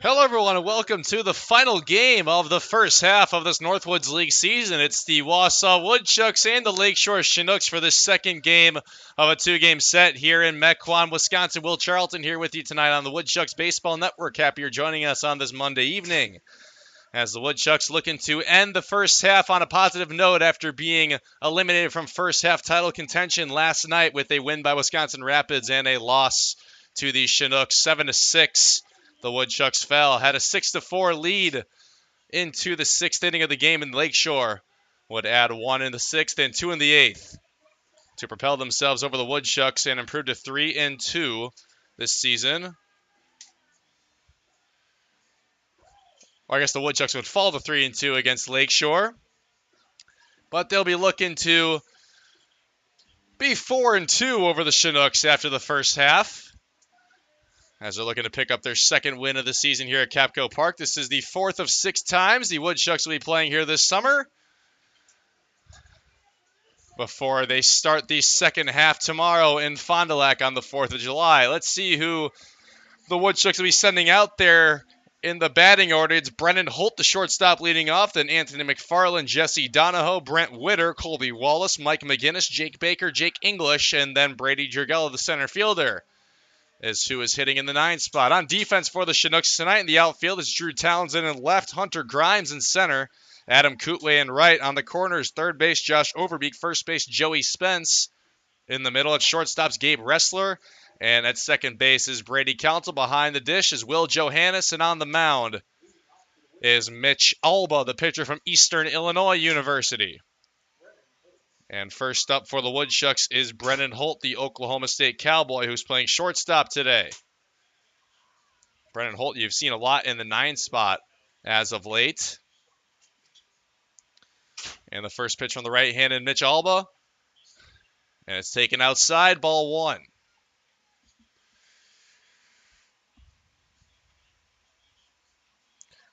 Hello, everyone, and welcome to the final game of the first half of this Northwoods League season. It's the Wausau Woodchucks and the Lakeshore Chinooks for the second game of a two-game set here in Mequon, Wisconsin. Will Charlton here with you tonight on the Woodchucks Baseball Network. Happy you're joining us on this Monday evening, as the Woodchucks looking to end the first half on a positive note after being eliminated from first half title contention last night with a win by Wisconsin Rapids and a loss to the Chinooks 7-6. The Woodchucks fell, had a 6-4 lead into the sixth inning of the game, and Lakeshore would add one in the sixth and two in the eighth to propel themselves over the Woodchucks and improve to 3-2 this season. Or I guess the Woodchucks would fall to 3-2 against Lakeshore, but they'll be looking to be 4-2 over the Chinooks after the first half, as they're looking to pick up their second win of the season here at Capco Park. This is the fourth of 6 times the Woodchucks will be playing here this summer before they start the second half tomorrow in Fond du Lac on the 4th of July. Let's see who the Woodchucks will be sending out there in the batting order. It's Brennan Holt, the shortstop, leading off, then Anthony McFarland, Jesse Donahoe, Brent Witter, Colby Wallace, Mike McGinnis, Jake Baker, Jake English, and then Brady Jurgella, the center fielder, is who is hitting in the 9th spot. On defense for the Chinooks tonight in the outfield is Drew Townsend in left, Hunter Grimes in center, Adam Kootway in right. On the corners, third base Josh Overbeek, first base Joey Spence. In the middle at shortstops Gabe Ressler, and at second base is Brady Council. Behind the dish is Will Johannes, and on the mound is Mitch Alba, the pitcher from Eastern Illinois University. And first up for the Woodchucks is Brennan Holt, the Oklahoma State Cowboy, who's playing shortstop today. Brennan Holt, you've seen a lot in the 9 spot as of late. And the first pitch from the right-handed Mitch Alba. And it's taken outside, ball 1.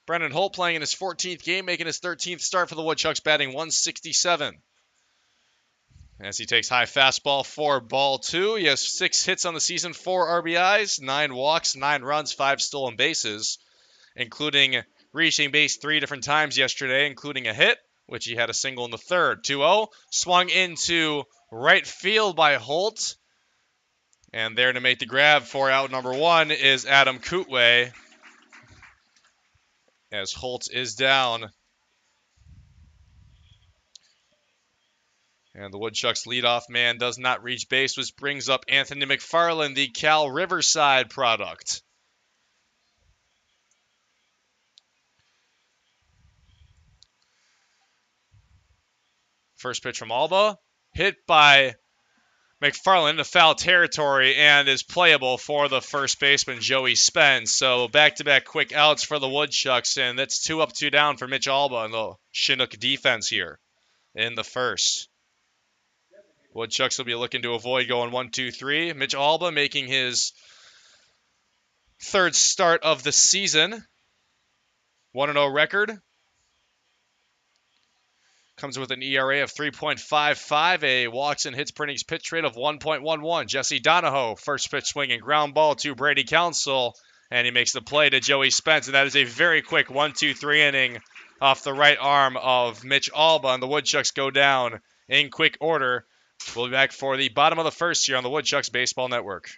Brennan Holt playing in his 14th game, making his 13th start for the Woodchucks, batting .167. As he takes high fastball for ball 2. He has 6 hits on the season, 4 RBIs, 9 walks, 9 runs, 5 stolen bases, including reaching base 3 different times yesterday, including a hit, which he had a single in the third. 2-0, swung into right field by Holt. And there to make the grab for out number 1 is Adam Kootway, as Holt is down. And the Woodchucks leadoff man does not reach base, which brings up Anthony McFarland, the Cal Riverside product. First pitch from Alba, hit by McFarland into foul territory and is playable for the first baseman, Joey Spence. So back-to-back quick outs for the Woodchucks, and that's 2 up, 2 down for Mitch Alba and the Chinook defense here in the first. Woodchucks will be looking to avoid going 1-2-3. Mitch Alba making his 3rd start of the season. 1-0 record. Comes with an ERA of 3.55, a walks and hits per innings pitch rate of 1.11. Jesse Donahoe, first pitch swinging, ground ball to Brady Council, and he makes the play to Joey Spence, and that is a very quick 1-2-3 inning off the right arm of Mitch Alba, and the Woodchucks go down in quick order. We'll be back for the bottom of the first here on the Woodchucks Baseball Network.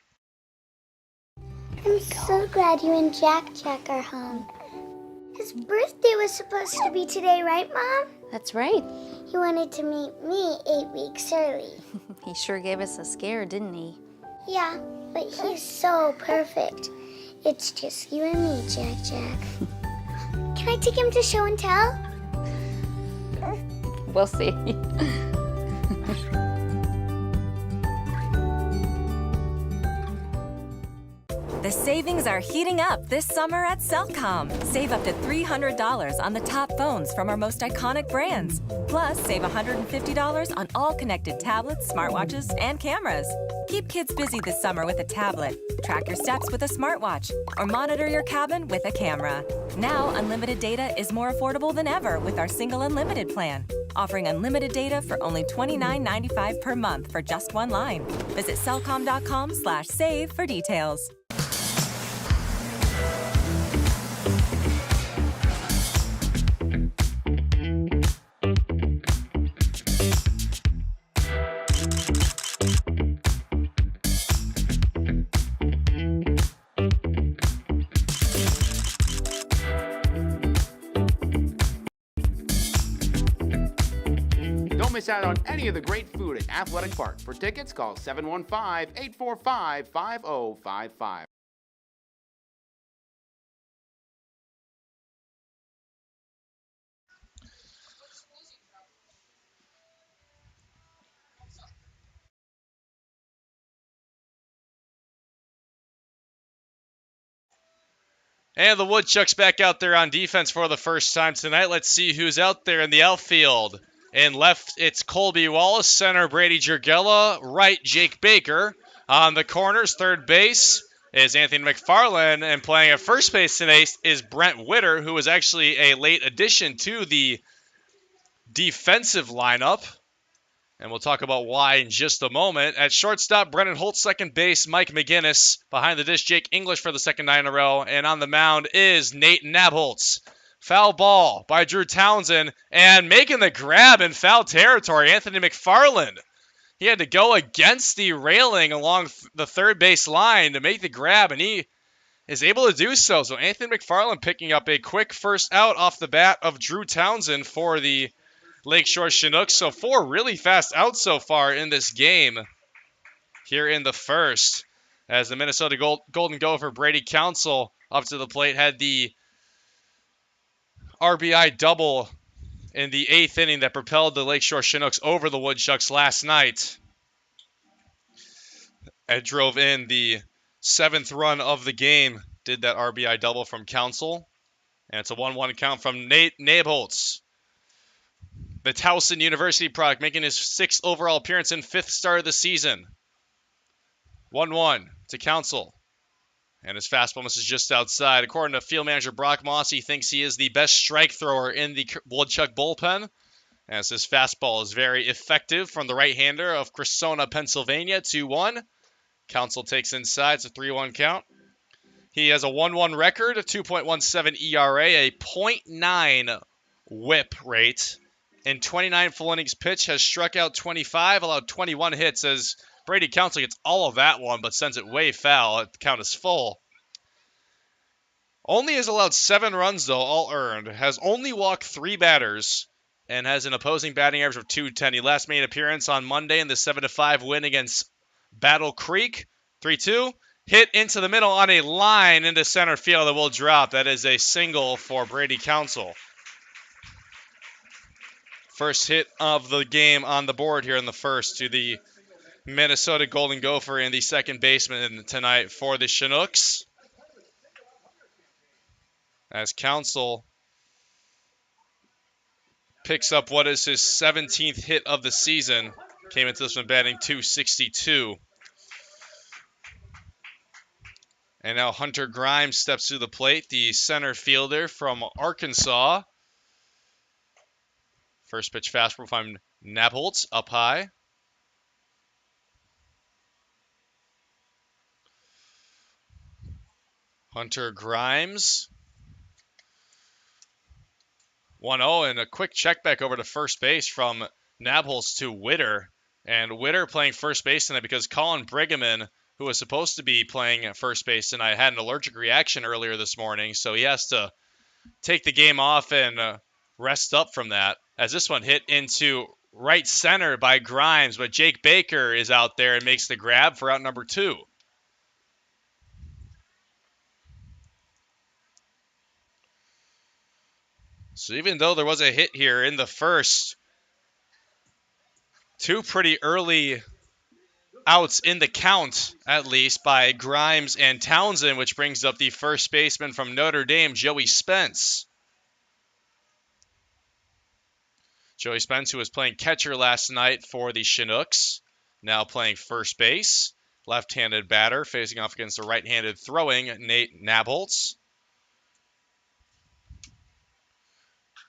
I'm so glad you and Jack are home. His birthday was supposed to be today, right, Mom? That's right. He wanted to meet me 8 weeks early. He sure gave us a scare, didn't he? Yeah, but he's so perfect. It's just you and me, Jack. Can I take him to show and tell? We'll see. The savings are heating up this summer at Cellcom. Save up to $300 on the top phones from our most iconic brands. Plus, save $150 on all connected tablets, smartwatches, and cameras. Keep kids busy this summer with a tablet, track your steps with a smartwatch, or monitor your cabin with a camera. Now, unlimited data is more affordable than ever with our single unlimited plan. Offering unlimited data for only $29.95 per month for just one line. Visit Cellcom.com/save for details. out on any of the great food at Athletic Park. For tickets, call 715-845-5055. And the Woodchucks back out there on defense for the first time tonight. Let's see who's out there in the outfield. In left, it's Colby Wallace. Center, Brady Jurgella. Right, Jake Baker. On the corners, third base is Anthony McFarland. And playing at first base today is Brent Witter, who was actually a late addition to the defensive lineup. And we'll talk about why in just a moment. At shortstop, Brennan Holt, second base, Mike McGinnis. Behind the dish, Jake English for the second night in a row. And on the mound is Nate Nabholz. Foul ball by Drew Townsend. And making the grab in foul territory, Anthony McFarland. He had to go against the railing along the third base line to make the grab, and he is able to do so. So Anthony McFarland picking up a quick first out off the bat of Drew Townsend for the Lakeshore Chinooks. So 4 really fast outs so far in this game here in the first. As the Minnesota Golden Gopher Brady Council up to the plate had the RBI double in the 8th inning that propelled the Lakeshore Chinooks over the Woodchucks last night. And drove in the 7th run of the game. Did that RBI double from Council. And it's a 1-1 count from Nate Nabholz. The Towson University product making his 6th overall appearance and 5th start of the season. 1-1 to Council. And his fastball misses just outside. According to field manager Brock Moss, he thinks he is the best strike thrower in the Woodchuck bullpen, as his fastball is very effective from the right-hander of Cressona, Pennsylvania. 2-1. Council takes inside. It's a 3-1 count. He has a 1-1 record, a 2.17 ERA, a .9 whip rate. In 29 full innings pitched, has struck out 25, allowed 21 hits, as Brady Council gets all of that one, but sends it way foul. The count is full. Only has allowed 7 runs, though, all earned. Has only walked 3 batters, and has an opposing batting average of .210. He last made an appearance on Monday in the 7-5 win against Battle Creek. 3-2. Hit into the middle on a line into center field that will drop. That is a single for Brady Council. First hit of the game on the board here in the first to the Minnesota Golden Gopher and the second baseman tonight for the Chinooks. As Council picks up what is his 17th hit of the season. Came into this one batting .262. And now Hunter Grimes steps to the plate, the center fielder from Arkansas. First pitch fastball from Nabholz, up high. Hunter Grimes. 1-0, and a quick check back over to first base from Nabholz to Witter. And Witter playing first base tonight because Colin Brigham, who was supposed to be playing at first base tonight, had an allergic reaction earlier this morning, so he has to take the game off and rest up from that. As this one hit into right center by Grimes, but Jake Baker is out there and makes the grab for out number 2. So even though there was a hit here in the first, 2 pretty early outs in the count, at least, by Grimes and Townsend, which brings up the first baseman from Notre Dame, Joey Spence. Joey Spence, who was playing catcher last night for the Chinooks, now playing first base. Left-handed batter, facing off against the right-handed throwing Nate Nabholz.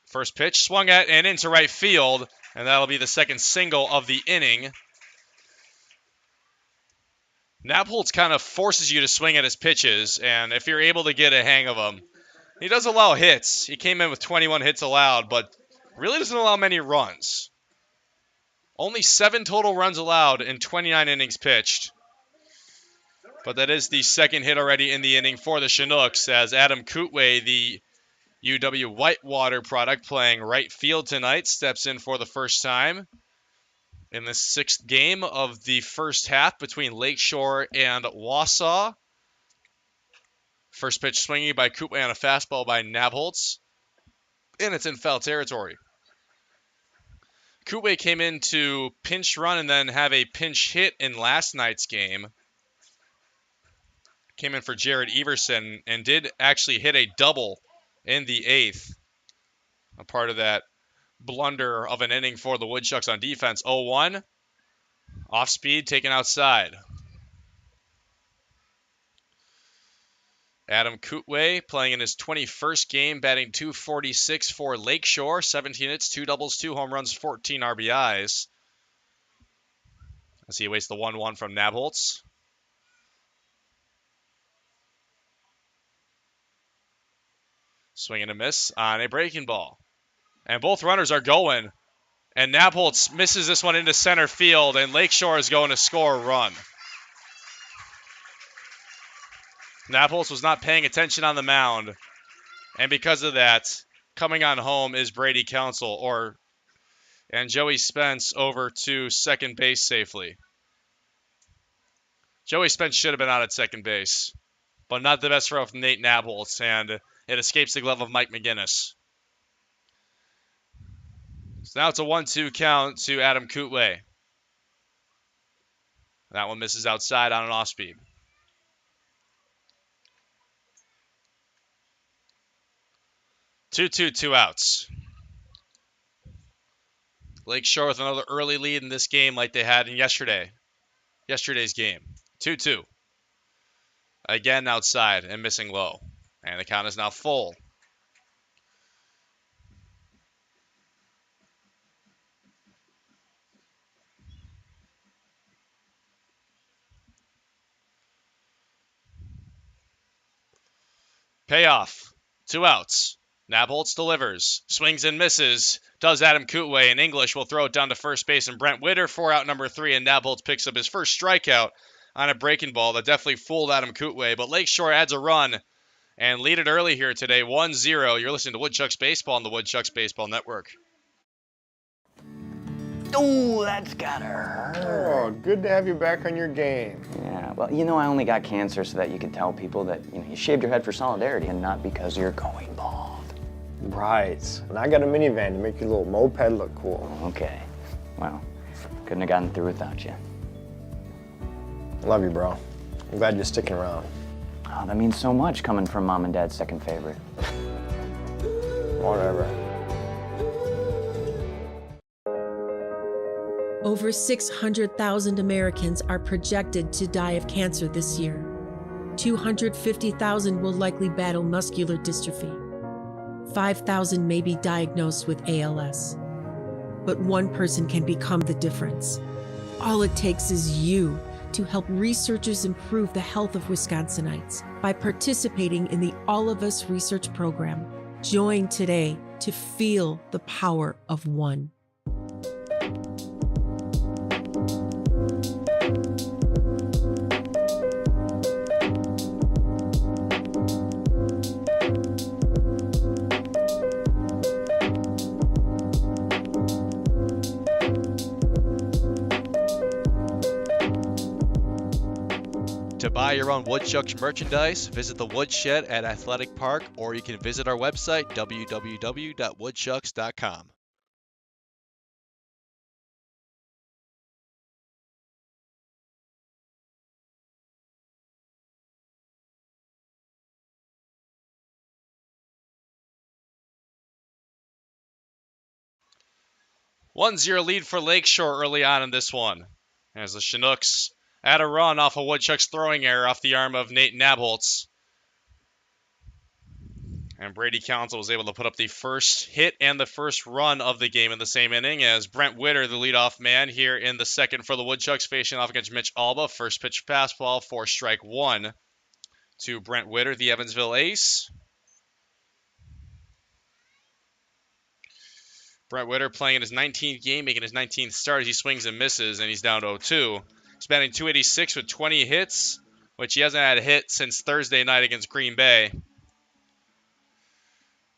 First pitch, swung at and into right field, and that'll be the second single of the inning. Nabholz kind of forces you to swing at his pitches, and if you're able to get a hang of them, he does allow hits. He came in with 21 hits allowed, but really doesn't allow many runs. Only 7 total runs allowed in 29 innings pitched. But that is the second hit already in the inning for the Chinooks, as Adam Kootway, the UW Whitewater product playing right field tonight, steps in for the first time. in the 6th game of the first half between Lakeshore and Wausau. First pitch swinging by Koopway on a fastball by Nabholz, and it's in foul territory. Koopway came in to pinch run and then have a pinch hit in last night's game. Came in for Jared Everson and did actually hit a double in the 8th. A part of that blunder of an inning for the Woodchucks on defense. 0-1. Off speed, taken outside. Adam Kootway playing in his 21st game, batting .246 for Lakeshore. 17 hits, 2 doubles, 2 home runs, 14 RBIs. As he awaits the 1-1 from Nabholz. Swing and a miss on a breaking ball. And both runners are going. And Nabholz misses this one into center field, and Lakeshore is going to score a run. Nabholz was not paying attention on the mound. And because of that, coming on home is Brady Council, and Joey Spence over to second base safely. Joey Spence should have been out at second base, but not the best throw from Nate Nabholz, and it escapes the glove of Mike McGinnis. So now it's a 1-2 count to Adam Kootway. That one misses outside on an off-speed. Two outs. Lakeshore with another early lead in this game like they had in yesterday's game. 2-2. Again outside and missing low. And the count is now full. Payoff. 2 outs. Nabholz delivers. Swings and misses. Does Adam Kootway, and English will throw it down to first base, and Brent Witter for out number 3, and Nabholz picks up his first strikeout on a breaking ball that definitely fooled Adam Kootway. But Lakeshore adds a run and lead it early here today, 1-0. You're listening to Woodchucks Baseball on the Woodchucks Baseball Network. Oh, that's gotta hurt. Oh, good to have you back on your game. Yeah, well, I only got cancer so that you could tell people that, you shaved your head for solidarity and not because you're going bald. Right. And I got a minivan to make your little moped look cool. Okay. Well, couldn't have gotten through without you. Love you, bro. I'm glad you're sticking around. Oh, that means so much coming from Mom and Dad's second favorite. Whatever. Over 600,000 Americans are projected to die of cancer this year. 250,000 will likely battle muscular dystrophy. 5,000 may be diagnosed with ALS. But one person can become the difference. All it takes is you to help researchers improve the health of Wisconsinites by participating in the All of Us research program. Join today to feel the power of one. To buy your own Woodchucks merchandise, visit the Woodshed at Athletic Park, or you can visit our website, www.woodchucks.com. (1-0) lead for Lakeshore early on in this one, as the Chinooks add a run off a Woodchucks throwing error off the arm of Nate Nabholz. And Brady Council was able to put up the first hit and the first run of the game in the same inning, as Brent Witter, the leadoff man here in the second for the Woodchucks, facing off against Mitch Alba. First pitch fastball for strike 1 to Brent Witter, the Evansville ace. Brent Witter playing in his 19th game, making his 19th start as he swings and misses, and he's down to 0-2. He's batting .286 with 20 hits, which he hasn't had a hit since Thursday night against Green Bay.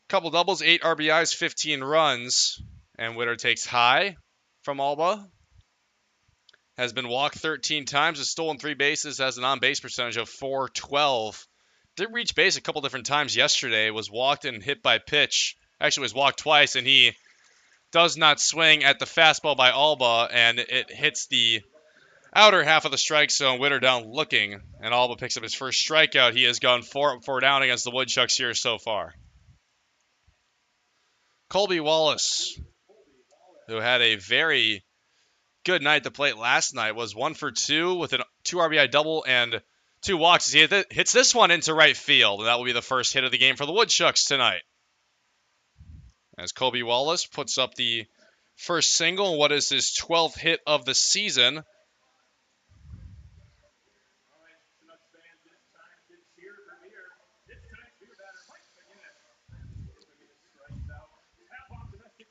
Couple doubles, 8 RBIs, 15 runs, and Witter takes high from Alba. has been walked 13 times, has stolen 3 bases, has an on-base percentage of .412. Did reach base a couple different times yesterday, was walked and hit by pitch. Actually was walked twice, and he does not swing at the fastball by Alba, and it hits the outer half of the strike zone. Witter down looking, and Alba picks up his first strikeout. He has gone 4 down against the Woodchucks here so far. Colby Wallace, who had a very good night at the plate last night, was 1 for 2 with a 2 RBI double and 2 walks. He hits this one into right field, and that will be the first hit of the game for the Woodchucks tonight. As Colby Wallace puts up the first single, what is his 12th hit of the season?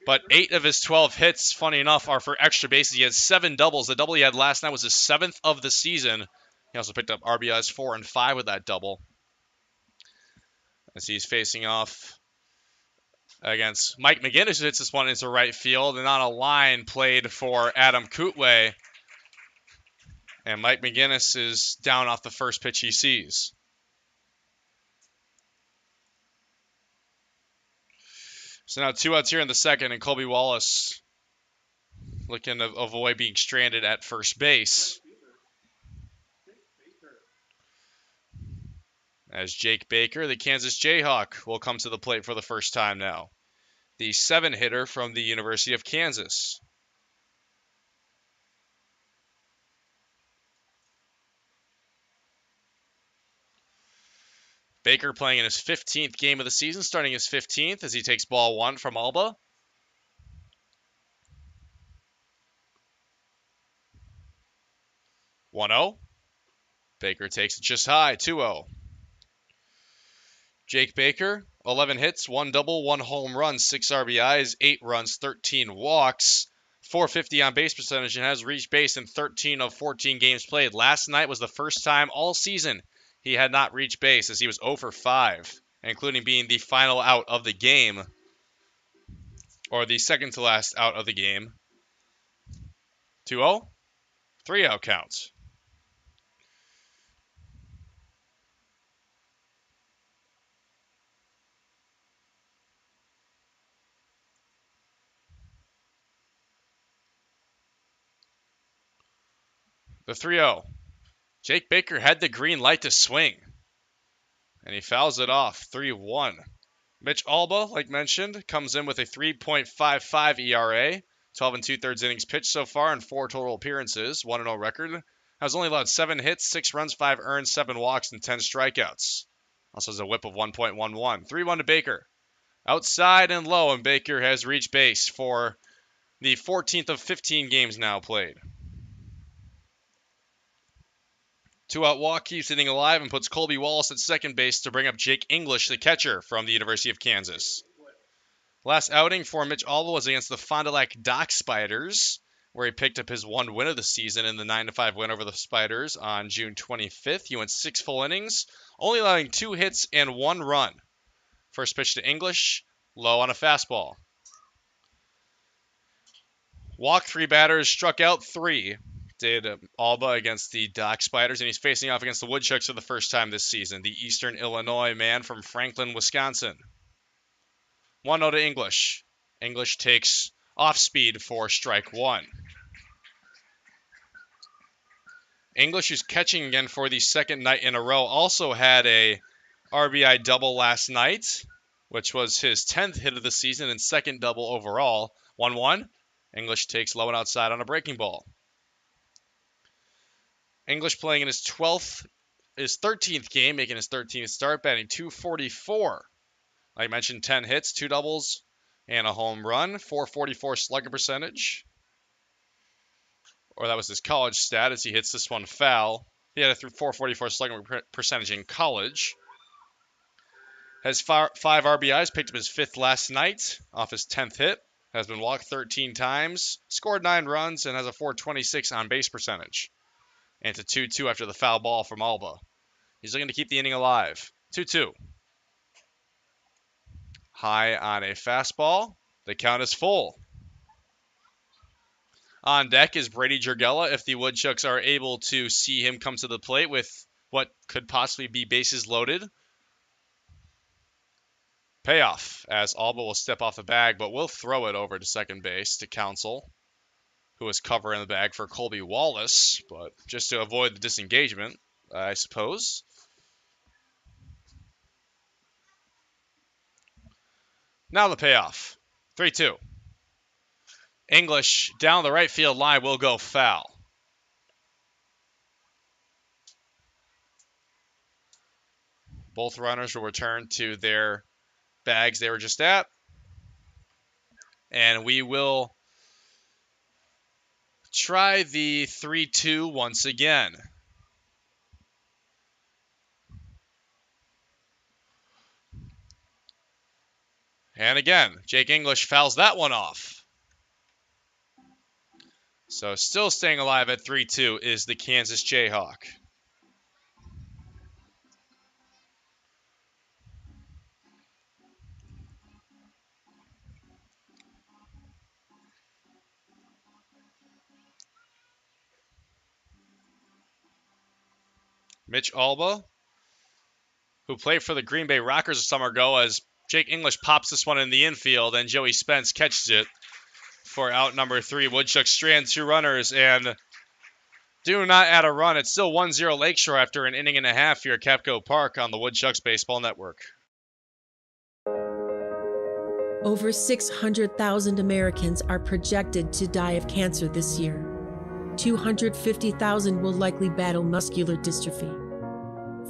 But 8 of his 12 hits, funny enough, are for extra bases. He had 7 doubles. The double he had last night was his 7th of the season. He also picked up RBIs 4 and 5 with that double. As he's facing off against Mike McGinnis, who hits this one into right field. And on a line played for Adam Kootway. And Mike McGinnis is down off the first pitch he sees. So now 2 outs here in the second, and Colby Wallace looking to avoid being stranded at first base. As Jake Baker, the Kansas Jayhawk, will come to the plate for the first time now. The 7-hitter from the University of Kansas. Baker playing in his 15th game of the season, starting his 15th as he takes ball 1 from Alba. (1-0). Baker takes it just high, 2-0. Jake Baker, 11 hits, 1 double, 1 home run, 6 RBIs, 8 runs, 13 walks, .450 on base percentage, and has reached base in 13 of 14 games played. Last night was the first time all season he had not reached base, as he was 0 for 5, including being the final out of the game, or the second to last out of the game. 2-0, 3-out counts. The 3-0. Jake Baker had the green light to swing, and he fouls it off, 3-1. Mitch Alba, like mentioned, comes in with a 3.55 ERA, 12 and 2/3 innings pitched so far, and 4 total appearances, 1-0 record. Has only allowed 7 hits, 6 runs, 5 earned, 7 walks, and 10 strikeouts. Also has a whip of 1.11. 3-1 to Baker. Outside and low, and Baker has reached base for the 14th of 15 games now played. 2-out walk keeps hitting alive and puts Colby Wallace at second base to bring up Jake English, the catcher from the University of Kansas. Last outing for Mitch Alba was against the Fond du Lac Dock Spiders, where he picked up his 1 win of the season in the 9-5 win over the Spiders on June 25th. He went 6 full innings, only allowing 2 hits and 1 run. First pitch to English, low on a fastball. Walked 3 batters, struck out 3. Did Alba against the Dock Spiders, and he's facing off against the Woodchucks for the first time this season. The Eastern Illinois man from Franklin, Wisconsin. 1-0 to English. English takes off speed for strike 1. English, who's catching again for the second night in a row, also had a RBI double last night, which was his 10th hit of the season and second double overall. 1-1. English takes low and outside on a breaking ball. English playing in his 13th game, making his 13th start, batting .244. Like I mentioned, 10 hits, 2 doubles, and a home run. .444 slugging percentage. Or that was his college stat as he hits this one foul. He had a .444 slugging percentage in college. Has 5 RBIs, picked up his 5th last night off his 10th hit. Has been walked 13 times, scored 9 runs, and has a .426 on base percentage. And it's a 2-2 after the foul ball from Alba. He's looking to keep the inning alive. 2-2. High on a fastball. The count is full. On deck is Brady Jurgella if the Woodchucks are able to see him come to the plate with what could possibly be bases loaded. Payoff, as Alba will step off the bag, but will throw it over to second base to Counsell, who is covering the bag for Colby Wallace, but just to avoid the disengagement, I suppose. Now the payoff. 3-2. English down the right field line will go foul. Both runners will return to their bags they were just at. And we will try the 3-2 once again. And again, Jake English fouls that one off. So still staying alive at 3-2 is the Kansas Jayhawk. Mitch Alba, who played for the Green Bay Rockers a summer ago, as Jake English pops this one in the infield, and Joey Spence catches it for out number 3. Woodchucks strand 2 runners and do not add a run. It's still 1-0 Lakeshore after an inning and a half here at Capco Park on the Woodchucks Baseball Network. Over 600,000 Americans are projected to die of cancer this year. 250,000 will likely battle muscular dystrophy.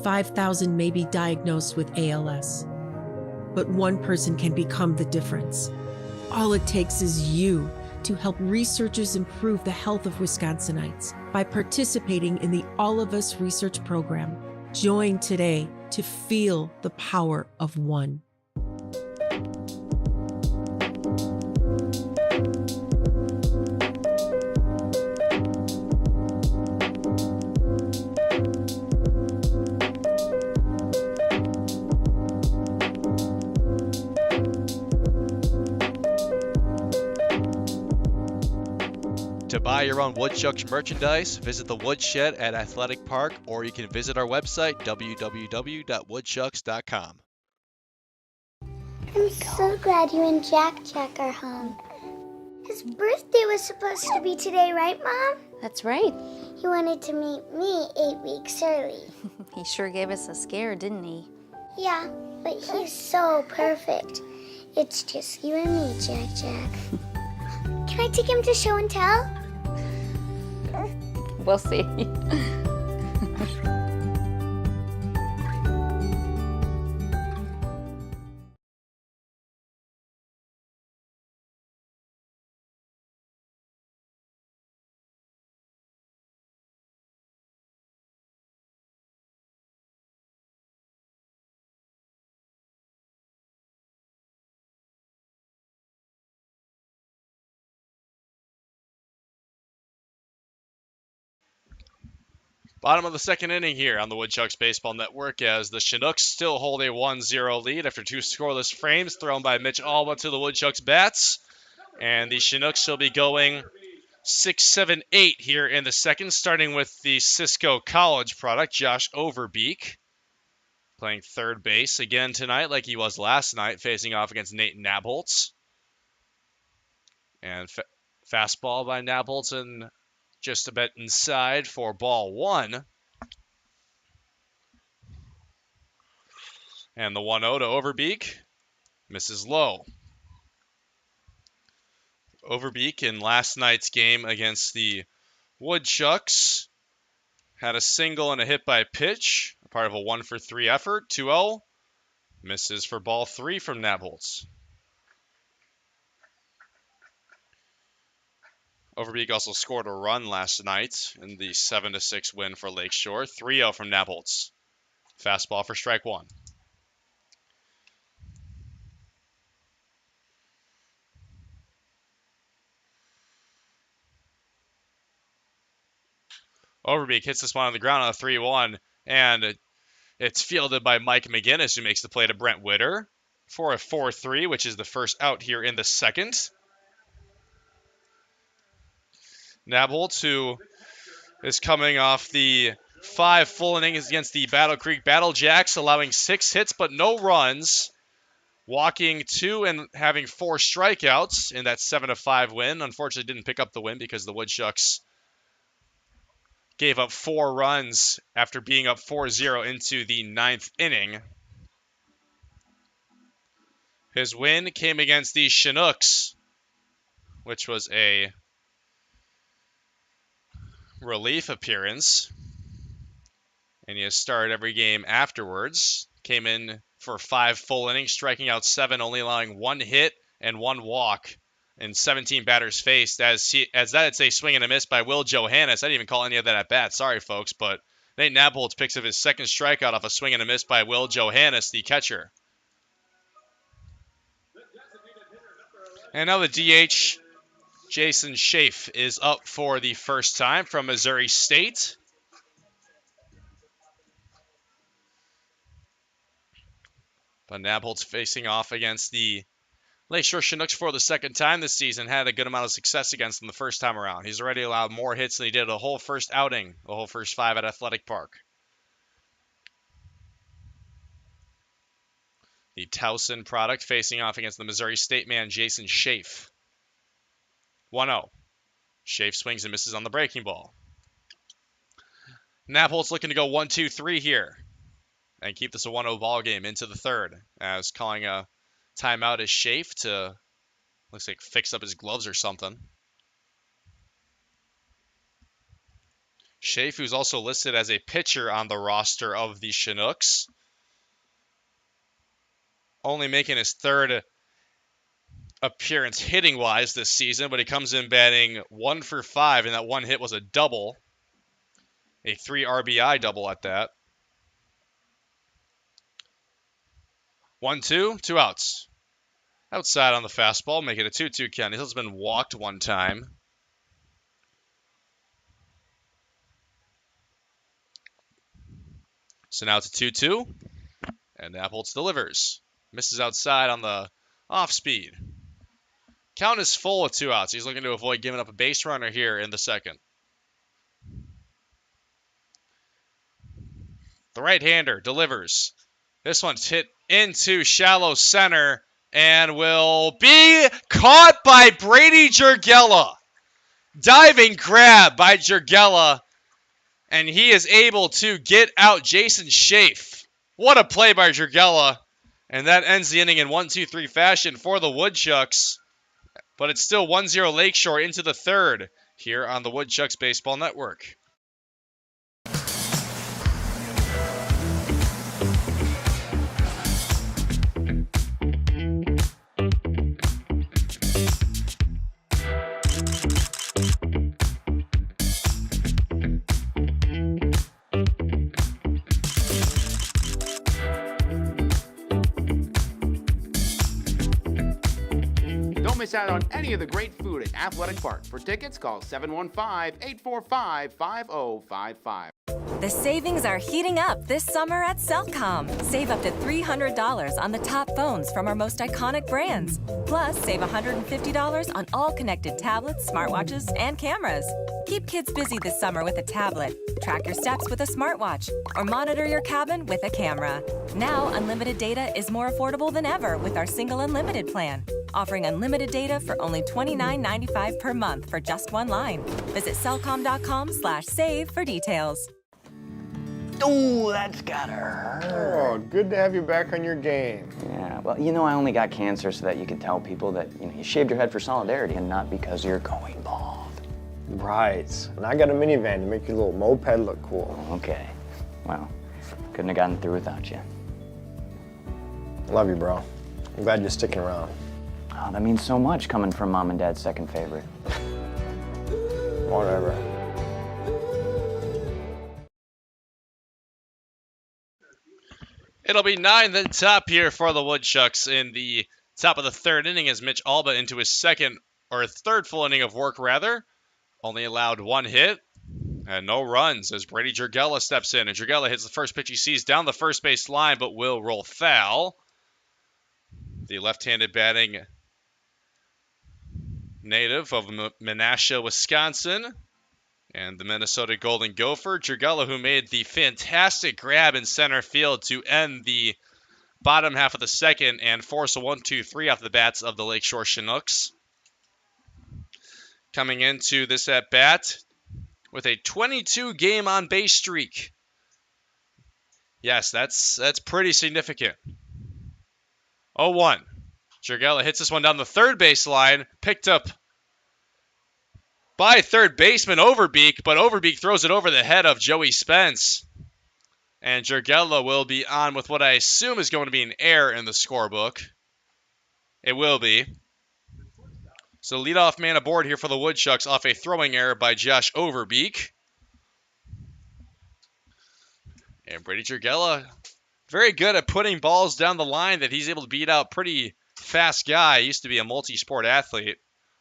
5,000 may be diagnosed with ALS. But one person can become the difference. All it takes is you to help researchers improve the health of Wisconsinites by participating in the All of Us research program. Join today to feel the power of one. To buy your own Woodchucks merchandise, visit the Woodshed at Athletic Park, or you can visit our website, www.woodchucks.com. I'm so glad you and Jack are home. His birthday was supposed to be today, right, Mom? That's right. He wanted to meet me 8 weeks early. He sure gave us a scare, didn't he? Yeah, but he's so perfect. It's just you and me, Jack. Can I take him to show and tell? We'll see. Bottom of the second inning here on the Woodchucks Baseball Network, as the Chinooks still hold a 1-0 lead after 2 scoreless frames thrown by Mitch Alba to the Woodchucks bats. And the Chinooks will be going 6-7-8 here in the second, starting with the Cisco College product, Josh Overbeek, playing third base again tonight like he was last night, facing off against Nate Nabholz. And fastball by Nabholz and just a bit inside for ball 1. And the 1-0 to Overbeek misses low. Overbeek in last night's game against the Woodchucks had a single and a hit by pitch, part of a 1-for-3 effort. 2-0. Misses for ball 3 from Nabholz. Overbeek also scored a run last night in the 7-6 win for Lakeshore. 3-0 from Nabholz. Fastball for strike 1. Overbeek hits this one on the ground on a 3-1, and it's fielded by Mike McGinnis, who makes the play to Brent Witter for a 4-3, which is the first out here in the second. Nabholz, who is coming off the 5 full innings against the Battle Creek Battle Jacks, allowing 6 hits but no runs, walking 2 and having 4 strikeouts in that 7-5 win. Unfortunately, didn't pick up the win because the Woodchucks gave up 4 runs after being up 4-0 into the 9th inning. His win came against the Chinooks, which was a relief appearance. And he has started every game afterwards. Came in for 5 full innings, striking out 7, only allowing 1 hit and 1 walk in 17 batters faced. As that, it's a swing and a miss by Will Johannes. I didn't even call any of that at bat. Sorry, folks, but Nate Nabholz picks up his second strikeout off a swing and a miss by Will Johannes, the catcher. And now the DH, Jason Schaaf, is up for the first time from Missouri State. But Nabholz facing off against the Lakeshore Chinooks for the second time this season. Had a good amount of success against them the first time around. He's already allowed more hits than he did a whole first outing, the whole first 5 at Athletic Park. The Towson product facing off against the Missouri State man, Jason Schaaf. 1-0. Schaaf swings and misses on the breaking ball. Nabholz looking to go 1-2-3 here and keep this a 1-0 ball game into the third. As calling a timeout is Schaaf to, looks like, fix up his gloves or something. Schaaf, who's also listed as a pitcher on the roster of the Chinooks, only making his third appearance hitting-wise this season, but he comes in batting 1 for 5, and that 1 hit was a double. A 3 RBI double at that. 1-2, 2 outs. Outside on the fastball, make it a 2-2 count. He's also been walked 1 time. So now it's a 2-2, and Nabholz delivers. Misses outside on the off-speed. Count is full with 2 outs. He's looking to avoid giving up a base runner here in the second. The right-hander delivers. This one's hit into shallow center and will be caught by Brady Jurgella. Diving grab by Jurgella, and he is able to get out Jason Schaaf. What a play by Jurgella. And that ends the inning in 1-2-3 fashion for the Woodchucks. But it's still 1-0 Lakeshore into the third here on the Woodchucks Baseball Network. Don't miss out on any of the great food at Athletic Park. For tickets, call 715-845-5055. The savings are heating up this summer at Cellcom. Save up to $300 on the top phones from our most iconic brands. Plus, save $150 on all connected tablets, smartwatches, and cameras. Keep kids busy this summer with a tablet. Track your steps with a smartwatch, or monitor your cabin with a camera. Now, unlimited data is more affordable than ever with our single unlimited plan. Offering unlimited data for only $29.95 per month for just 1 line. Visit cellcom.com/save for details. Ooh, that's gotta hurt. Oh, good to have you back on your game. Yeah, well, I only got cancer so that you could tell people that, you shaved your head for solidarity and not because you're going bald. Right. And I got a minivan to make your little moped look cool. Okay. Well, couldn't have gotten through without you. Love you, bro. I'm glad you're sticking around. Oh, that means so much coming from Mom and Dad's second favorite. Whatever. It'll be 9 the top here for the Woodchucks in the top of the third inning as Mitch Alba into his third full inning of work, rather. Only allowed 1 hit and no runs as Brady Jurgella steps in. And Jurgella hits the first pitch he sees down the first base line, but will roll foul. The left-handed batting native of Menasha, Wisconsin, and the Minnesota Golden Gopher. Jurgella, who made the fantastic grab in center field to end the bottom half of the second and force a 1-2-3 off the bats of the Lakeshore Chinooks. Coming into this at-bat with a 22-game on-base streak. Yes, that's pretty significant. 0-1. Jurgella hits this one down the third base line, picked up by third baseman Overbeek, but Overbeek throws it over the head of Joey Spence. And Jurgella will be on with what I assume is going to be an error in the scorebook. It will be. So leadoff man aboard here for the Woodchucks off a throwing error by Josh Overbeek. And Brady Jurgella, very good at putting balls down the line that he's able to beat out. Pretty fast guy. He used to be a multi-sport athlete,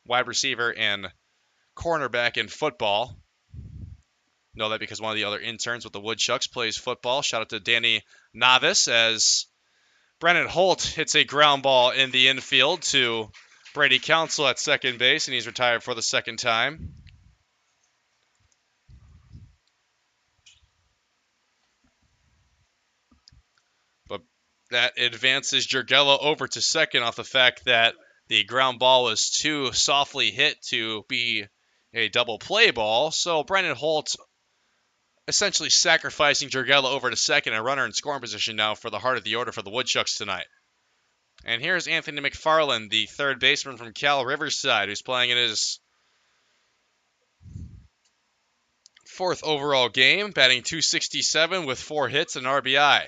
wide receiver and cornerback in football. Know that because one of the other interns with the Woodchucks plays football. Shout out to Danny Novice as Brennan Holt hits a ground ball in the infield to Brady Council at second base, and he's retired for the second time. But that advances Jurgella over to second off the fact that the ground ball was too softly hit to be a double play ball. So Brennan Holt essentially sacrificing Jurgella over to second, and runner in scoring position now for the heart of the order for the Woodchucks tonight. And here's Anthony McFarland, the third baseman from Cal Riverside, who's playing in his fourth overall game, batting .267 with 4 hits and RBI.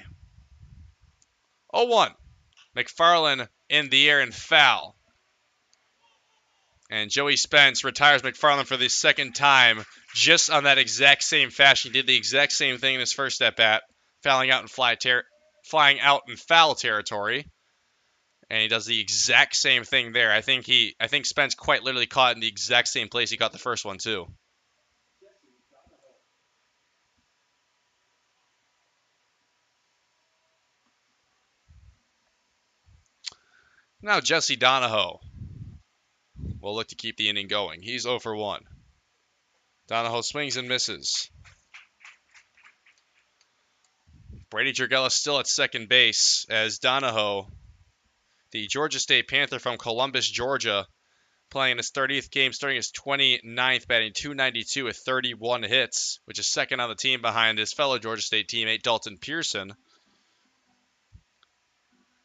0-1. McFarland in the air and foul. And Joey Spence retires McFarland for the second time, just on that exact same fashion. He did the exact same thing in his first at-bat, flying out in foul territory. And he does the exact same thing there. I think Spence quite literally caught in the exact same place he caught the first one too. Now Jesse Donahoe will look to keep the inning going. He's 0 for 1. Donahoe swings and misses. Brady Jurgella still at second base as Donahoe, the Georgia State Panther from Columbus, Georgia, playing in his 30th game, starting his 29th, batting .292 with 31 hits, which is second on the team behind his fellow Georgia State teammate Dalton Pearson.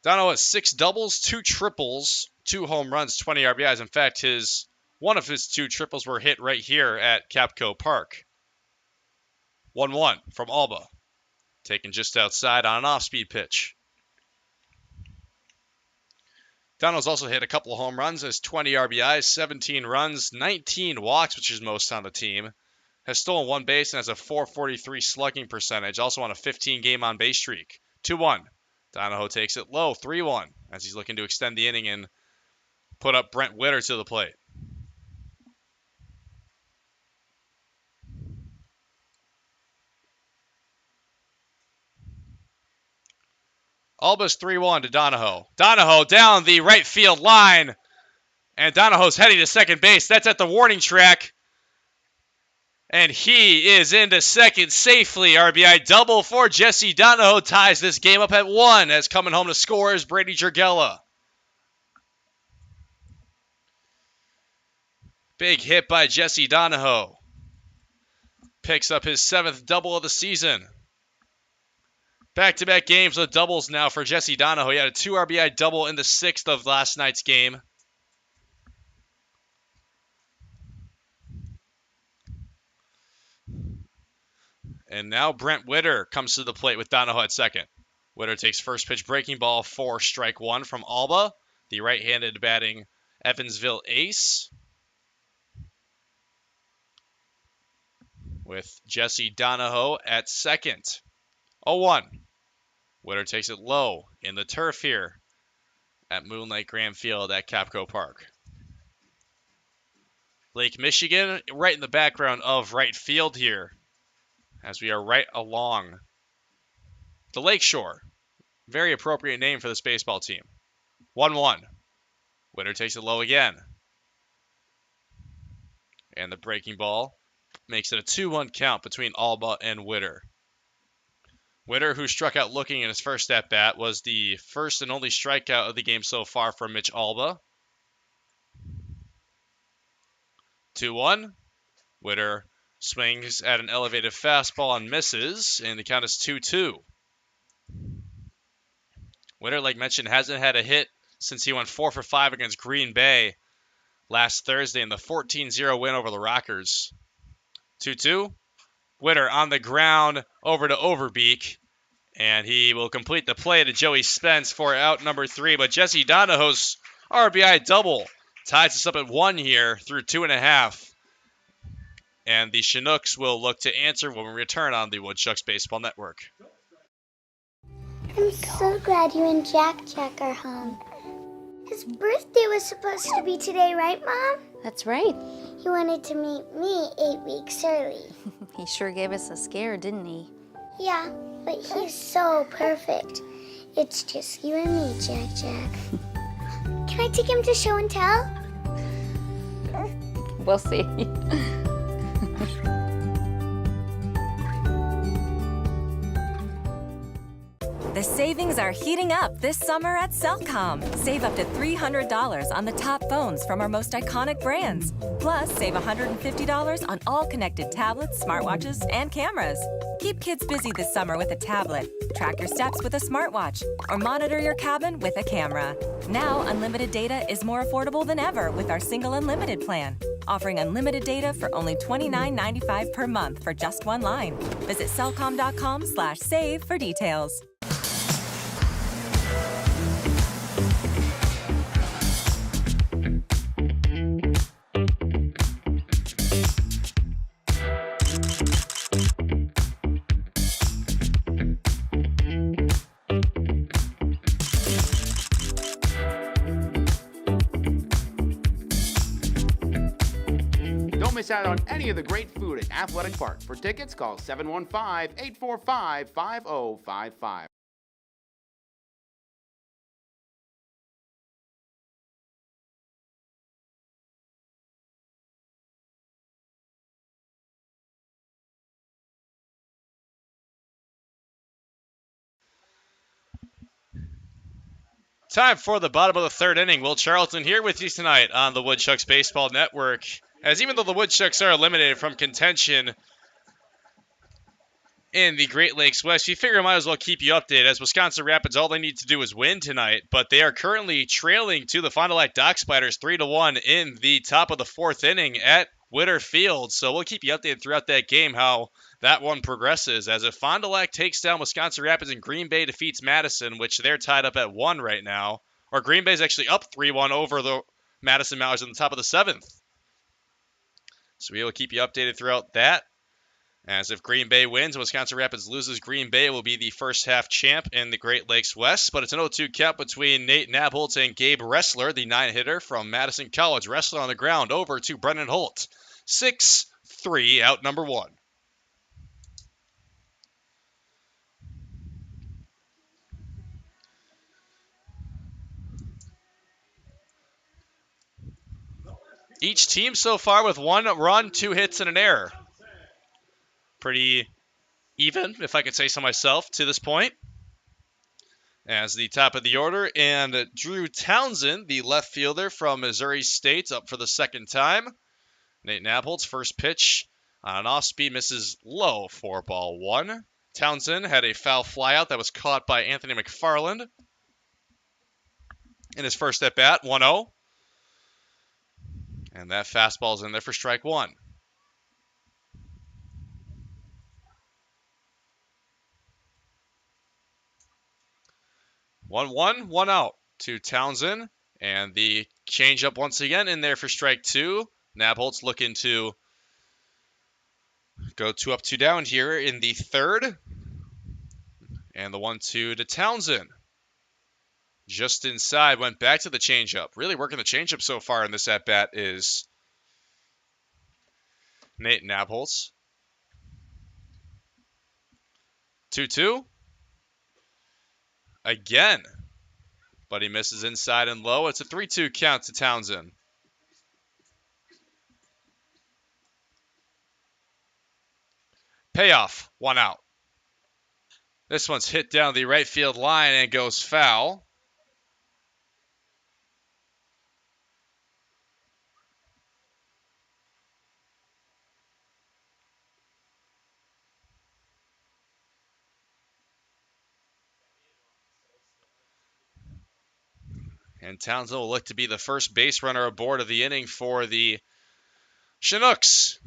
Donahoe has 6 doubles, 2 triples, 2 home runs, 20 RBIs. In fact, one of his 2 triples were hit right here at Capco Park. 1-1 from Alba, taken just outside on an off-speed pitch. Donahoe's also hit a couple of home runs, has 20 RBIs, 17 runs, 19 walks, which is most on the team. Has stolen 1 base and has a .443 slugging percentage. Also on a 15-game on-base streak. 2-1. Donahoe takes it low, 3-1, as he's looking to extend the inning and put up Brent Witter to the plate. Alba's 3-1 to Donahoe. Donahoe down the right field line. And Donahoe's heading to second base. That's at the warning track. And he is into second safely. RBI double for Jesse Donahoe. Ties this game up at 1 as coming home to score is Brady Jurgella. Big hit by Jesse Donahoe. Picks up his 7th double of the season. Back-to-back games with doubles now for Jesse Donahoe. He had a 2 RBI double in the 6th of last night's game. And now Brent Witter comes to the plate with Donahoe at second. Witter takes first pitch breaking ball for strike 1 from Alba, the right-handed batting Evansville ace. With Jesse Donahoe at second. 0-1. Witter takes it low in the turf here at Moonlight Grand Field at Capco Park. Lake Michigan right in the background of right field here as we are right along the Lakeshore. Very appropriate name for this baseball team. 1-1. Witter takes it low again. And the breaking ball makes it a 2-1 count between Alba and Witter. Witter, who struck out looking in his first at-bat, was the first and only strikeout of the game so far for Mitch Alba. 2-1. Witter swings at an elevated fastball and misses, and the count is 2-2. Witter, like mentioned, hasn't had a hit since he went 4 for 5 against Green Bay last Thursday in the 14-0 win over the Rockers. 2-2. Witter on the ground over to Overbeek, and he will complete the play to Joey Spence for out number 3. But Jesse Donahoe's RBI double ties us up at 1 here through 2.5. And the Chinooks will look to answer when we return on the Woodchucks Baseball Network. I'm so glad you and Jack are home. His birthday was supposed to be today, right, Mom? That's right. He wanted to meet me 8 weeks early. He sure gave us a scare, didn't he? Yeah, but he's so perfect. It's just you and me, Jack. Can I take him to show and tell? We'll see. The savings are heating up this summer at Cellcom. Save up to $300 on the top phones from our most iconic brands. Plus, save $150 on all connected tablets, smartwatches, and cameras. Keep kids busy this summer with a tablet, track your steps with a smartwatch, or monitor your cabin with a camera. Now, unlimited data is more affordable than ever with our single unlimited plan. Offering unlimited data for only $29.95 per month for just one line. Visit cellcom.com/save for details. Don't miss out on any of the great food at Athletic Park. For tickets, call 715-845-5055. Time for the bottom of the third inning. Will Charlton here with you tonight on the Woodchucks Baseball Network. As even though the Woodchucks are eliminated from contention in the Great Lakes West, we figure I might as well keep you updated. As Wisconsin Rapids, all they need to do is win tonight, but they are currently trailing to the Fond du Lac Dock Spiders 3-1 in the top of the fourth inning at Witter Field. So we'll keep you updated throughout that game how that one progresses. As if Fond du Lac takes down Wisconsin Rapids and Green Bay defeats Madison, which they're tied up at 1 right now, or Green Bay's actually up 3-1 over the Madison Mowers in the top of the 7th. So we will keep you updated throughout that. As if Green Bay wins and Wisconsin Rapids loses, Green Bay will be the first half champ in the Great Lakes West. But it's an 0-2 count between Nate Nabholz and Gabe Ressler, the 9-hitter from Madison College. Ressler on the ground over to Brennan Holt. 6-3 out number 1. Each team so far with 1 run, 2 hits, and an error. Pretty even, if I could say so myself, to this point. As the top of the order, and Drew Townsend, the left fielder from Missouri State, up for the second time. Nate Nabholz, first pitch on an off-speed, misses low for ball 1. Townsend had a foul flyout that was caught by Anthony McFarland in his first at-bat, 1-0. And that fastball's in there for strike 1. 1-1, 1 out to Townsend. And the changeup once again in there for strike 2. Nabholz looking to go 2 up, 2 down here in the third. And the 1-2 to Townsend. Just inside, went back to the changeup. Really working the changeup so far in this at-bat is Nate Nabholz. 2-2. Again. But he misses inside and low. It's a 3-2 count to Townsend. Payoff, 1 out. This one's hit down the right field line and goes foul. And Townsend will look to be the first base runner aboard of the inning for the Chinooks.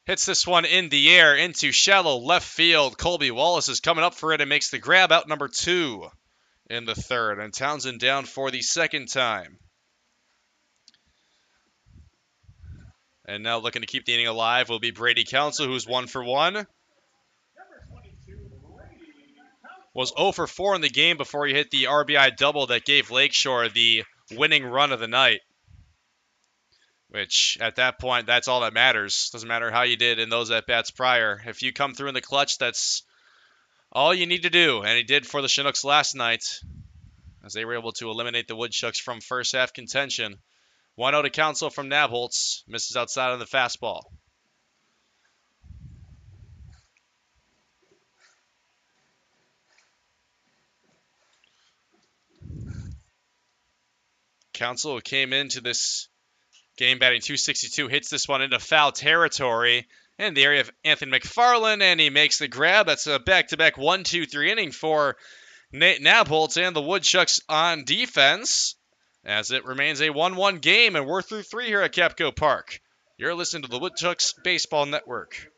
Hits this one in the air into shallow left field. Colby Wallace is coming up for it and makes the grab, out number 2 in the third. And Townsend down for the second time. And now looking to keep the inning alive will be Brady Council, who's 1 for 1. Was 0 for 4 in the game before he hit the RBI double that gave Lakeshore the winning run of the night. Which, at that point, that's all that matters. Doesn't matter how you did in those at-bats prior. If you come through in the clutch, that's all you need to do. And he did for the Chinooks last night, as they were able to eliminate the Woodchucks from first half contention. 1-0 to Council from Nabholz. Misses outside of the fastball. Council came into this game batting .262, hits this one into foul territory in the area of Anthony McFarland, and he makes the grab. That's a back-to-back 1-2-3 inning for Nate Nabholz and the Woodchucks on defense, as it remains a 1-1 game, and we're through 3 here at Capco Park. You're listening to the Woodchucks Baseball Network.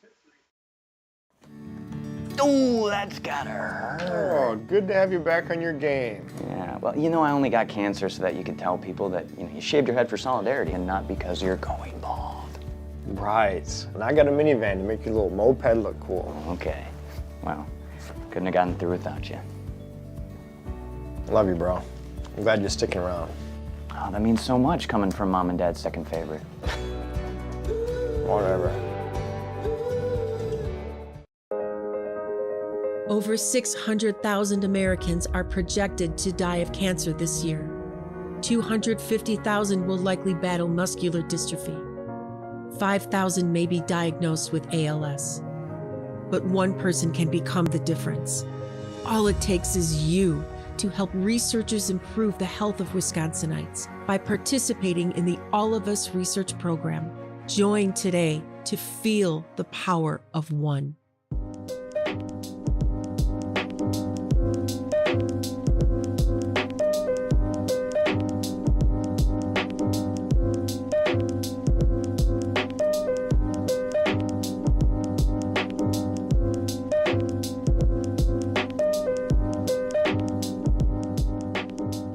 Ooh, that's gotta hurt. Oh, good to have you back on your game. Yeah, well, you know, I only got cancer so that you could tell people that, you shaved your head for solidarity and not because you're going bald. Right. And I got a minivan to make your little moped look cool. Okay. Well, couldn't have gotten through without you. Love you, bro. I'm glad you're sticking around. Oh, that means so much coming from Mom and Dad's second favorite. Whatever. Over 600,000 Americans are projected to die of cancer this year. 250,000 will likely battle muscular dystrophy. 5,000 may be diagnosed with ALS. But one person can become the difference. All it takes is you to help researchers improve the health of Wisconsinites by participating in the All of Us research program. Join today to feel the power of one.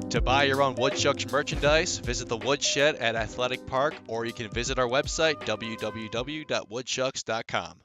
To buy your own Woodchucks merchandise, visit the Woodshed at Athletic Park, or you can visit our website, www.woodchucks.com.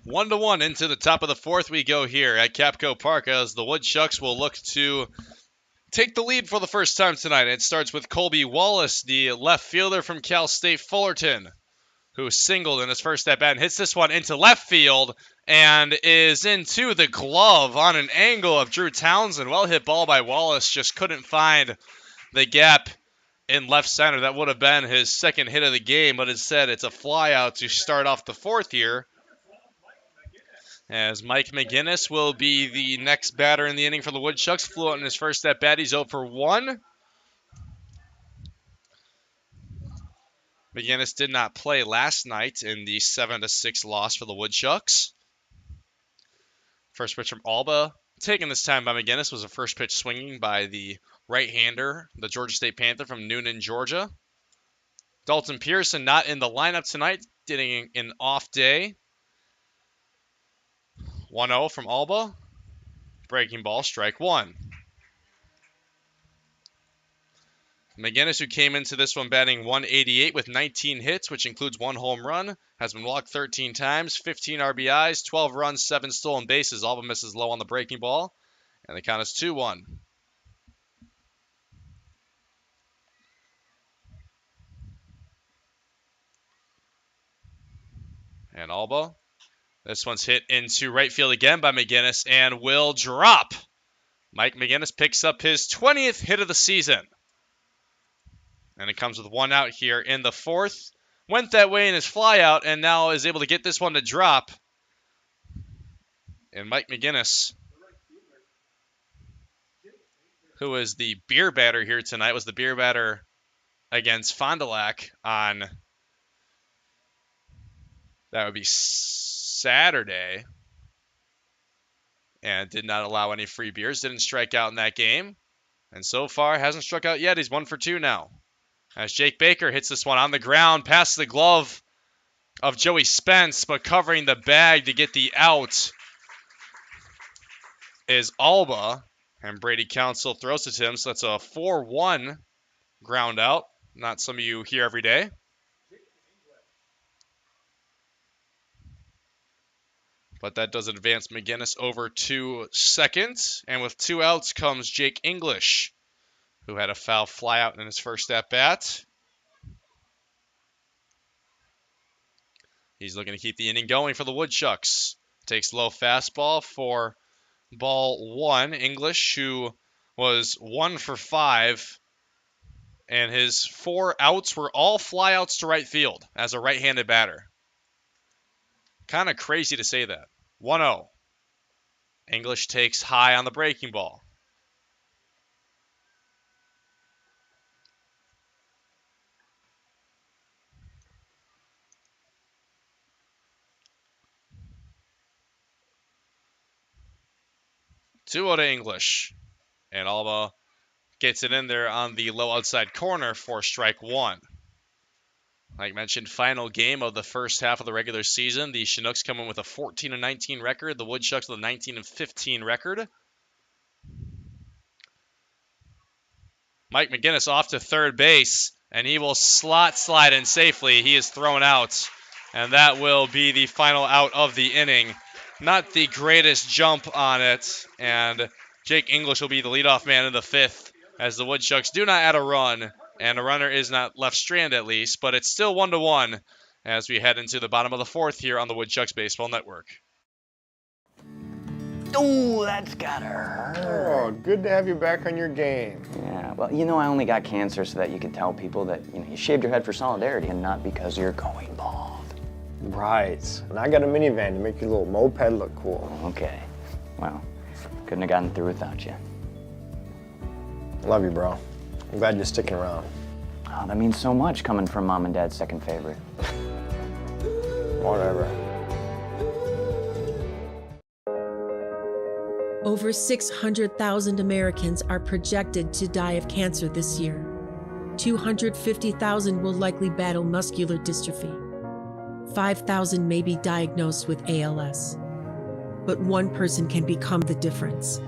One to one into the top of the fourth we go here at Capco Park, as the Woodchucks will look to take the lead for the first time tonight. It starts with Colby Wallace, the left fielder from Cal State Fullerton, who singled in his first at-bat and hits this one into left field and is into the glove on an angle of Drew Townsend. Well hit ball by Wallace, just couldn't find the gap in left center. That would have been his second hit of the game, but instead it's a fly out to start off the fourth here, as Mike McGinnis will be the next batter in the inning for the Woodchucks. Flew out in his first at-bat. He's 0 for 1. McGinnis did not play last night in the 7-6 loss for the Woodchucks. First pitch from Alba, taken this time by McGinnis, was a first pitch swinging by the right-hander, the Georgia State Panther from Noonan, Georgia. Dalton Pearson not in the lineup tonight, getting an off day. 1-0 from Alba. Breaking ball, strike one. McGinnis, who came into this one batting .188 with 19 hits, which includes 1 home run, has been walked 13 times, 15 RBIs, 12 runs, 7 stolen bases. Alba misses low on the breaking ball, and the count is 2-1. And Alba. This one's hit into right field again by McGinnis and will drop. Mike McGinnis picks up his 20th hit of the season. And it comes with one out here in the fourth. Went that way in his flyout and now is able to get this one to drop. And Mike McGinnis, who is the beer batter here tonight, was the beer batter against Fond du Lac on, that would be Saturday. And did not allow any free beers. Didn't strike out in that game. And so far hasn't struck out yet. He's 1 for 2 now. As Jake Baker hits this one on the ground past the glove of Joey Spence, but covering the bag to get the out is Alba. And Brady Council throws it to him. So that's a 4-1 ground out. Not some of you hear every day. But that does advance McGinnis over to second. And with 2 outs comes Jake English, who had a foul fly out in his first at-bat. He's looking to keep the inning going for the Woodchucks. Takes low fastball for ball 1. English, who was 1 for 5. And his 4 outs were all flyouts to right field as a right-handed batter. Kind of crazy to say that. 1-0. English takes high on the breaking ball. Two to English. And Alba gets it in there on the low outside corner for strike 1. Like mentioned, final game of the first half of the regular season. The Chinooks come in with a 14-19 record. The Woodchucks with a 19-15 record. Mike McGinnis off to third base, and he will slide in safely. He is thrown out, and that will be the final out of the inning. Not the greatest jump on it, and Jake English will be the leadoff man in the 5th, as the Woodchucks do not add a run. And a runner is not left stranded at least, but it's still 1-1 as we head into the bottom of the 4th here on the Woodchucks Baseball Network. Oh, that's gotta hurt. Oh, good to have you back on your game. Yeah, well, I only got cancer so that you could tell people that, you shaved your head for solidarity and not because you're going bald. Right. And I got a minivan to make your little moped look cool. Okay. Well, couldn't have gotten through without you. Love you, bro. I'm glad you're sticking around. Oh, that means so much coming from Mom and Dad's second favorite. Whatever. Over 600,000 Americans are projected to die of cancer this year. 250,000 will likely battle muscular dystrophy. 5,000 may be diagnosed with ALS. But one person can become the difference.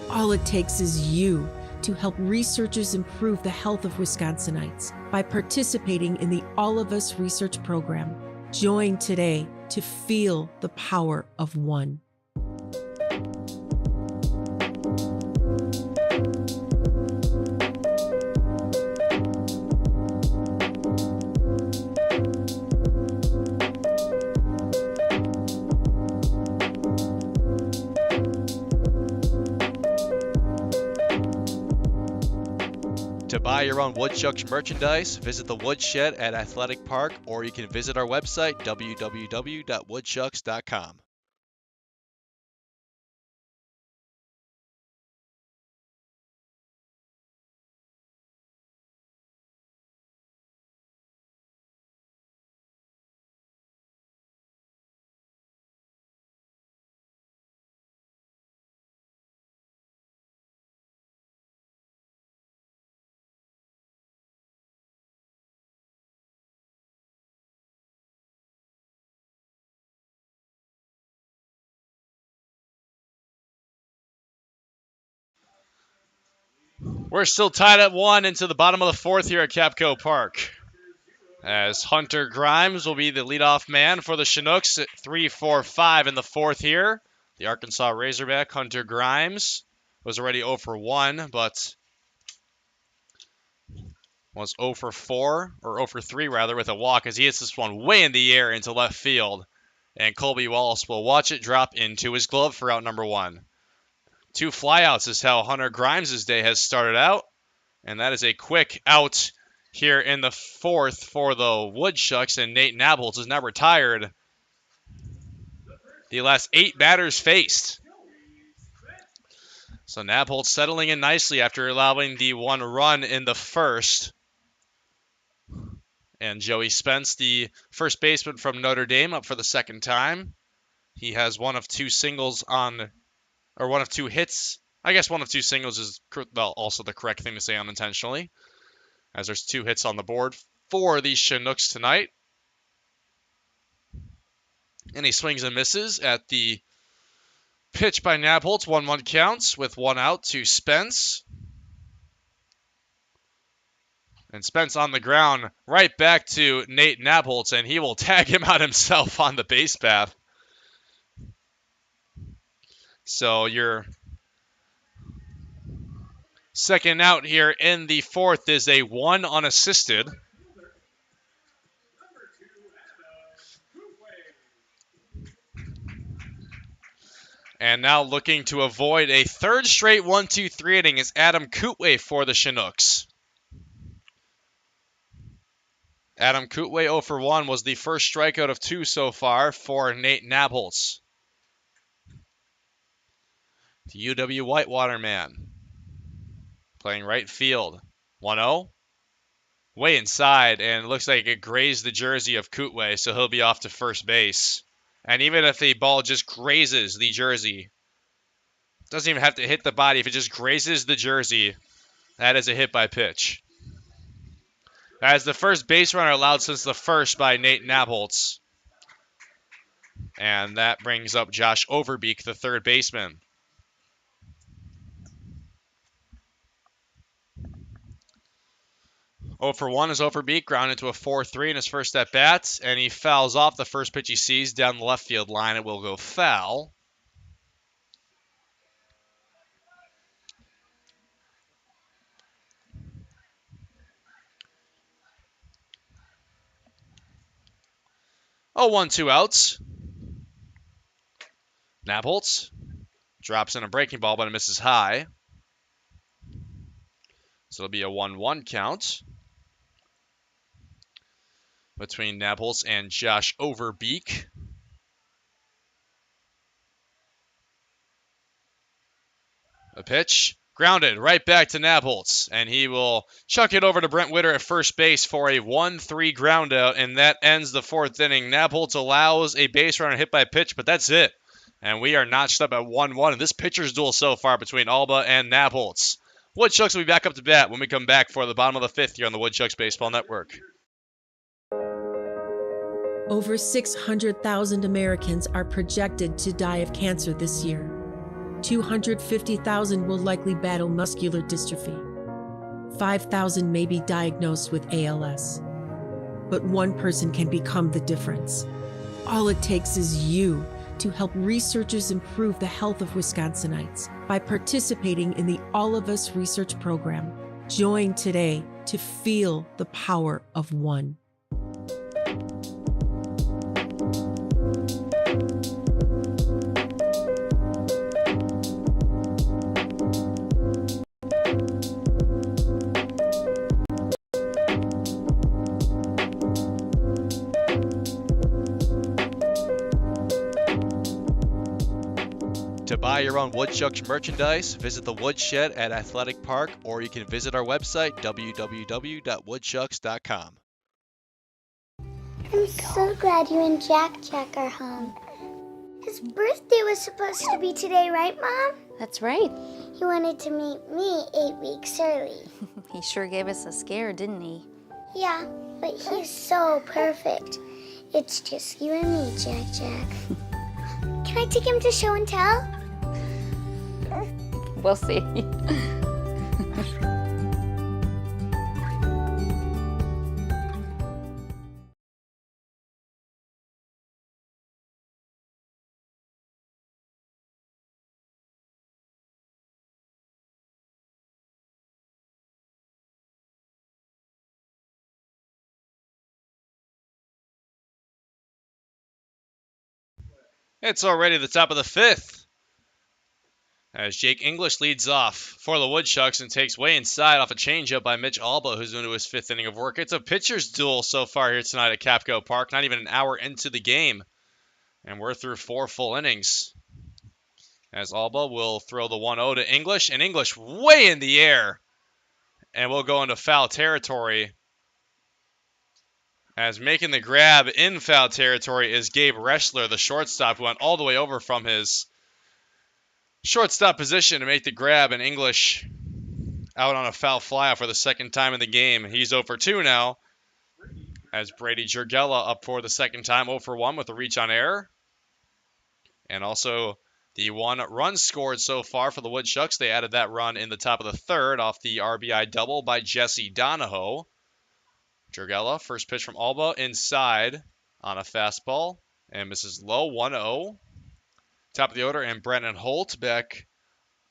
All it takes is you to help researchers improve the health of Wisconsinites by participating in the All of Us research program. Join today to feel the power of one. To buy your own Woodchucks merchandise, visit the Woodshed at Athletic Park, or you can visit our website, www.woodchucks.com. We're still tied at 1 into the bottom of the 4th here at Capco Park, as Hunter Grimes will be the leadoff man for the Chinooks at 3-4-5 in the 4th here. The Arkansas Razorback, Hunter Grimes, was already 0 for 1, but was 0 for 4, or 0 for 3 rather, with a walk as he hits this one way in the air into left field. And Colby Wallace will watch it drop into his glove for out number 1. 2 flyouts is how Hunter Grimes' day has started out. And that is a quick out here in the 4th for the Woodchucks. And Nate Nabholz is now retired. The last 8 batters faced. So Nabholz settling in nicely after allowing the 1 run in the 1st. And Joey Spence, the first baseman from Notre Dame, up for the 2nd time. He has 1 of 2 singles on, or 1 of 2 hits. I guess 1 of 2 singles is also the correct thing to say unintentionally, as there's 2 hits on the board for the Chinooks tonight. And he swings and misses at the pitch by Nabholz. 1-1 counts with 1 out to Spence. And Spence on the ground, right back to Nate Nabholz, and he will tag him out himself on the base path. So your second out here in the 4th is a 1 unassisted. And now looking to avoid a 3rd straight 1-2-3 inning is Adam Kootway for the Chinooks. Adam Kootway 0 for 1 was the first strikeout of 2 so far for Nate Nabholz. The UW Whitewater man playing right field. 1-0. Way inside, and it looks like it grazed the jersey of Kootway, so he'll be off to first base. And even if the ball just grazes the jersey, doesn't even have to hit the body. If it just grazes the jersey, that is a hit by pitch. That is the first base runner allowed since the 1st by Nate Nabholz. And that brings up Josh Overbeek, the 3rd baseman. Oh for 1 is Overbeek, ground into a 4-3 in his first at bat, and he fouls off the first pitch he sees down the left field line. It will go foul. Oh, 1, 2 outs. Nabholz drops in a breaking ball, but it misses high. So it'll be a 1-1 count between Nabholz and Josh Overbeek. A pitch, grounded right back to Nabholz, and he will chuck it over to Brent Witter at first base for a 1-3 ground out, and that ends the 4th inning. Nabholz allows a base runner hit by pitch, but that's it. And we are notched up at 1-1 in this pitcher's duel so far between Alba and Nabholz. Woodchucks will be back up to bat when we come back for the bottom of the 5th here on the Woodchucks Baseball Network. Over 600,000 Americans are projected to die of cancer this year. 250,000 will likely battle muscular dystrophy. 5,000 may be diagnosed with ALS. But 1 person can become the difference. All it takes is you to help researchers improve the health of Wisconsinites by participating in the All of Us research program. Join today to feel the power of 1. To buy your own Woodchucks merchandise, visit the Woodshed at Athletic Park, or you can visit our website, www.woodchucks.com. I'm so glad you and Jack are home. His birthday was supposed to be today, right, Mom? That's right. He wanted to meet me 8 weeks early. He sure gave us a scare, didn't he? Yeah, but he's so perfect. It's just you and me, Jack. Can I take him to show and tell? We'll see. It's already the top of the 5th. As Jake English leads off for the Woodchucks and takes way inside off a changeup by Mitch Alba, who's into his 5th inning of work. It's a pitcher's duel so far here tonight at Capco Park, not even an hour into the game. And we're through 4 full innings. As Alba will throw the 1-0 to English, and English way in the air. And we'll go into foul territory. As making the grab in foul territory is Gabe Reschler, the shortstop, who went all the way over from his shortstop position to make the grab, and English out on a foul flyout for the 2nd time in the game. He's 0 for 2 now, as Brady Jurgella up for the 2nd time, 0 for 1 with a reach on error. And also the 1 run scored so far for the Woodchucks. They added that run in the top of the 3rd off the RBI double by Jesse Donahoe. Jurgella, first pitch from Alba, inside on a fastball, and misses low, 1-0. Top of the order, and Brennan Holt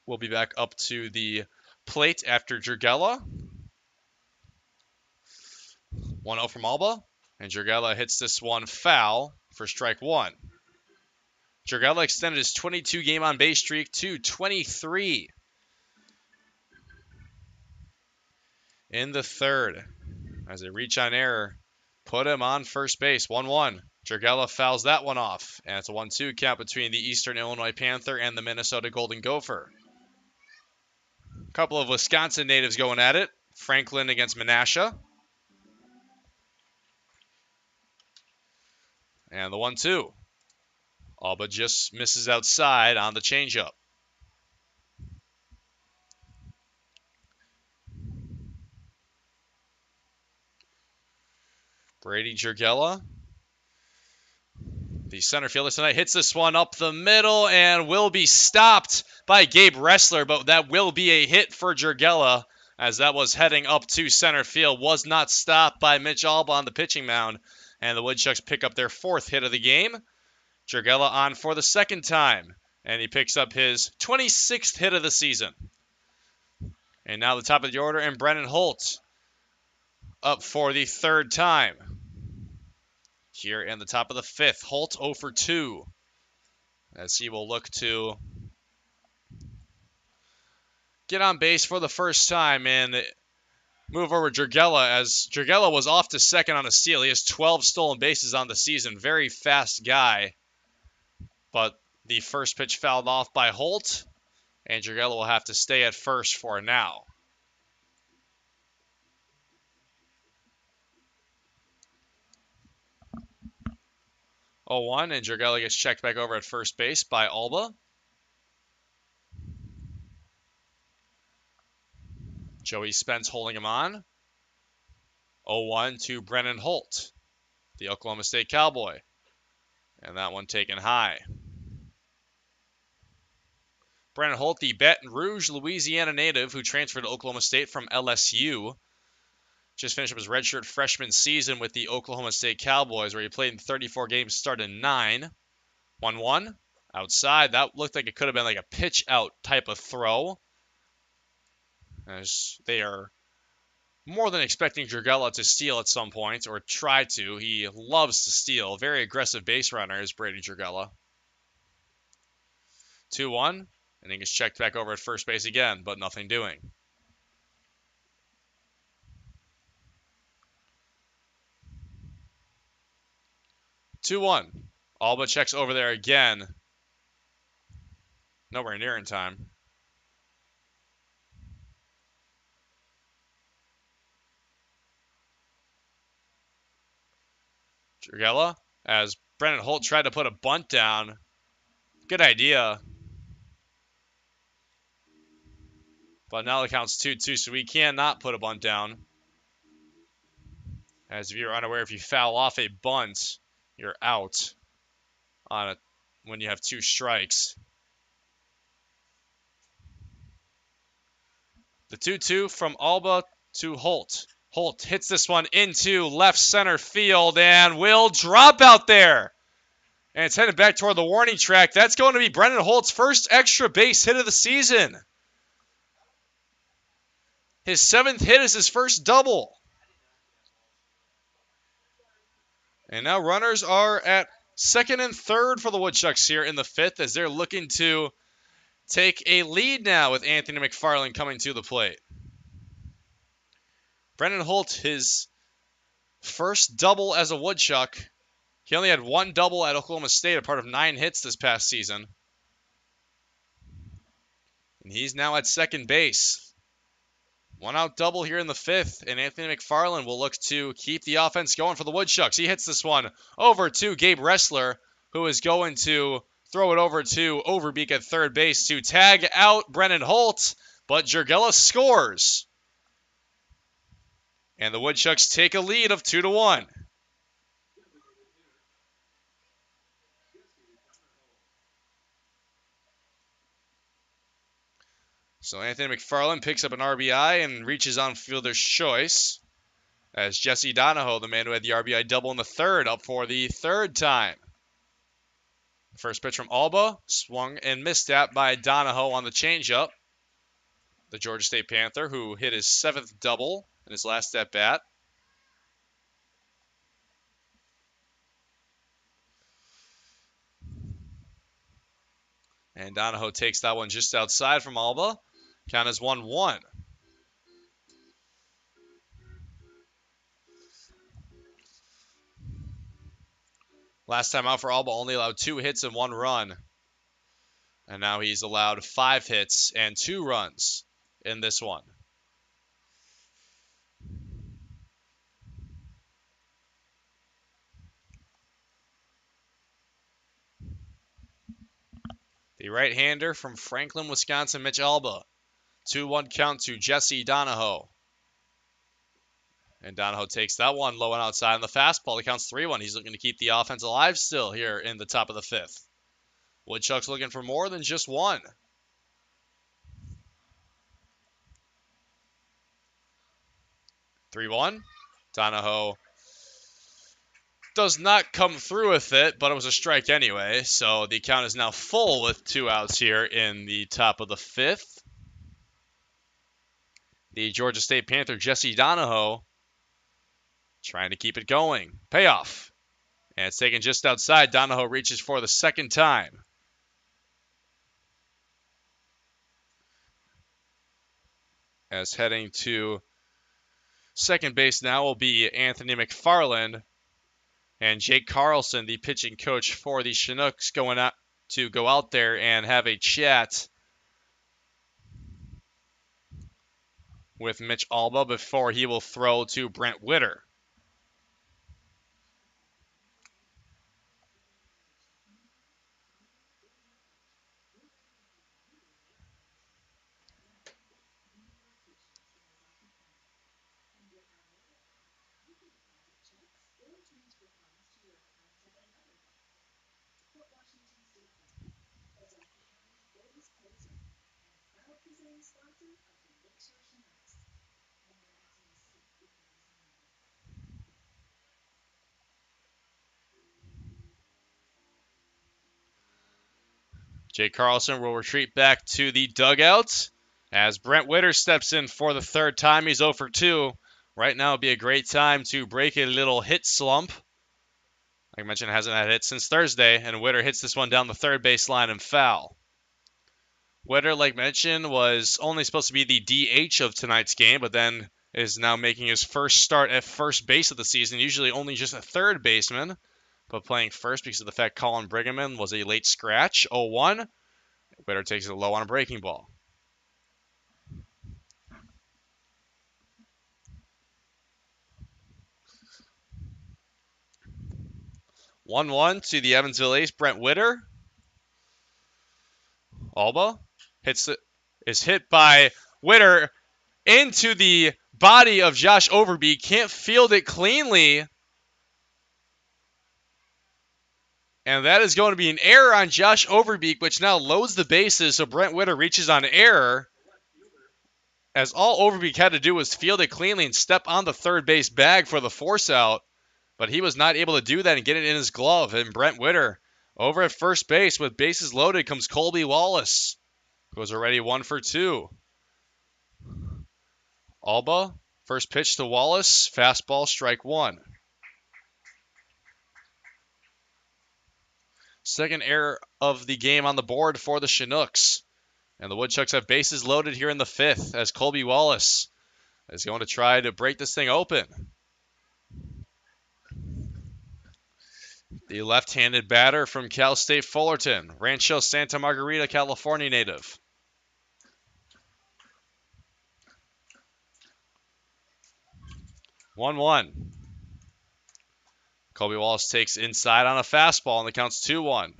will be back up to the plate after Jurgella. 1-0 from Alba, and Jurgella hits this one foul for strike 1. Jurgella extended his 22-game on-base streak to 23 in the 3rd. As a reach on error, put him on first base, 1-1. Jurgella fouls that one off, and it's a 1-2 count between the Eastern Illinois Panther and the Minnesota Golden Gopher. A couple of Wisconsin natives going at it. Franklin against Menasha. And the 1-2. Alba just misses outside on the changeup. Brady Jurgella, the center fielder tonight, hits this one up the middle and will be stopped by Gabe Reschler, but that will be a hit for Jurgella, as that was heading up to center field. Was not stopped by Mitch Alba on the pitching mound, and the Woodchucks pick up their 4th hit of the game. Jurgella on for the 2nd time, and he picks up his 26th hit of the season. And now the top of the order, and Brennan Holt up for the 3rd time. Here in the top of the 5th, Holt 0 for 2, as he will look to get on base for the first time and move over Jurgella, as Jurgella was off to 2nd on a steal. He has 12 stolen bases on the season. Very fast guy. But the first pitch fouled off by Holt, and Jurgella will have to stay at first for now. Oh, 1, and Jurgella gets checked back over at first base by Alba. Joey Spence holding him on. 0-1 to Brennan Holt, the Oklahoma State Cowboy. And that one taken high. Brennan Holt, the Baton Rouge, Louisiana native who transferred to Oklahoma State from LSU. Just finished up his redshirt freshman season with the Oklahoma State Cowboys, where he played in 34 games, started 9. 1-1. Outside. That looked like it could have been like a pitch out type of throw, as they are more than expecting Jurgella to steal at some point, or try to. He loves to steal. Very aggressive base runner is Brady Jurgella. 2-1. And he gets checked back over at first base again, but nothing doing. 2-1. Alba checks over there again. Nowhere near in time. Jurgella, as Brennan Holt tried to put a bunt down. Good idea. But now the count's 2-2, so we cannot put a bunt down. As if you're unaware, if you foul off a bunt, you're out on it when you have 2 strikes. The 2-2 from Alba to Holt. Holt hits this one into left center field and will drop out there. And it's headed back toward the warning track. That's going to be Brennan Holt's first extra base hit of the season. His 7th hit is his first double. And now runners are at Second and third for the Woodchucks here in the fifth as they're looking to take a lead now with Anthony McFarland coming to the plate. Brennan Holt, his first double as a Woodchuck. He only had one double at Oklahoma State, a part of 9 hits this past season. And he's now at second base. One out double here in the fifth, and Anthony McFarland will look to keep the offense going for the Woodchucks. He hits this one over to Gabe Ressler, who is going to throw it over to Overbeek at third base to tag out Brennan Holt, but Jurgella scores. And the Woodchucks take a lead of 2-1. So Anthony McFarland picks up an RBI and reaches on fielder's choice as Jesse Donahoe, the man who had the RBI double in the third, up for the third time. First pitch from Alba, swung and missed at by Donahoe on the changeup. The Georgia State Panther, who hit his 7th double in his last at-bat. And Donahoe takes that one just outside from Alba. Count is 1-1. Last time out for Alba, only allowed 2 hits and 1 run. And now he's allowed 5 hits and 2 runs in this one. The right-hander from Franklin, Wisconsin, Mitch Alba. 2-1 count to Jesse Donahoe. And Donahoe takes that one low and outside on the fastball. It counts 3-1. He's looking to keep the offense alive still here in the top of the fifth. Woodchucks looking for more than just one. (3-1). Donahoe does not come through with it, but it was a strike anyway. So the count is now full with 2 outs here in the top of the fifth. The Georgia State Panther, Jesse Donahoe, trying to keep it going. Payoff. And it's taken just outside. Donahoe reaches for the second time. As heading to second base now will be Anthony McFarland. And Jake Carlson, the pitching coach for the Chinooks, going out to go out there and have a chat with Mitch Alba before he will throw to Brent Witter. Jake Carlson will retreat back to the dugout as Brent Witter steps in for the third time. He's 0 for 2. Right now would be a great time to break a little hit slump. Like I mentioned, hasn't had hits since Thursday, and Witter hits this one down the third baseline and foul. Witter, like mentioned, was only supposed to be the DH of tonight's game, but then is now making his first start at first base of the season, usually only just a third baseman, but playing first because of the fact Colin Brighamman was a late scratch. 0-1. Witter takes it low on a breaking ball. (1-1) to the Evansville ace, Brent Witter. Alba is hit by Witter into the body of Josh Overbeek. Can't field it cleanly. And that is going to be an error on Josh Overbeek, which now loads the bases, so Brent Witter reaches on error. As all Overbeek had to do was field it cleanly and step on the third base bag for the force out. But he was not able to do that and get it in his glove. And Brent Witter over at first base with bases loaded comes Colby Wallace, who was already 1 for 2. Alba, first pitch to Wallace, fastball, strike 1. Second error of the game on the board for the Chinooks. And the Woodchucks have bases loaded here in the 5th as Colby Wallace is going to try to break this thing open. The left-handed batter from Cal State Fullerton, Rancho Santa Margarita, California native. One. Colby Wallace takes inside on a fastball, and the count's 2-1.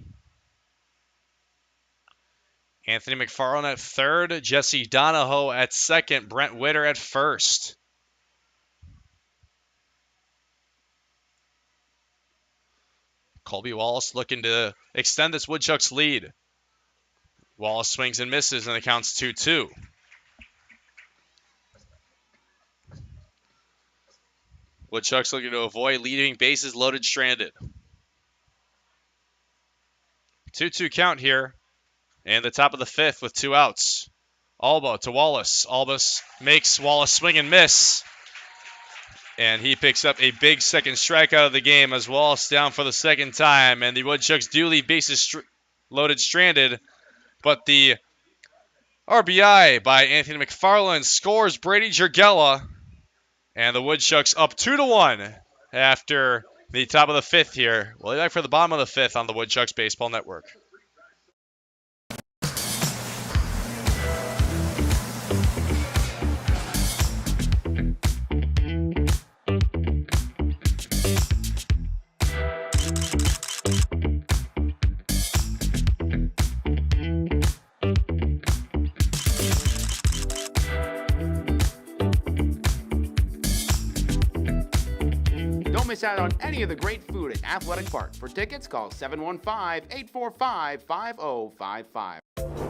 Anthony McFarland at third, Jesse Donahoe at second, Brent Witter at first. Colby Wallace looking to extend this Woodchucks lead. Wallace swings and misses, and the count's 2-2. Woodchucks looking to avoid leading bases loaded stranded. 2-2 count here. And the top of the 5th with 2 outs. Alba to Wallace. Alba makes Wallace swing and miss. And he picks up a big second strikeout of the game as Wallace down for the second time. And the Woodchucks do leave bases loaded stranded. But the RBI by Anthony McFarland scores Brady Jurgella. And the Woodchucks up 2-1 after the top of the 5th here. We'll be back for the bottom of the 5th on the Woodchucks Baseball Network. Don't miss out on any of the great food at Athletic Park. For tickets, call 715-845-5055.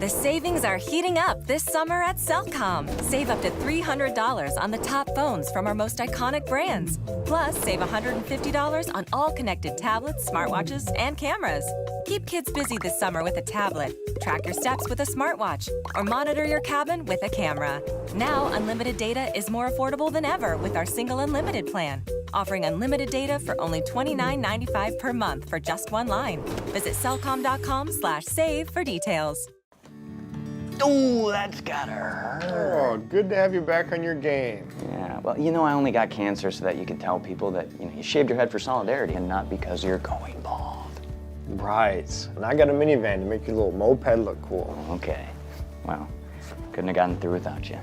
The savings are heating up this summer at Cellcom. Save up to $300 on the top phones from our most iconic brands. Plus, save $150 on all connected tablets, smartwatches, and cameras. Keep kids busy this summer with a tablet. Track your steps with a smartwatch, or monitor your cabin with a camera. Now, unlimited data is more affordable than ever with our single unlimited plan. Offering unlimited data for only $29.95 per month for just one line. Visit cellcom.com/save for details. Oh, that's gotta hurt. Oh, good to have you back on your game. Yeah, well, I only got cancer so that you could tell people that, you shaved your head for solidarity and not because you're going bald. Right. And I got a minivan to make your little moped look cool. Okay. Well, couldn't have gotten through without you.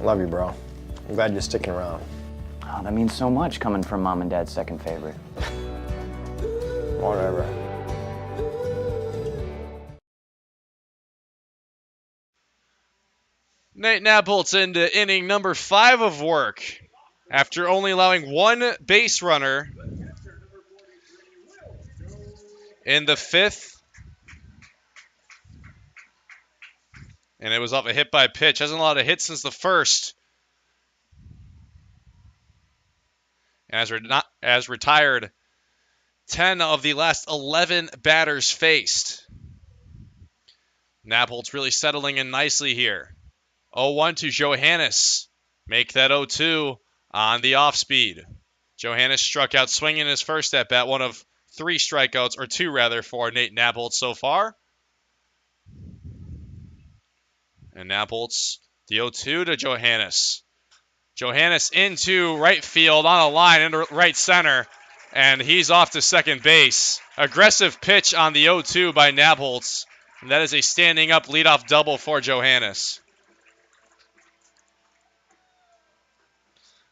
Love you, bro. I'm glad you're sticking around. Oh, that means so much coming from Mom and Dad's second favorite. Whatever. Nate Napoltz into inning number 5 of work after only allowing 1 base runner in the 5th. And it was off a hit by pitch. Hasn't allowed a hit since the 1st. As retired 10 of the last 11 batters faced. Napoltz really settling in nicely here. 0-1 to Johannes. Make that 0-2 on the off speed. Johannes struck out swinging his first at bat, one of 3 strikeouts, or 2 rather, for Nate Napoltz so far. And Napoltz, the 0-2 to Johannes. Johannes into right field on a line into right center, and he's off to second base. Aggressive pitch on the 0-2 by Napoltz, and that is a standing up leadoff double for Johannes.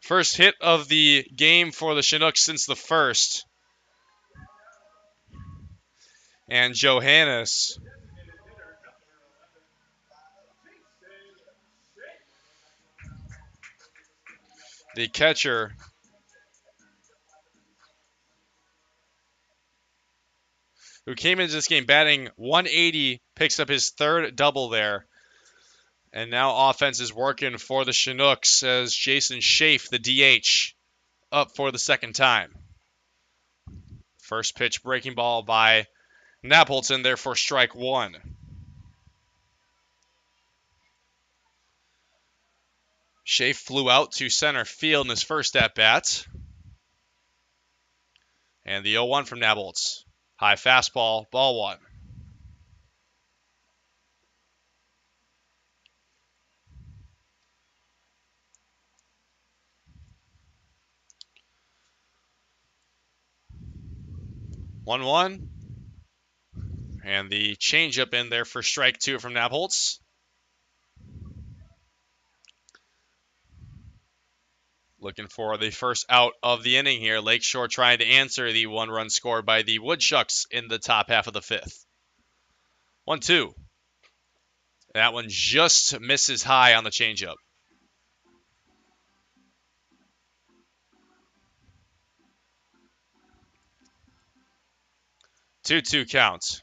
First hit of the game for the Chinooks since the 1st. And Johannes, the catcher, who came into this game batting 180, picks up his 3rd double there. And now offense is working for the Chinooks as Jason Schaaf, the DH, up for the 2nd time. First pitch breaking ball by Napoltz in there for strike 1. Schaaf flew out to center field in his first at-bat. And the 0-1 from Napoltz. High fastball, ball one. One one. And the changeup in there for strike two from Nabholz. Looking for the first out of the inning here. Lakeshore trying to answer the one-run score by the Woodchucks in the top half of the fifth. 1-2. That one just misses high on the changeup. 2-2 count.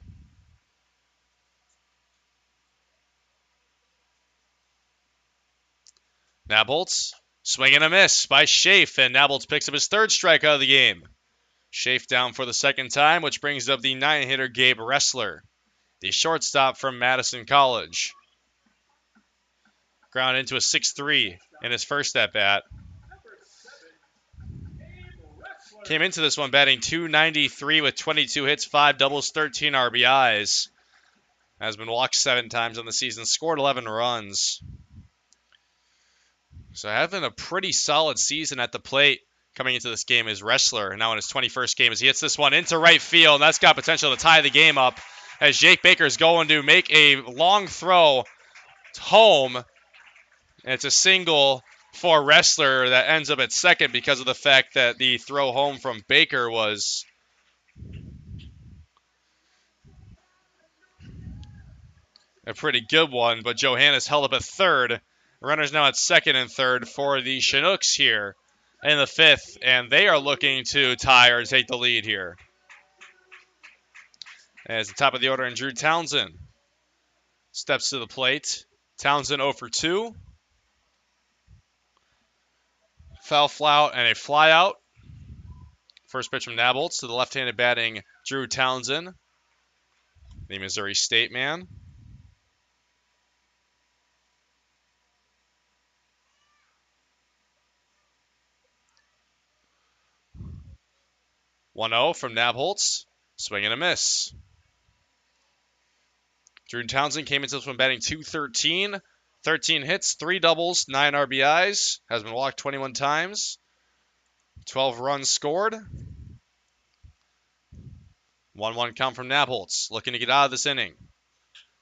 Nabholz, swing and a miss by Schaaf, and Nabholz picks up his third strikeout of the game. Schaaf down for the second time, which brings up the 9-hitter Gabe Ressler, the shortstop from Madison College. Ground into a 6-3 in his first at-bat. Came into this one batting .293 with 22 hits, 5 doubles, 13 RBIs. Has been walked 7 times on the season, scored 11 runs. So having a pretty solid season at the plate coming into this game is Ressler. Now in his 21st game as he hits this one into right field. And that's got potential to tie the game up as Jake Baker's going to make a long throw home. And it's a single for Ressler that ends up at second because of the fact that the throw home from Baker was a pretty good one. But Johannes held up at third. Runners now at second and third for the Chinooks here in the fifth, and they are looking to tie or take the lead here. As the top of the order, and Drew Townsend steps to the plate. Townsend 0 for 2. Foul fly out and a fly out. First pitch from Nabholz to the left-handed batting Drew Townsend, the Missouri State man. 1-0 from Nabholz. Swing and a miss. Drew Townsend came into this one batting .213. 13 hits, 3 doubles, 9 RBIs. Has been walked 21 times. 12 runs scored. 1-1 count from Nabholz. Looking to get out of this inning.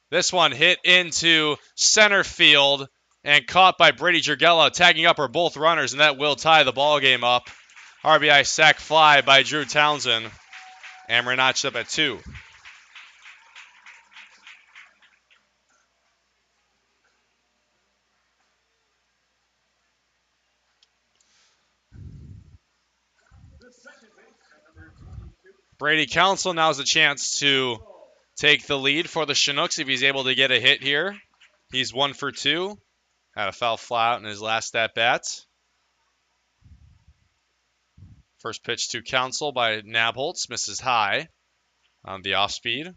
This one hit into center field and caught by Brady Jurgella. Tagging up are both runners, and that will tie the ball game up. RBI sac fly by Drew Townsend. Amber notched up at 2. Brady Council now has a chance to take the lead for the Chinooks if he's able to get a hit here. He's 1 for 2. Had a foul fly out in his last at-bat. First pitch to Council by Nabholz. Misses high on the off-speed.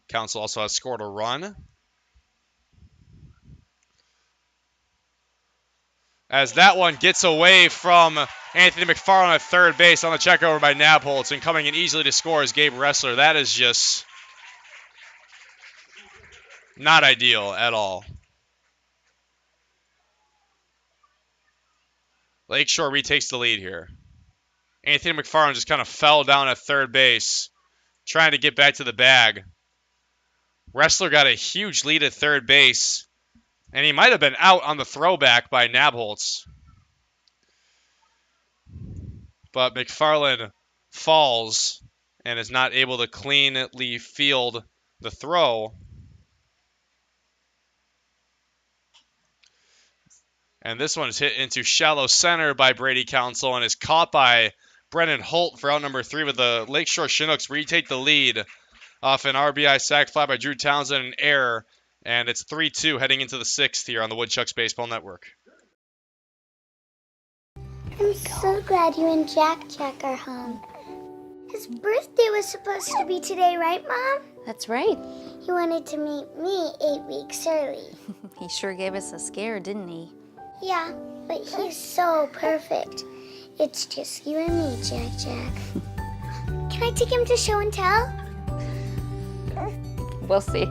Council also has scored a run. As that one gets away from Anthony McFarland at third base on the check over by Nabholz, and coming in easily to score is Gabe Ressler. That is just not ideal at all. Lakeshore retakes the lead here. Anthony McFarland just kind of fell down at third base, trying to get back to the bag. Ressler got a huge lead at third base, and he might have been out on the throwback by Nabholz. But McFarland falls and is not able to cleanly field the throw. And this one is hit into shallow center by Brady Council and is caught by Brennan Holt for out number 3 with the Lakeshore Chinooks retake the lead off an RBI sac fly by Drew Townsend, an error. And it's 3-2 heading into the 6th here on the Woodchucks Baseball Network. I'm so glad you and Jack are home. His birthday was supposed to be today, right, Mom? That's right. He wanted to meet me 8 weeks early. He sure gave us a scare, didn't he? Yeah, but he's so perfect. It's just you and me, Jack Jack. Can I take him to show and tell? We'll see.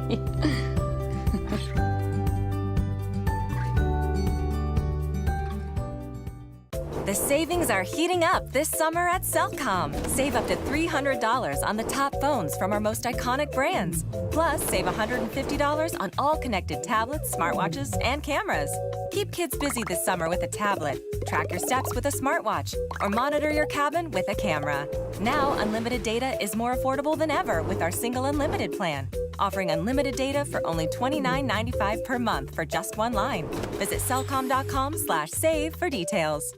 The savings are heating up this summer at Cellcom. Save up to $300 on the top phones from our most iconic brands. Plus, save $150 on all connected tablets, smartwatches, and cameras. Keep kids busy this summer with a tablet, track your steps with a smartwatch, or monitor your cabin with a camera. Now, unlimited data is more affordable than ever with our single unlimited plan, offering unlimited data for only $29.95 per month for just one line. Visit cellcom.com/save for details.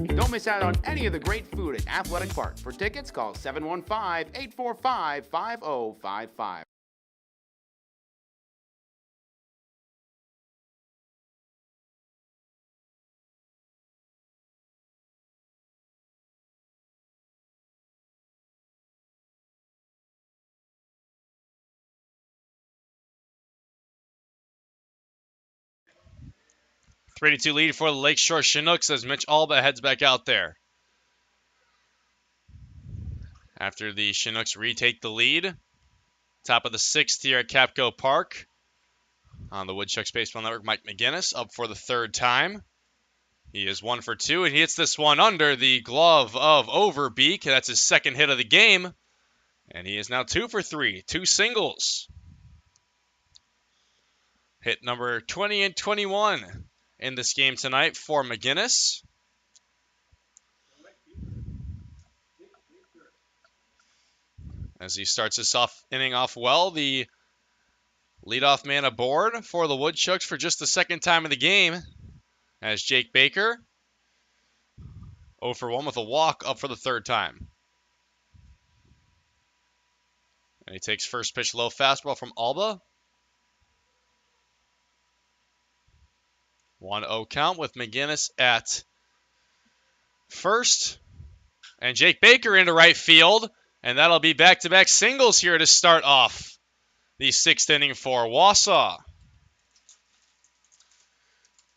Don't miss out on any of the great food at Athletic Park. For tickets, call 715-845-5055. Three-2 lead for the Lakeshore Chinooks as Mitch Alba heads back out there. After the Chinooks retake the lead, top of the sixth here at Capco Park. On the Woodchucks Baseball Network, Mike McGinnis up for the third time. He is 1 for 2, and he hits this one under the glove of Overbeek. That's his second hit of the game. And he is now 2 for 3, 2 singles. Hit number 20 and 21 in this game tonight for McGinnis. As he starts this inning off well, the leadoff man aboard for the Woodchucks for just the second time in the game, as Jake Baker, 0 for 1 with a walk, up for the third time. And he takes first pitch low fastball from Alba. 1-0 count with McGinnis at first. And Jake Baker into right field. And that'll be back-to-back singles here to start off the sixth inning for Wausau.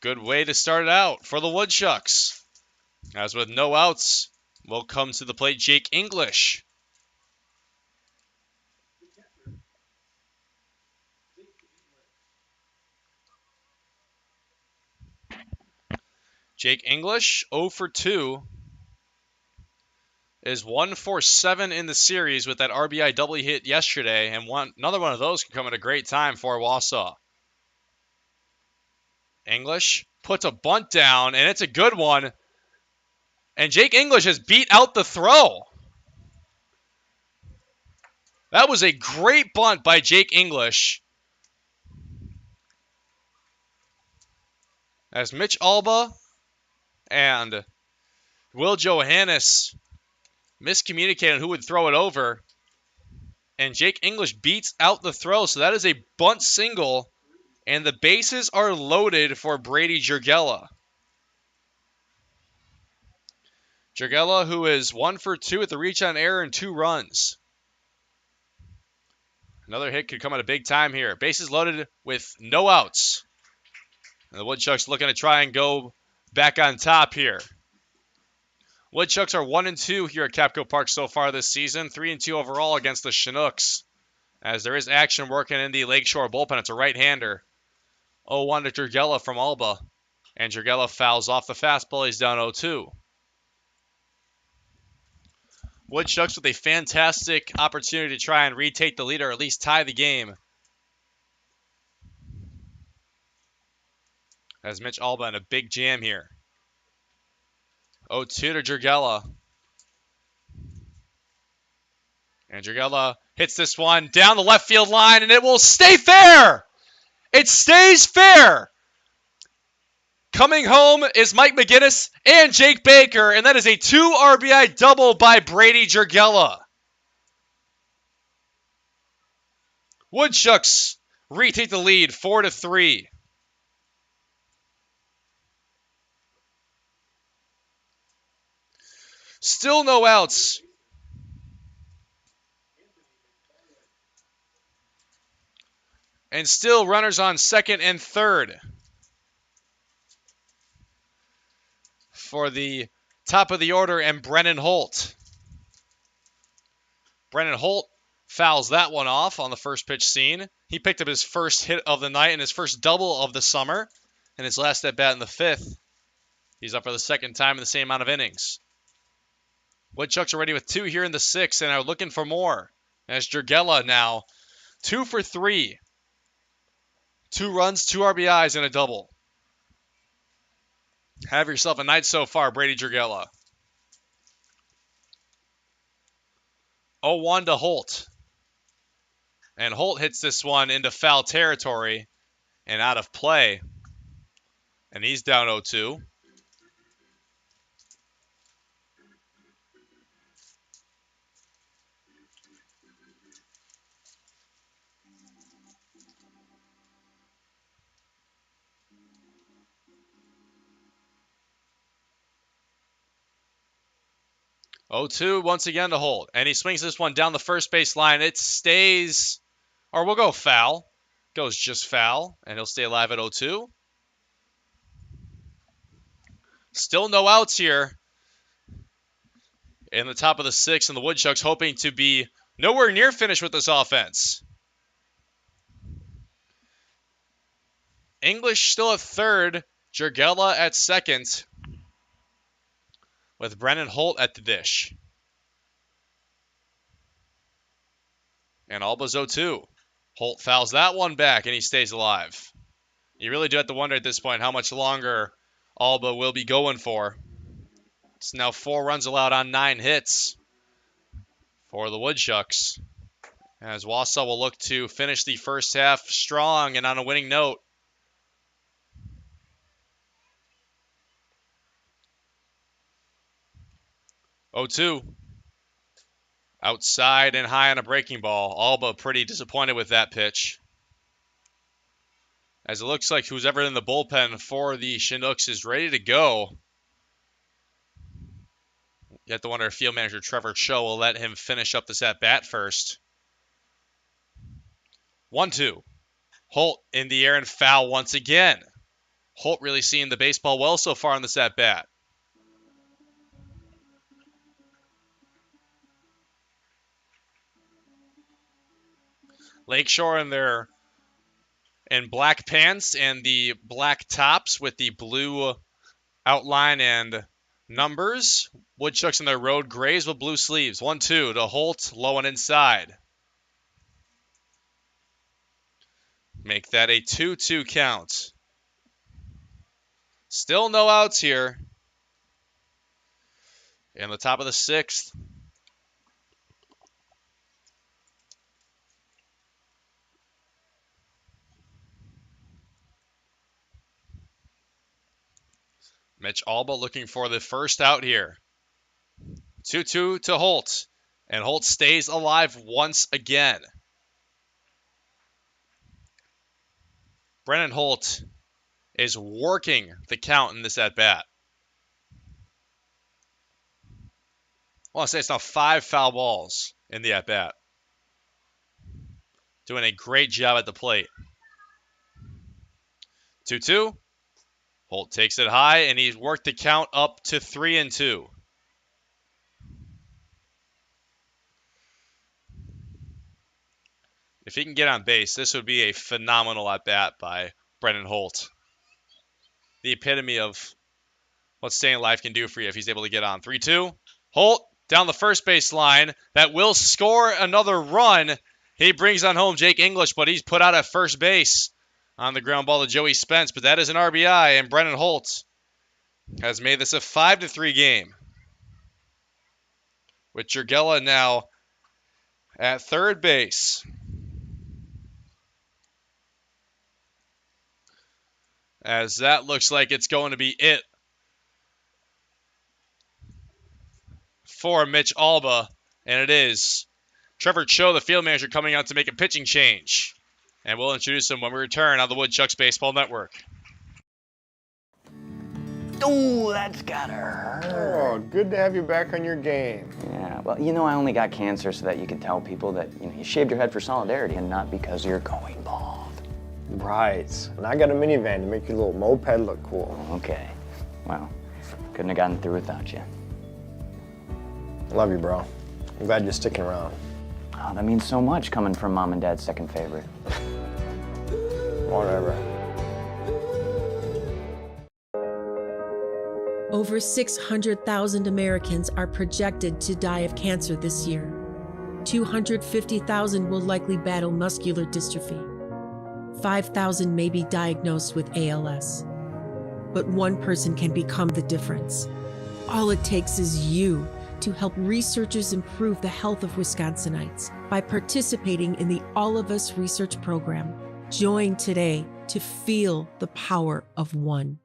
Good way to start it out for the Woodchucks. As with no outs, will come to the plate Jake English. Jake English, 0 for 2, is 1 for 7 in the series with that RBI double he hit yesterday, and another one of those can come at a great time for Wausau. English puts a bunt down, and it's a good one. And Jake English has beat out the throw. That was a great bunt by Jake English. As Mitch Alba and Will Johannes miscommunicated who would throw it over. And Jake English beats out the throw. So that is a bunt single. And the bases are loaded for Brady Jurgella. Jurgella, who is 1 for 2 with the reach on error and 2 runs. Another hit could come at a big time here. Bases loaded with no outs. And the Woodchucks looking to try and go back on top here. Woodchucks are 1 and 2 here at Capco Park so far this season. 3 and 2 overall against the Chinooks. As there is action working in the Lakeshore bullpen. It's a right-hander. 0-1 to Jurgella from Alba. And Jurgella fouls off the fastball. He's down 0-2. Woodchucks with a fantastic opportunity to try and retake the lead or at least tie the game. As Mitch Alba in a big jam here. 0-2 to Jurgella. And Jurgella hits this one down the left field line, and it will stay fair! It stays fair! Coming home is Mike McGinnis and Jake Baker, and that is a 2 RBI double by Brady Jurgella. Woodchucks retake the lead 4-3. Still no outs. And still runners on second and third for the top of the order and Brennan Holt. Brennan Holt fouls that one off on the first pitch scene. He picked up his first hit of the night and his first double of the summer. And his last at bat in the fifth. He's up for the second time in the same amount of innings. Woodchucks are ready with 2 here in the 6th and are looking for more. As Jurgella now 2 for 3. 2 runs, 2 RBIs, and a double. Have yourself a night so far, Brady Jurgella. 0-1 to Holt. And Holt hits this one into foul territory and out of play. And he's down 0-2. Oh, 2 once again to Holt. And he swings this one down the first base line. It stays, or we'll go foul. Goes just foul, and he'll stay alive at 0-2. Still no outs here in the top of the 6th, and the Woodchucks hoping to be nowhere near finished with this offense. English still at third, Jurgella at second, with Brennan Holt at the dish. And Alba's 0-2. Holt fouls that one back, and he stays alive. You really do have to wonder at this point how much longer Alba will be going for. It's now 4 runs allowed on 9 hits for the Woodchucks, as Wausau will look to finish the first half strong and on a winning note. Oh, 2. Outside and high on a breaking ball. Alba pretty disappointed with that pitch, as it looks like who's ever in the bullpen for the Chinooks is ready to go. You have to wonder if field manager Trevor Cho will let him finish up this at-bat first. 1-2. Holt in the air and foul once again. Holt really seeing the baseball well so far in this at-bat. Lakeshore in black pants and the black tops with the blue outline and numbers. Woodchucks in their road grays with blue sleeves. 1-2 to Holt, low and inside. Make that a 2-2 count. Still no outs here in the top of the 6th. Mitch Alba looking for the first out here. 2-2 to Holt. And Holt stays alive once again. Brennan Holt is working the count in this at-bat. I want to say it's now 5 foul balls in the at-bat. Doing a great job at the plate. 2-2. Holt takes it high, and he's worked the count up to 3-2. If he can get on base, this would be a phenomenal at-bat by Brennan Holt. The epitome of what staying alive can do for you if he's able to get on. 3-2. Holt down the first base line. That will score another run. He brings on home Jake English, but he's put out at first base on the ground ball to Joey Spence. But that is an RBI, and Brennan Holt has made this a 5-3 game, with Jurgella now at third base. As that looks like it's going to be it for Mitch Alba, and it is. Trevor Cho, the field manager, coming out to make a pitching change. And we'll introduce him when we return on the Woodchucks Baseball Network. Ooh, that's gotta hurt. Oh, good to have you back on your game. Yeah, well, I only got cancer so that you could tell people that, you shaved your head for solidarity and not because you're going bald. Right. And I got a minivan to make your little moped look cool. Okay. Well, couldn't have gotten through without you. Love you, bro. I'm glad you're sticking around. Oh, that means so much coming from Mom and Dad's second favorite. Whatever. Over 600,000 Americans are projected to die of cancer this year. 250,000 will likely battle muscular dystrophy. 5,000 may be diagnosed with ALS. But one person can become the difference. All it takes is you to help researchers improve the health of Wisconsinites by participating in the All of Us research program. Join today to feel the power of one.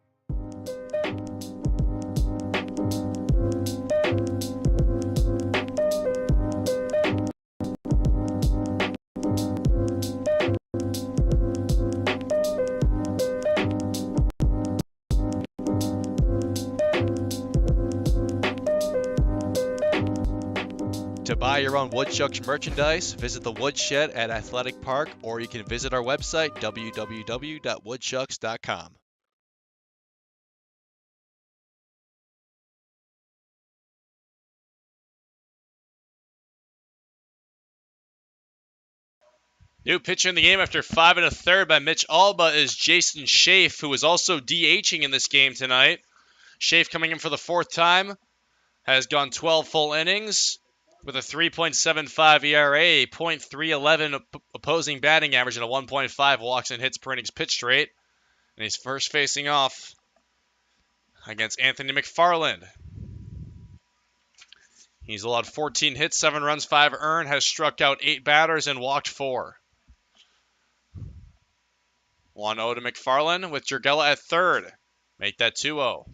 To buy your own Woodchucks merchandise, visit the Woodshed at Athletic Park, or you can visit our website, www.woodchucks.com. New pitcher in the game after 5 1/3 by Mitch Alba is Jason Schaaf, who is also DHing in this game tonight. Schaaf coming in for the fourth time, has gone 12 full innings with a 3.75 ERA, .311 opposing batting average, and a 1.5 walks and hits per innings pitched rate. And he's first facing off against Anthony McFarland. He's allowed 14 hits, 7 runs, 5 earned, has struck out 8 batters, and walked 4. 1-0 to McFarland with Jurgella at third. Make that 2-0.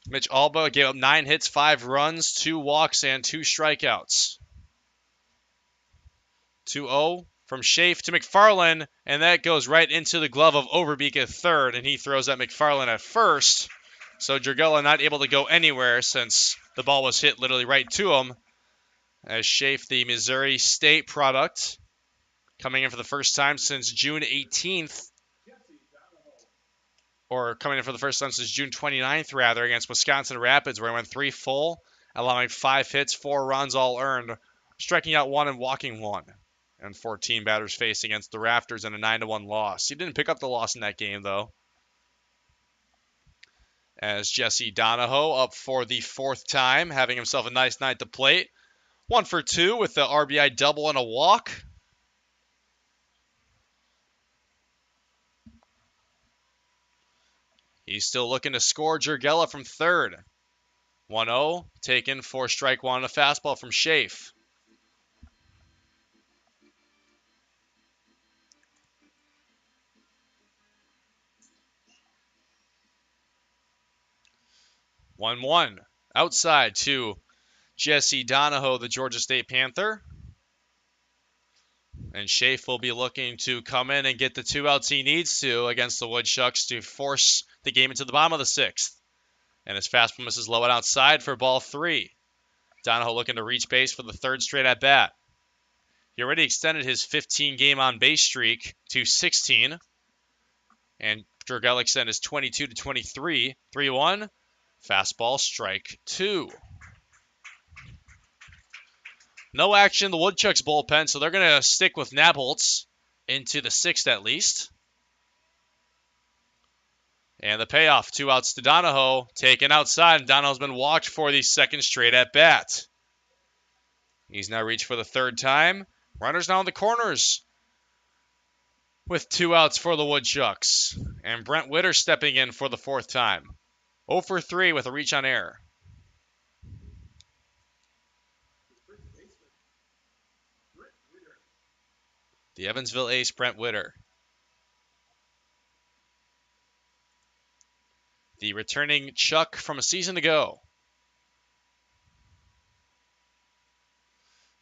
Mitch Alba gave up 9 hits, 5 runs, 2 walks, and 2 strikeouts. 2-0 from Schaaf to McFarland, and that goes right into the glove of Overbeek at third, and he throws at McFarland at first. So Jurgella not able to go anywhere since the ball was hit literally right to him. As Schaaf, the Missouri State product, coming in for the first time since June 18th, or coming in for the first time since June 29th, rather, against Wisconsin Rapids, where he went 3 full, allowing 5 hits, 4 runs, all earned, striking out 1 and walking 1. And 14 batters faced against the Rafters in a 9-1 loss. He didn't pick up the loss in that game, though. As Jesse Donahoe up for the 4th time, having himself a nice night to plate. 1 for 2 with the RBI double and a walk. He's still looking to score. Jurgella from third. 1-0, taken for strike 1 on a fastball from Schaaf. One outside to Jesse Donahoe, the Georgia State Panther. And Schaaf will be looking to come in and get the 2 outs he needs to against the Woodchucks to force the game into the bottom of the 6th. And his fastball misses low and outside for ball 3. Donahoe looking to reach base for the 3rd straight at bat. He already extended his 15-game on-base streak to 16. And Jurgella extended his 22 to 23. 3-1. Fastball, strike 2. No action in the Woodchucks bullpen, so they're going to stick with Nabholz into the 6th at least. And the payoff, 2 outs to Donahoe, taken outside, and Donahoe's been walked for the 2nd straight at bat. He's now reached for the 3rd time. Runners now in the corners with 2 outs for the Woodchucks. And Brent Witter stepping in for the 4th time. 0 for 3 with a reach on error. The Evansville ace, Brent Witter. The returning Chuck from a season ago.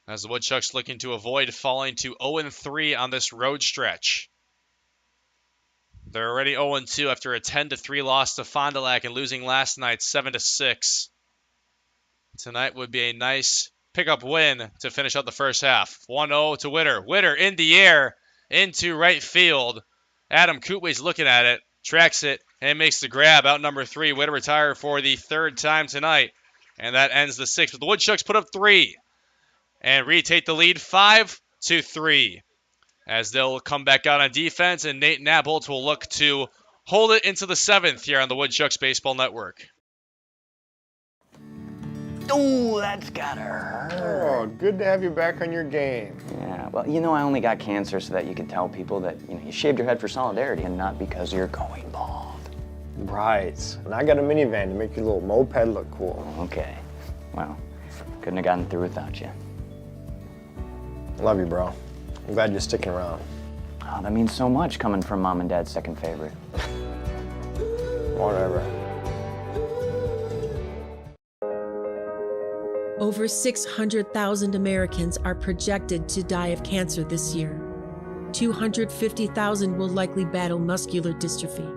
as the Woodchucks looking to avoid falling to 0-3 on this road stretch. They're already 0-2 after a 10-3 loss to Fond du Lac and losing last night 7-6. Tonight would be a nice pickup win to finish out the first half. 1-0 to Witter. Witter in the air into right field. Adam Kootway's looking at it, tracks it, and makes the grab. Out number 3. Witter retired for the third time tonight. And that ends the 6th. But the Woodchucks put up 3 and retake the lead 5-3. As they'll come back out on defense, and Nate Nabholz will look to hold it into the 7th here on the Woodchucks Baseball Network. Ooh, that's gotta hurt. Oh, good to have you back on your game. Yeah, well, you know, I only got cancer so that you could tell people that, you shaved your head for solidarity and not because you're going bald. Right. And I got a minivan to make your little moped look cool. Okay. Well, couldn't have gotten through without you. Love you, bro. I'm glad you're sticking around. Oh, that means so much coming from Mom and Dad's second favorite. Whatever. Over 600,000 Americans are projected to die of cancer this year. 250,000 will likely battle muscular dystrophy.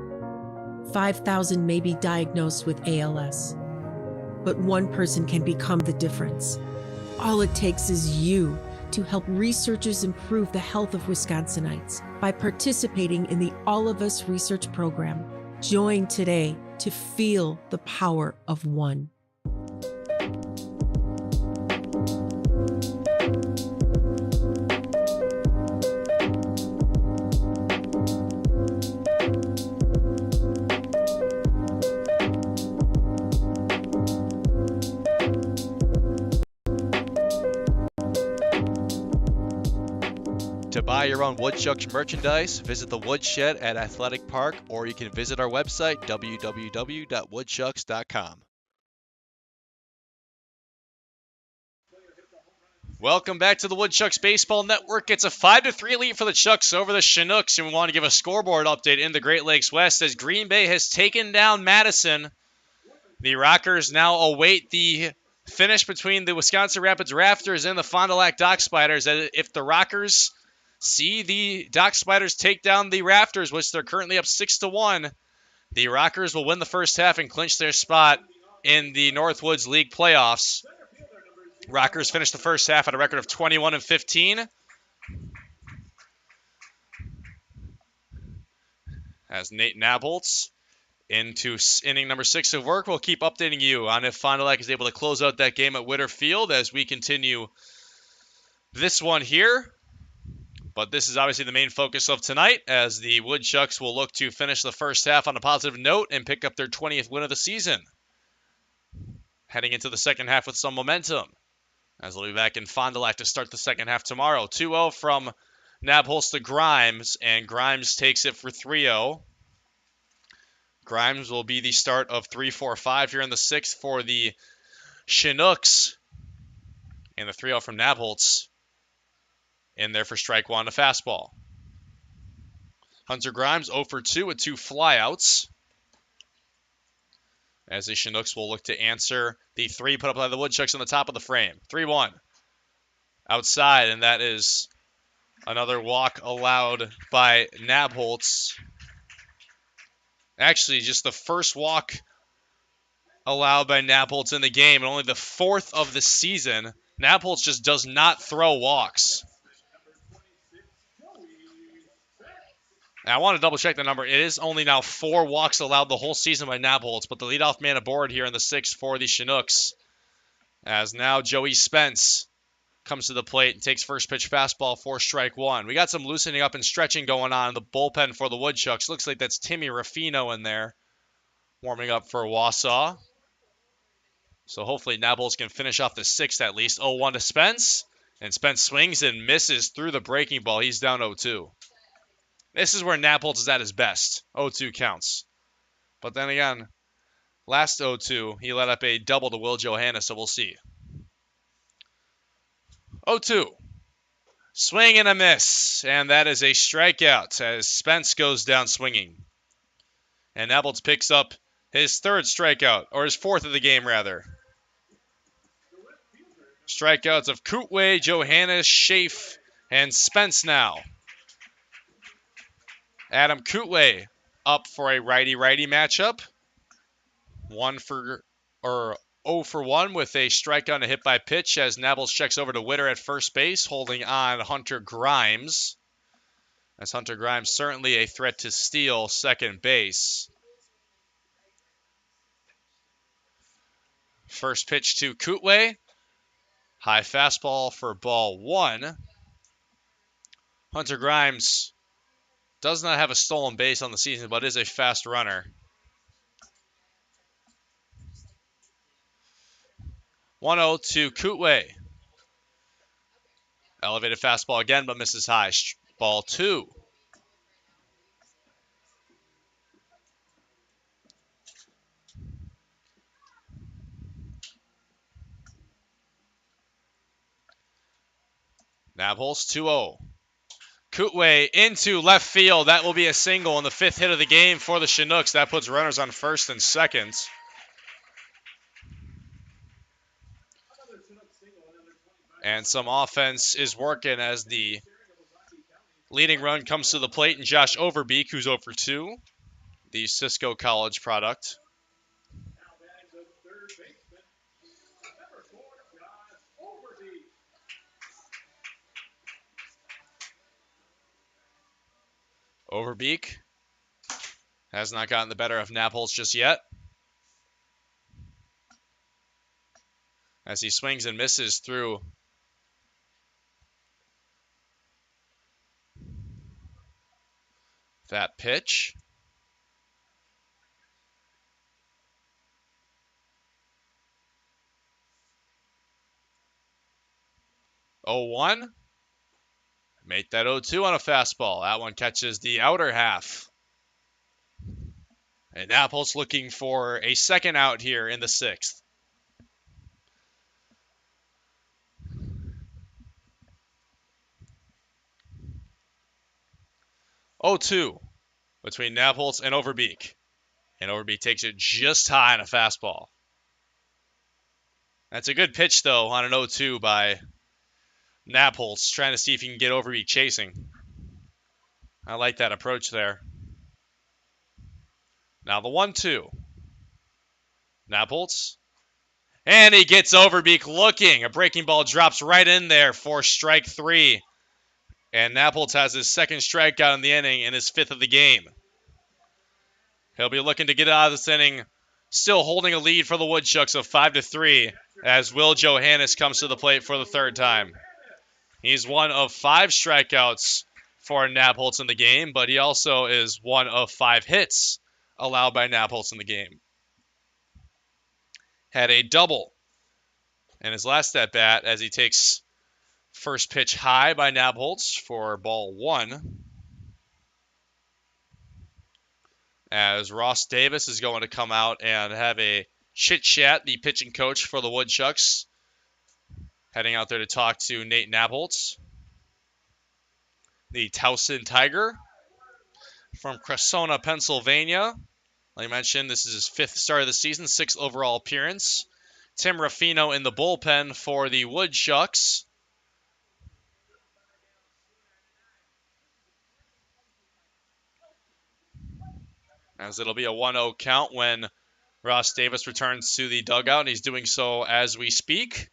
5,000 may be diagnosed with ALS. But one person can become the difference. All it takes is you to help researchers improve the health of Wisconsinites by participating in the All of Us research program. Join today to feel the power of one. To buy your own Woodchucks merchandise, visit the Woodshed at Athletic Park, or you can visit our website, www.woodchucks.com. Welcome back to the Woodchucks Baseball Network. It's a 5-3 lead for the Chucks over the Chinooks, and we want to give a scoreboard update in the Great Lakes West as Green Bay has taken down Madison. The Rockers now await the finish between the Wisconsin Rapids Rafters and the Fond du Lac Dock Spiders. If the Rockers see the Dock Spiders take down the Rafters, which they're currently up 6-1, the Rockers will win the first half and clinch their spot in the Northwoods League playoffs. Rockers finished the first half at a record of 21-15. As Nate Nabholz into inning number 6 of work, we'll keep updating you on if Fond du Lac is able to close out that game at Witter Field as we continue this one here. But this is obviously the main focus of tonight, as the Woodchucks will look to finish the first half on a positive note and pick up their 20th win of the season. Heading into the second half with some momentum, as they'll be back in Fond du Lac to start the second half tomorrow. 2-0 from Nabholz to Grimes, and Grimes takes it for 3-0. Grimes will be the start of 3-4-5 here in the 6th for the Chinooks. And the 3-0 from Nabholz in there for strike one, a fastball. Hunter Grimes 0 for 2 with 2 flyouts, as the Chinooks will look to answer the 3 put up by the Woodchucks on the top of the frame. 3-1 outside, and that is another walk allowed by Nabholz. Actually, just the first walk allowed by Nabholz in the game, and only the 4th of the season. Nabholz just does not throw walks. Now, I want to double-check the number. It is only now 4 walks allowed the whole season by Nabholz, but the leadoff man aboard here in the 6th for the Chinooks. As now Joey Spence comes to the plate and takes first pitch fastball for strike one. We got some loosening up and stretching going on in the bullpen for the Woodchucks. Looks like that's Timmy Ruffino in there, warming up for Wausau. So hopefully Nabholz can finish off the 6th at least. 0-1 to Spence, and Spence swings and misses through the breaking ball. He's down 0-2. This is where Nabholz is at his best. 0-2 counts. But then again, last 0-2, he let up a double to Will Johanna, so we'll see. 0-2. Swing and a miss. And that is a strikeout as Spence goes down swinging. And Nabholz picks up his 3rd strikeout, or his 4th of the game, rather. Strikeouts of Kootway, Johannes, Schaaf, and Spence now. Adam Kootway up for a righty-righty matchup. 0 for 1 with a strikeout and a hit by pitch as Nabbles checks over to Witter at first base, holding on Hunter Grimes. As Hunter Grimes certainly a threat to steal second base. First pitch to Kootway. High fastball for ball 1. Hunter Grimes does not have a stolen base on the season, but is a fast runner. 1-0 to Kootway. Elevated fastball again, but misses high. Ball 2. Nabholz 2-0. Kootway into left field. That will be a single and the 5th hit of the game for the Chinooks. That puts runners on first and second. And some offense is working as the leading run comes to the plate, and Josh Overbeek, who's 0 for 2, the Cisco College product. Overbeek has not gotten the better of Nabholz just yet. As he swings and misses through that pitch. Oh, 1. Make that 0-2 on a fastball. That one catches the outer half. And Nabholz looking for a second out here in the 6th. Oh, 2 between Nabholz and Overbeek. And Overbeek takes it just high on a fastball. That's a good pitch, though, on an 0-2 by Nabholz, trying to see if he can get Overbeek chasing. I like that approach there. Now the 1-2. Nabholz. And he gets Overbeek looking. A breaking ball drops right in there for strike 3. And Nabholz has his second strikeout in the inning and his 5th of the game. He'll be looking to get out of this inning, still holding a lead for the Woodchucks of 5-3 as Will Johannes comes to the plate for the 3rd time. He's 1 of 5 strikeouts for Nabholz in the game, but he also is 1 of 5 hits allowed by Nabholz in the game. Had a double in his last at-bat as he takes first pitch high by Nabholz for ball 1. As Ross Davis is going to come out and have a chit-chat, the pitching coach for the Woodchucks, heading out there to talk to Nate Nabholz, the Towson Tiger from Cressona, Pennsylvania. Like I mentioned, this is his 5th start of the season, 6th overall appearance. Tim Ruffino in the bullpen for the Woodchucks. As it'll be a 1-0 count when Ross Davis returns to the dugout, and he's doing so as we speak.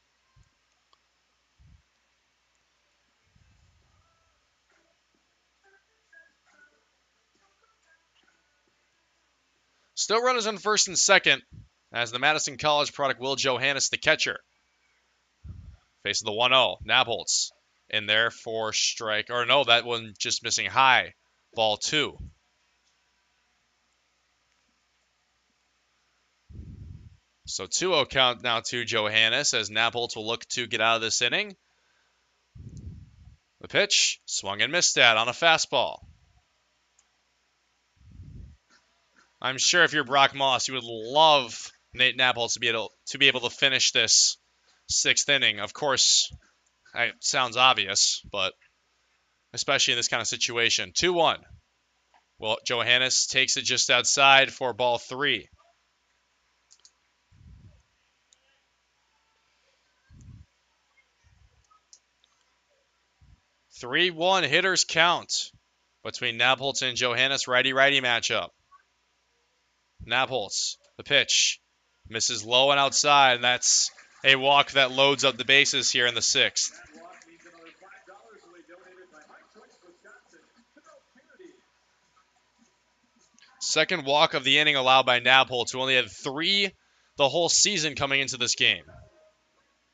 Still runners on first and second as the Madison College product Will Johannes, the catcher, faces the 1-0. Nabholz in there for strike. Or no, that one just missing high. Ball 2. So 2-0 count now to Johannes as Nabholz will look to get out of this inning. The pitch, swung and missed at on a fastball. I'm sure if you're Brock Moss, you would love Nate Nabholz to be able to finish this 6th inning. Of course, it sounds obvious, but especially in this kind of situation. 2-1. Well, Johannes takes it just outside for ball 3. 3-1 hitters count between Nabholz and Johannes, righty-righty matchup. Nabholz, the pitch, misses low and outside, and that's a walk that loads up the bases here in the 6th. Second walk of the inning allowed by Nabholz, who only had 3 the whole season coming into this game,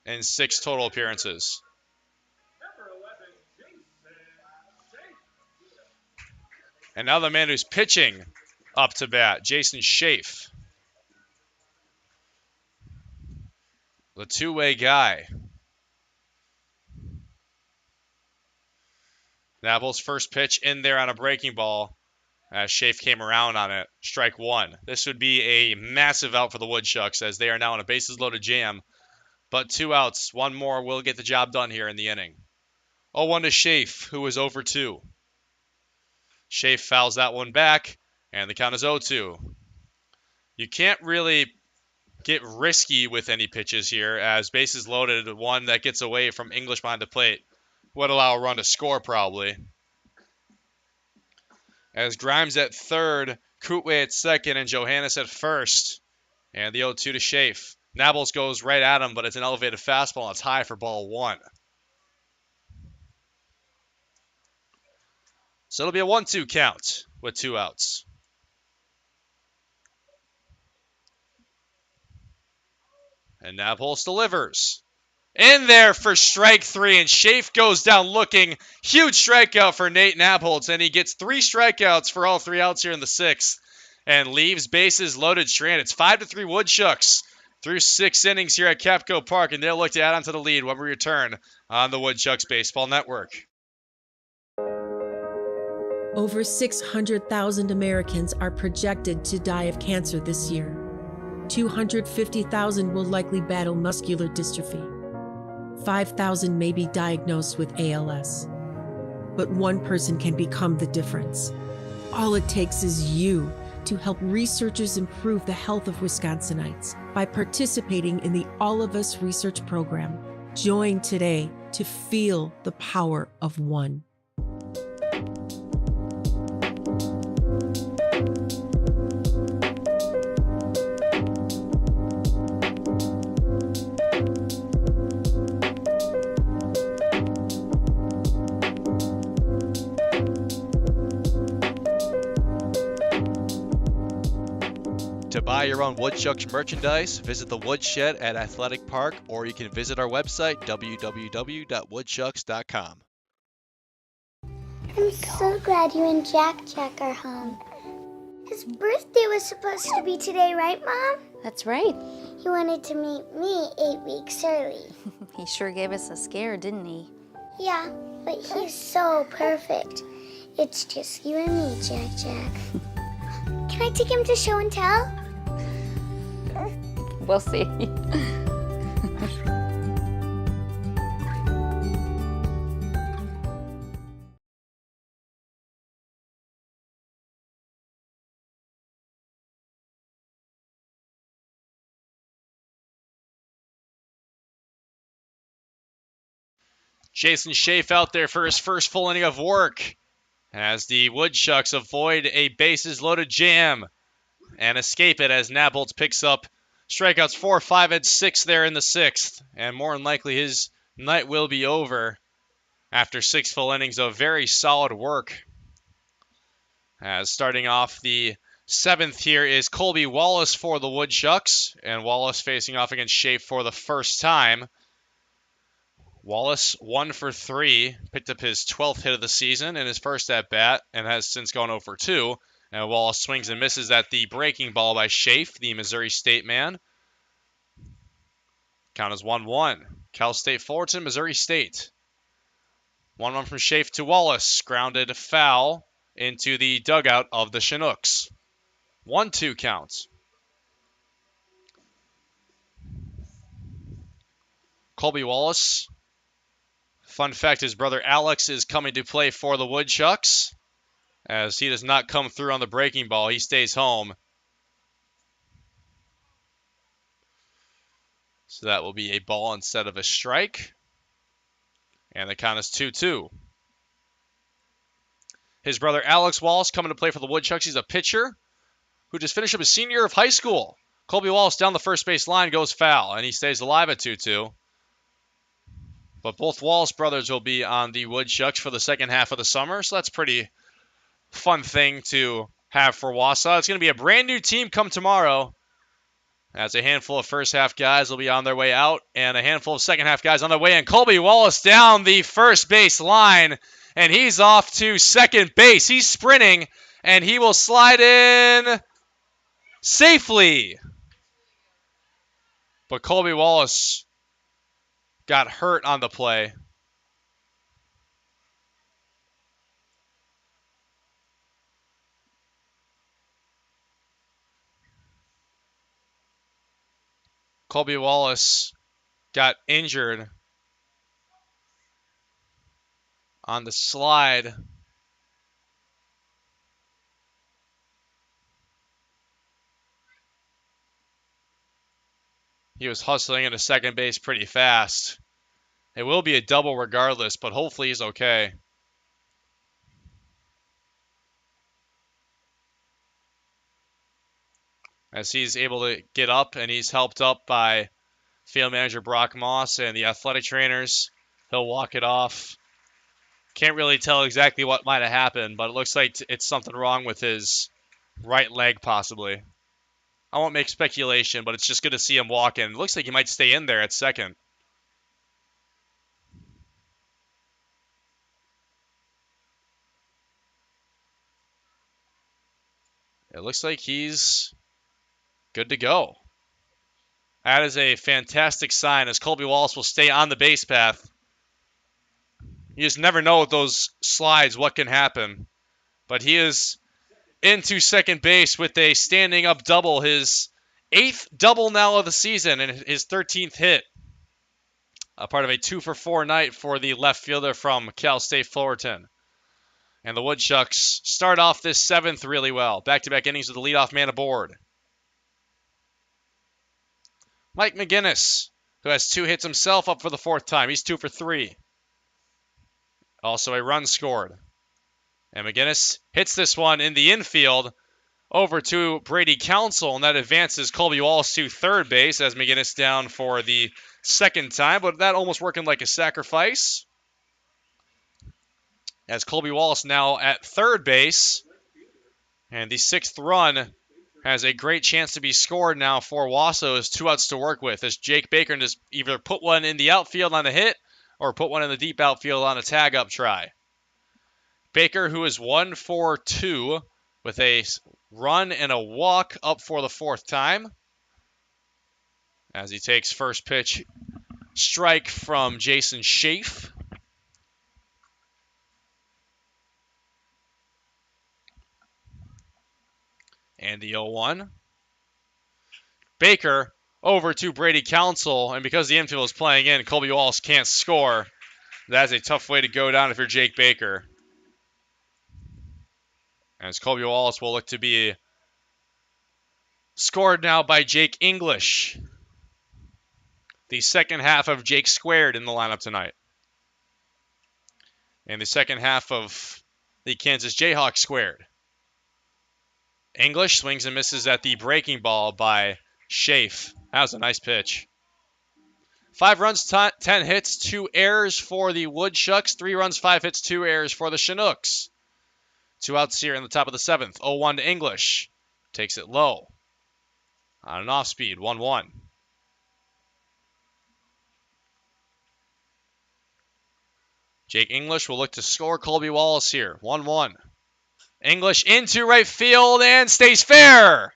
and 6 total appearances. And now the man who's pitching up to bat, Jason Schaaf. The two-way guy. Nabholz's first pitch in there on a breaking ball as Schaaf came around on it. Strike 1. This would be a massive out for the Woodchucks as they are now in a bases-loaded jam. But 2 outs. 1 more will get the job done here in the inning. 0-1 to Schaaf, who is 0-2. Schaaf fouls that one back, and the count is 0-2. You can't really get risky with any pitches here, as bases loaded, one that gets away from English behind the plate would allow a run to score probably. As Grimes at third, Kootway at second, and Johannes at first. And the 0-2 to Schaaf. Nabholz goes right at him, but it's an elevated fastball, and it's high for ball 1. So it'll be a 1-2 count with 2 outs. And Nabholz delivers. In there for strike 3, and Schaaf goes down looking. Huge strikeout for Nate Nabholz, and he gets 3 strikeouts for all 3 outs here in the 6th. And leaves bases loaded strand. It's 5-3 Woodchucks through 6 innings here at Capco Park, and they'll look to add on to the lead when we return on the Woodchucks Baseball Network. Over 600,000 Americans are projected to die of cancer this year. 250,000 will likely battle muscular dystrophy. 5,000 may be diagnosed with ALS. But one person can become the difference. All it takes is you to help researchers improve the health of Wisconsinites by participating in the All of Us research program. Join today to feel the power of one. To buy your own Woodchucks merchandise, visit the Woodshed at Athletic Park, or you can visit our website, www.woodchucks.com. I'm so glad you and Jack are home. His birthday was supposed to be today, right, Mom? That's right. He wanted to meet me 8 weeks early. He sure gave us a scare, didn't he? Yeah, but he's so perfect. It's just you and me, Jack. Can I take him to show and tell? We'll see. Jason Schaaf out there for his first full inning of work as the Woodchucks avoid a bases-loaded jam and escape it as Nabholz picks up strikeouts 4, 5, and 6 there in the 6th. And more than likely his night will be over after 6 full innings of very solid work. As starting off the 7th here is Colby Wallace for the Woodchucks. And Wallace facing off against Schaaf for the first time. Wallace 1 for 3, picked up his 12th hit of the season in his first at-bat and has since gone 0 for 2. And Wallace swings and misses at the breaking ball by Schaaf, the Missouri State man. Count is 1-1. Cal State Fullerton, Missouri State. 1-1 from Schaaf to Wallace. Grounded foul into the dugout of the Chinooks. 1-2 count. Colby Wallace. Fun fact, his brother Alex is coming to play for the Woodchucks. As he does not come through on the breaking ball, he stays home. So that will be a ball instead of a strike. And the count is 2-2. His brother Alex Wallace coming to play for the Woodchucks. He's a pitcher who just finished up his senior year of high school. Colby Wallace down the first base line goes foul, and he stays alive at 2-2. But both Wallace brothers will be on the Woodchucks for the second half of the summer, so that's a pretty fun thing to have for Wausau. It's going to be a brand new team come tomorrow, as a handful of first half guys will be on their way out, and a handful of second half guys on their way in. Colby Wallace down the first base line, and he's off to second base. He's sprinting, and he will slide in safely. But Colby Wallace got hurt on the play. Colby Wallace got injured on the slide. He was hustling into second base pretty fast. It will be a double regardless, but hopefully he's okay. As he's able to get up, and he's helped up by field manager Brock Moss and the athletic trainers. He'll walk it off. Can't really tell exactly what might have happened, but it looks like it's something wrong with his right leg possibly. I won't make speculation, but it's just good to see him walk in. It looks like he might stay in there at second. It looks like he's good to go. That is a fantastic sign, as Colby Wallace will stay on the base path. You just never know with those slides what can happen. But he is into second base with a standing up double, his 8th double now of the season and his 13th hit. A part of a 2-for-4 night for the left fielder from Cal State Fullerton. And the Woodchucks start off this 7th really well. Back-to-back innings with the leadoff man aboard. Mike McGinnis, who has 2 hits himself, up for the 4th time. He's 2 for 3. Also a run scored. And McGinnis hits this one in the infield over to Brady Council, and that advances Colby Wallace to third base as McGinnis down for the 2nd time, but that almost working like a sacrifice. As Colby Wallace now at third base, and the 6th run has a great chance to be scored now for Wausau. Has 2 outs to work with, as Jake Baker just either put one in the outfield on a hit or put one in the deep outfield on a tag-up try. Baker, who is 1 for 2 with a run and a walk, up for the 4th time. As he takes first pitch strike from Jason Schaaf. And the 0-1. Baker over to Brady Council, and because the infield is playing in, Colby Wallace can't score. That's a tough way to go down if you're Jake Baker. As Colby Wallace will look to be scored now by Jake English. The second half of Jake Squared in the lineup tonight. And the second half of the Kansas Jayhawks Squared. English swings and misses at the breaking ball by Schaaf. That was a nice pitch. 5 runs, 10 hits, 2 errors for the Woodchucks. 3 runs, 5 hits, 2 errors for the Chinooks. 2 outs here in the top of the 7th. 0-1 to English. Takes it low. On an off-speed, 1-1. Jake English will look to score Colby Wallace here. 1-1. English into right field and stays fair.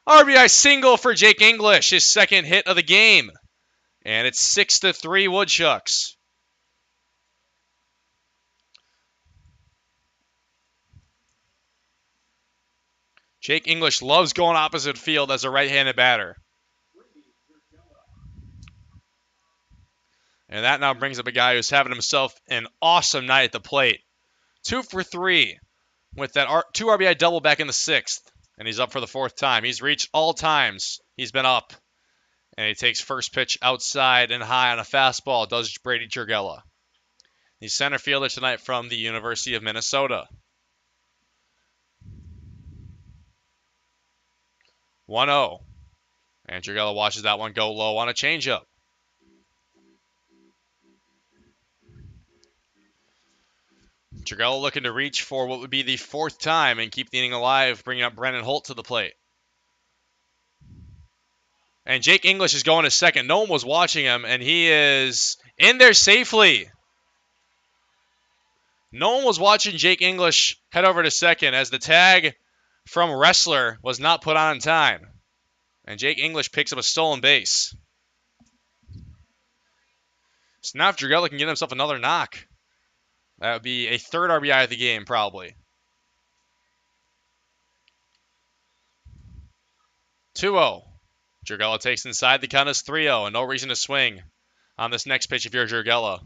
RBI single for Jake English, his 2nd hit of the game. And it's 6-3 Woodchucks. Jake English loves going opposite field as a right-handed batter. And that now brings up a guy who's having himself an awesome night at the plate. 2 for 3 with that 2 RBI double back in the 6th. And he's up for the 4th time. He's reached all times he's been up. And he takes first pitch outside and high on a fastball. Does Brady Jurgella. He's center fielder tonight from the University of Minnesota. 1-0. And Dragella watches that one go low on a changeup. Dragella looking to reach for what would be the 4th time and keep the inning alive, bringing up Brennan Holt to the plate. And Jake English is going to second. No one was watching him, and he is in there safely. No one was watching Jake English head over to second as the tag from Wrestler was not put on in time. And Jake English picks up a stolen base. So now if Dragella can get himself another knock, that would be a 3rd RBI of the game, probably. 2-0. Dragella takes inside. The count is 3-0, and no reason to swing on this next pitch if you're Dragella.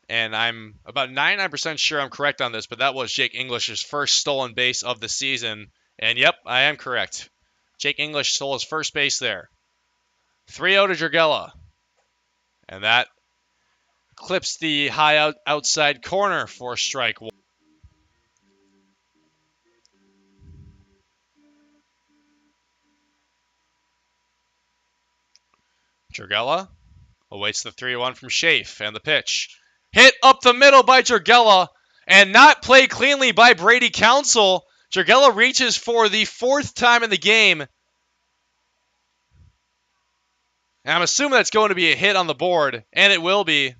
And I'm about 99% sure I'm correct on this, but that was Jake English's first stolen base of the season. And yep, I am correct. Jake English stole his first base there. 3-0 to Dragella. And that clips the high outside corner for strike one. Dragella awaits the 3-1 from Schaaf, and the pitch. Hit up the middle by Dragella, and not played cleanly by Brady Council. Dragella reaches for the 4th time in the game. And I'm assuming that's going to be a hit on the board, and it will be.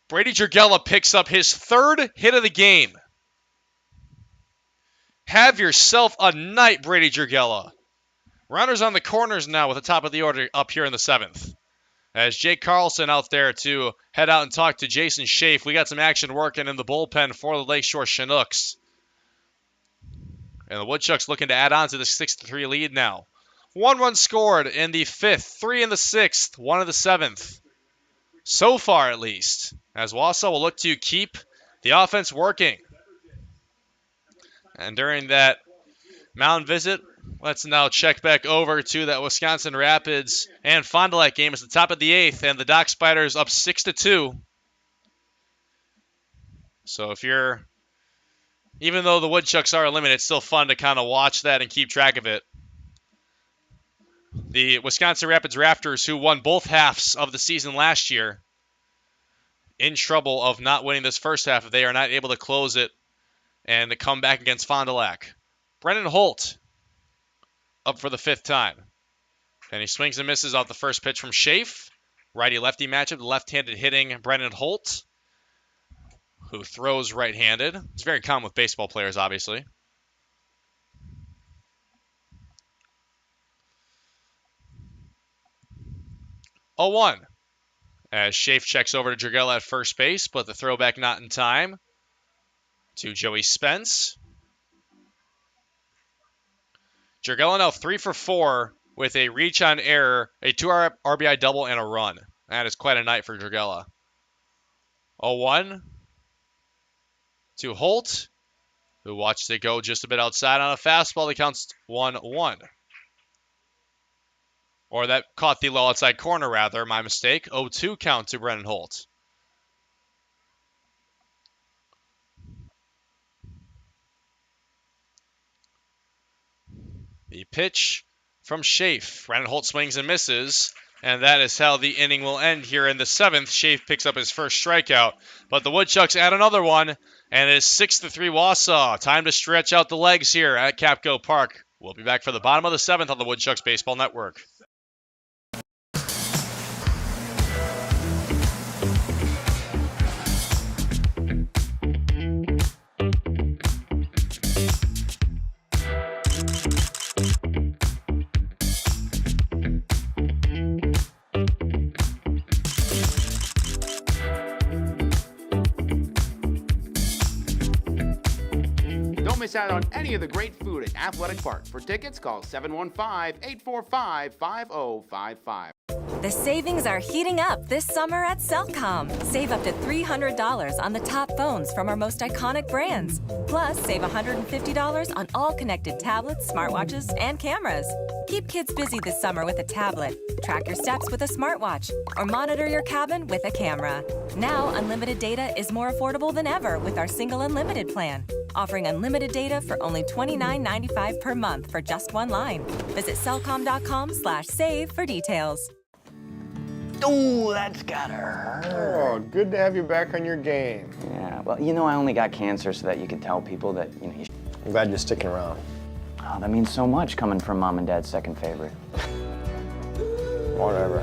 Brady Dragella picks up his 3rd hit of the game. Have yourself a night, Brady Dragella. Runners on the corners now with the top of the order up here in the 7th. As Jake Carlson out there to head out and talk to Jason Schaaf. We got some action working in the bullpen for the Lakeshore Chinooks. And the Woodchucks looking to add on to the 6-3 lead now. 1 run scored in the 5th, 3 in the 6th, 1 in the 7th. So far, at least. As Wausau will look to keep the offense working. And during that mound visit, let's now check back over to that Wisconsin Rapids and Fond du Lac game. It's the top of the 8th, and the Dock Spiders up 6-2. So if you're, even though the Woodchucks are eliminated, it's still fun to kind of watch that and keep track of it. The Wisconsin Rapids Raptors, who won both halves of the season last year, in trouble of not winning this first half if they are not able to close it and come back against Fond du Lac. Brennan Holt up for the 5th time. And he swings and misses off the first pitch from Schaaf. Righty-lefty matchup, left-handed hitting Brennan Holt, who throws right-handed. It's very common with baseball players, obviously. Oh, 1. As Schaaf checks over to Dragella at first base, but the throwback not in time to Joey Spence. Dragella now 3 for 4 with a reach on error, a 2 RBI double, and a run. That is quite a night for Dragella. 0-1 to Holt, who watched it go just a bit outside on a fastball that counts 1-1. Or that caught the low outside corner, rather. My mistake. 0-2 count to Brennan Holt. The pitch from Schaaf. Brennan Holt swings and misses. And that is how the inning will end here in the 7th. Schaaf picks up his first strikeout. But the Woodchucks add another one. And it is 6-3 Wausau. Time to stretch out the legs here at Capco Park. We'll be back for the bottom of the 7th on the Woodchucks Baseball Network. Don't miss out on any of the great food at Athletic Park. For tickets, call 715-845-5055. The savings are heating up this summer at Cellcom. Save up to $300 on the top phones from our most iconic brands. Plus, save $150 on all connected tablets, smartwatches, and cameras. Keep kids busy this summer with a tablet, track your steps with a smartwatch, or monitor your cabin with a camera. Now, unlimited data is more affordable than ever with our single unlimited plan, offering unlimited data for only $29.95 per month for just one line. Visit cellcom.com/save for details. Ooh, that's gotta hurt. Oh, good to have you back on your game. Yeah, well, I only got cancer so that you could tell people that, you I'm glad you're sticking around. Oh, that means so much coming from Mom and Dad's second favorite. Whatever.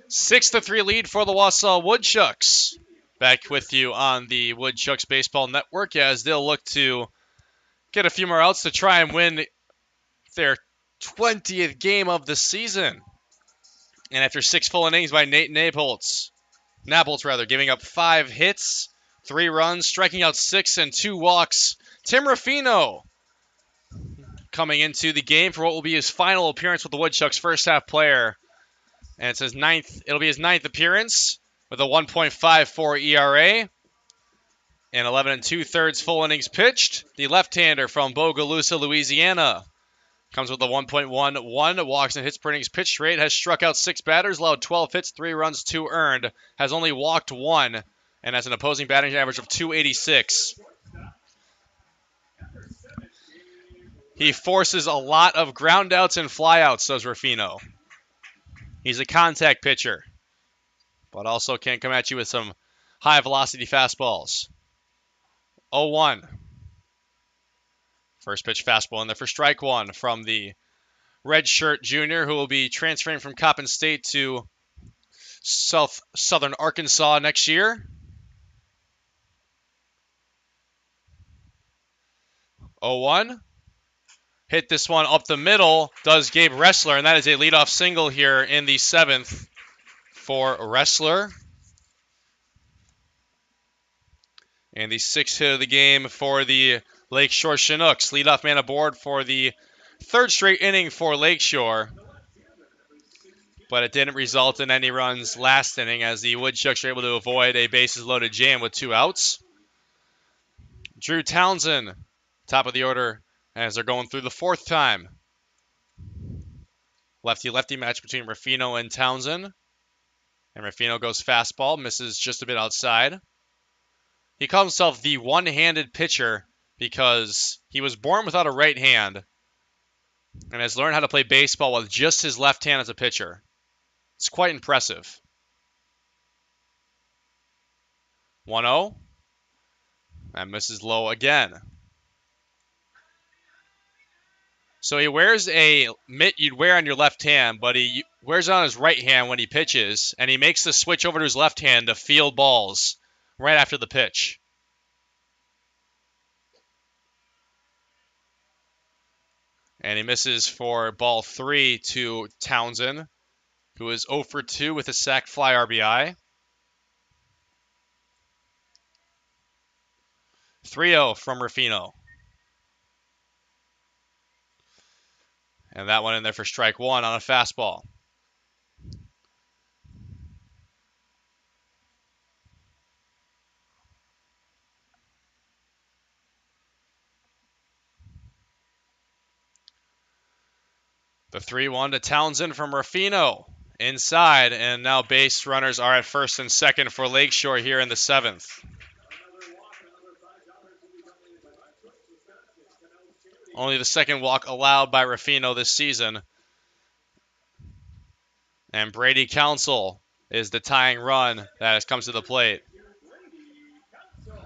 Six to 3 lead for the Wausau Woodchucks. Back with you on the Woodchucks Baseball Network as they'll look to get a few more outs to try and win their 20th game of the season. And after 6 full innings by Nate Napoltz, giving up 5 hits, 3 runs, striking out 6 and 2 walks, Tim Ruffino coming into the game for what will be his final appearance with the Woodchucks, first half player. And it's it'll be his 9th appearance with a 1.54 ERA and 11 2/3 full innings pitched. The left-hander from Bogalusa, Louisiana, comes with a 1.11 walks and hits per innings pitched rate, has struck out 6 batters, allowed 12 hits, 3 runs, 2 earned, has only walked 1, and has an opposing batting average of .286. He forces a lot of groundouts and flyouts, does Ruffino. He's a contact pitcher, but also can come at you with some high-velocity fastballs. 0-1. First pitch fastball in there for strike one from the redshirt junior who will be transferring from Coppin State to Southern Arkansas next year. 0-1. Hit this one up the middle, does Gabe Ressler, and that is a leadoff single here in the 7th for Ressler. And the 6th hit of the game for the Lakeshore Chinooks. Leadoff man aboard for the 3rd straight inning for Lakeshore. But it didn't result in any runs last inning as the Woodchucks were able to avoid a bases-loaded jam with 2 outs. Drew Townsend, top of the order, as they're going through the 4th time. Lefty-lefty match between Ruffino and Townsend. And Ruffino goes fastball, misses just a bit outside. He calls himself the one-handed pitcher because he was born without a right hand and has learned how to play baseball with just his left hand as a pitcher. It's quite impressive. 1-0. That misses low again. So he wears a mitt you'd wear on your left hand, but he wears it on his right hand when he pitches, and he makes the switch over to his left hand to field balls right after the pitch. And he misses for ball 3 to Townsend, who is 0 for 2 with a sac fly RBI. 3-0 from Ruffino. And that one in there for strike one on a fastball. The 3-1 to Townsend from Ruffino. Inside, and now base runners are at first and second for Lakeshore here in the 7th. Only the second walk allowed by Ruffino this season. And Brady Council is the tying run that has come to the plate.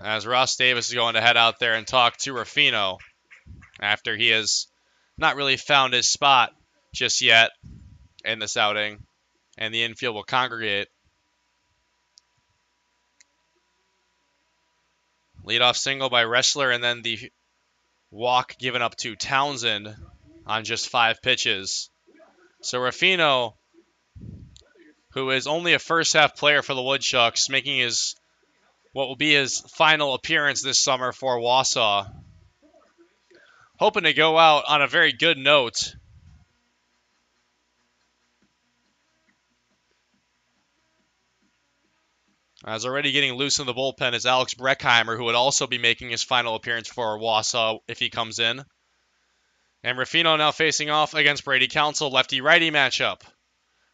As Ross Davis is going to head out there and talk to Ruffino after he has not really found his spot just yet in this outing. And the infield will congregate. Leadoff single by Ressler, and then the walk given up to Townsend on just 5 pitches. So Ruffino, who is only a first half player for the Woodchucks, making his what will be his final appearance this summer for Wausau. Hoping to go out on a very good note. As already getting loose in the bullpen is Alex Breckheimer, who would also be making his final appearance for Wausau if he comes in. And Ruffino now facing off against Brady Council, lefty-righty matchup.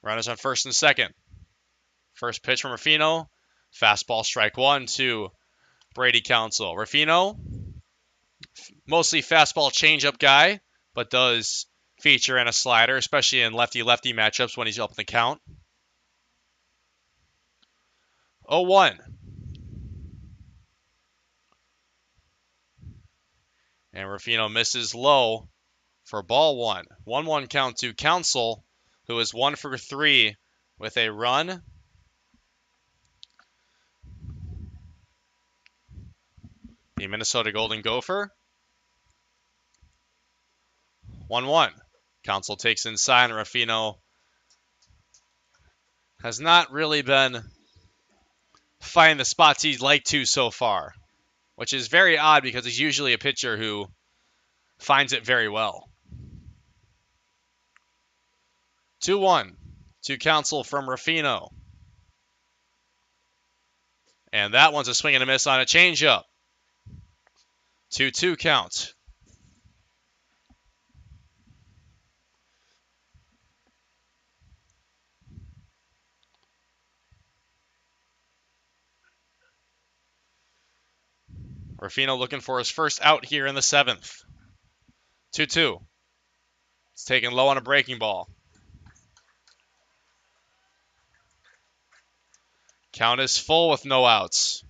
Runners on first and second. First pitch from Ruffino. Fastball strike one to Brady Council. Ruffino, mostly fastball changeup guy, but does feature in a slider, especially in lefty-lefty matchups when he's up in the count. 0-1. And Ruffino misses low for ball one. 1-1 count to Council, who is 1 for 3 with a run. The Minnesota Golden Gopher. 1-1. Council takes inside, and Ruffino has not really been finding the spots he'd like to so far, which is very odd because he's usually a pitcher who finds it very well. 2-1 to Council from Ruffino. And that one's a swing and a miss on a changeup. 2-2 count. Ruffino looking for his first out here in the 7th. 2-2. It's taken low on a breaking ball. Count is full with no outs.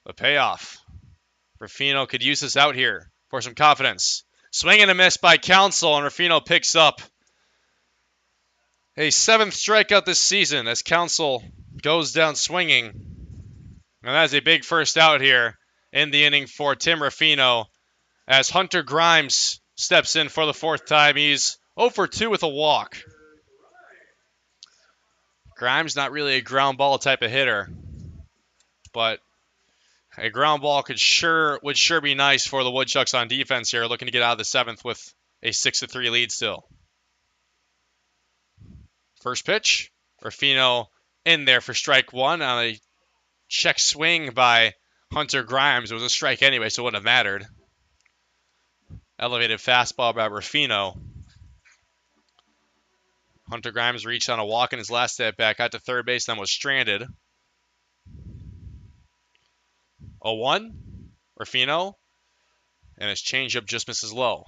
The payoff. Ruffino could use this out here for some confidence. Swing and a miss by Council, and Ruffino picks up a 7th strikeout this season as Council goes down swinging. And that is a big first out here in the inning for Tim Ruffino as Hunter Grimes steps in for the 4th time. He's 0 for 2 with a walk. Grimes not really a ground ball type of hitter, but a ground ball would sure be nice for the Woodchucks on defense here, looking to get out of the 7th with a 6-3 lead still. First pitch, Ruffino in there for strike one on a check swing by Hunter Grimes. It was a strike anyway, so it wouldn't have mattered. Elevated fastball by Ruffino. Hunter Grimes reached on a walk in his last at bat, got to third base, then was stranded. 0-1, Ruffino, and his changeup just misses low.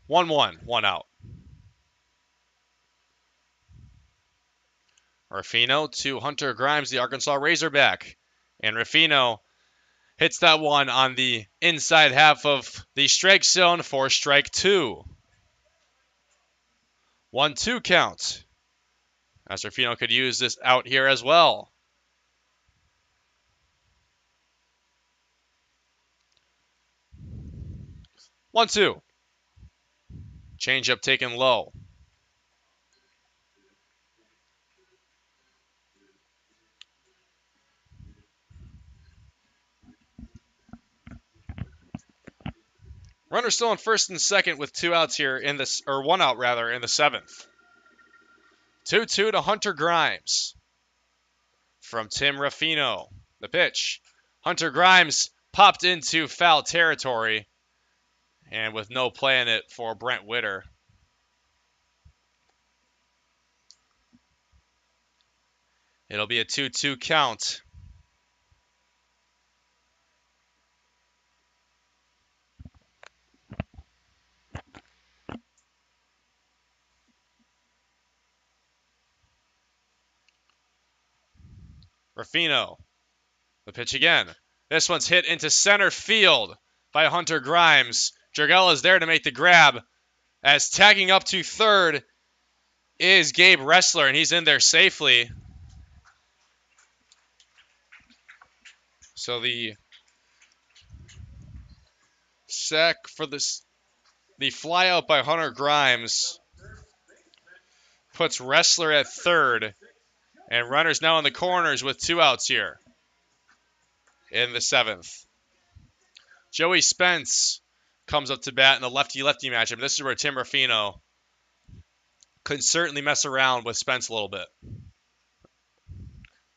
One out. Ruffino to Hunter Grimes, the Arkansas Razorback. And Ruffino hits that one on the inside half of the strike zone for strike two. 1-2 count. As Ruffino could use this out here as well. One, two. Changeup taken low. Runner still on first and second with 2 outs here in this, or 1 out rather, in the 7th. 2-2 to Hunter Grimes from Tim Ruffino. The pitch. Hunter Grimes popped into foul territory, and with no play in it for Brent Witter. It'll be a 2-2 count. Ruffino, the pitch again. This one's hit into center field by Hunter Grimes, Jergella is there to make the grab, as tagging up to third is Gabe Wrestler, and he's in there safely. So the sack for the fly out by Hunter Grimes puts Wrestler at third, and runners now in the corners with 2 outs here in the 7th. Joey Spence comes up to bat in the lefty-lefty matchup. This is where Tim Ruffino could certainly mess around with Spence a little bit.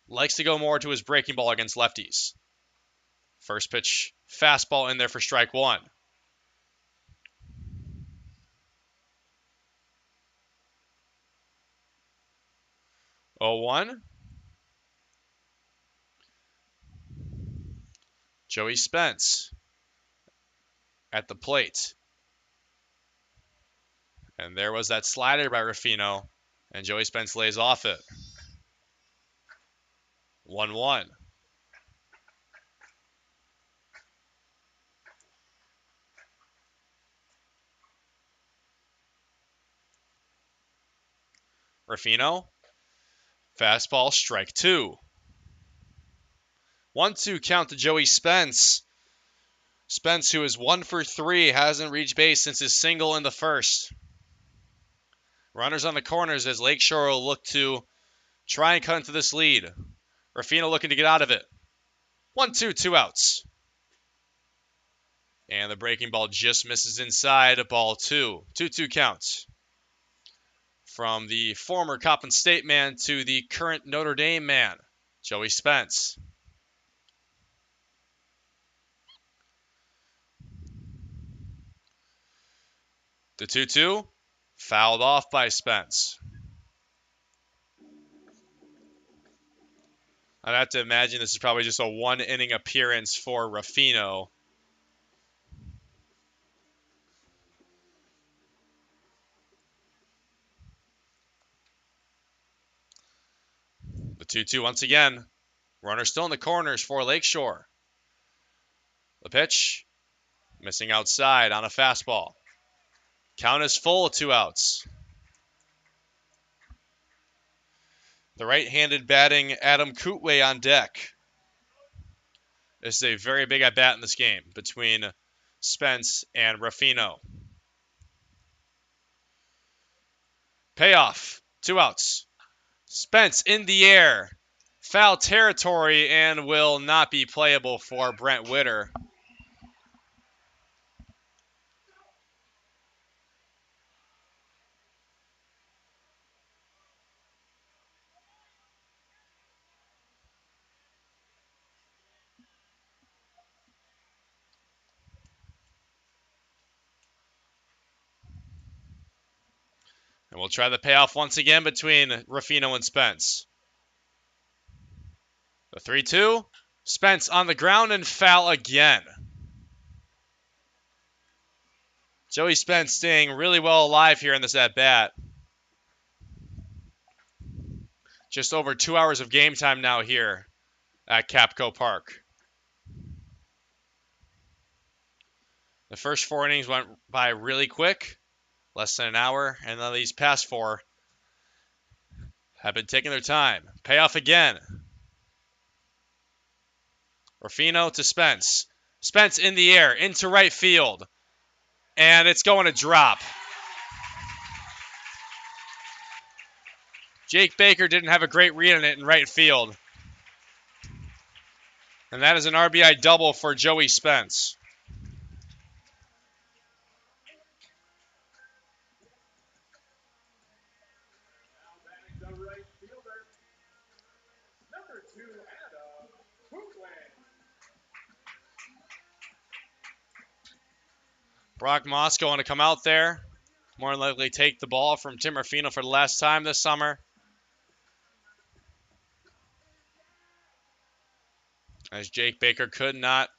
Likes to go more to his breaking ball against lefties. First pitch, fastball in there for strike 1. Oh, 1. Joey Spence at the plate. And there was that slider by Ruffino, and Joey Spence lays off it. 1-1. Ruffino, fastball, strike 2. 1-2 count to Joey Spence. Spence, who is 1 for 3, hasn't reached base since his single in the first. Runners on the corners as Lakeshore will look to try and cut into this lead. Ruffino looking to get out of it. 1-2, 2 outs. And the breaking ball just misses inside, ball 2. 2-2 counts. From the former Coppin State man to the current Notre Dame man, Joey Spence. The 2-2, fouled off by Spence. I'd have to imagine this is probably just a 1-inning appearance for Ruffino. The 2-2 once again. Runner still in the corners for Lakeshore. The pitch, missing outside on a fastball. Count is full, 2 outs. The right-handed batting Adam Kootway on deck. This is a very big at-bat in this game between Spence and Ruffino. Payoff, 2 outs. Spence in the air. Foul territory and will not be playable for Brent Witter. And we'll try the payoff once again between Ruffino and Spence. The 3-2. Spence on the ground and foul again. Joey Spence staying really well alive here in this at-bat. Just over 2 hours of game time now here at Capco Park. The first 4 innings went by really quick. Less than an hour, and then these past 4 have been taking their time. Payoff again. Ruffino to Spence. Spence in the air, into right field. And it's going to drop. Jake Baker didn't have a great read on it in right field. And that is an RBI double for Joey Spence. Brock Moss going to come out there. More than likely take the ball from Tim Ruffino for the last time this summer. As Jake Baker could not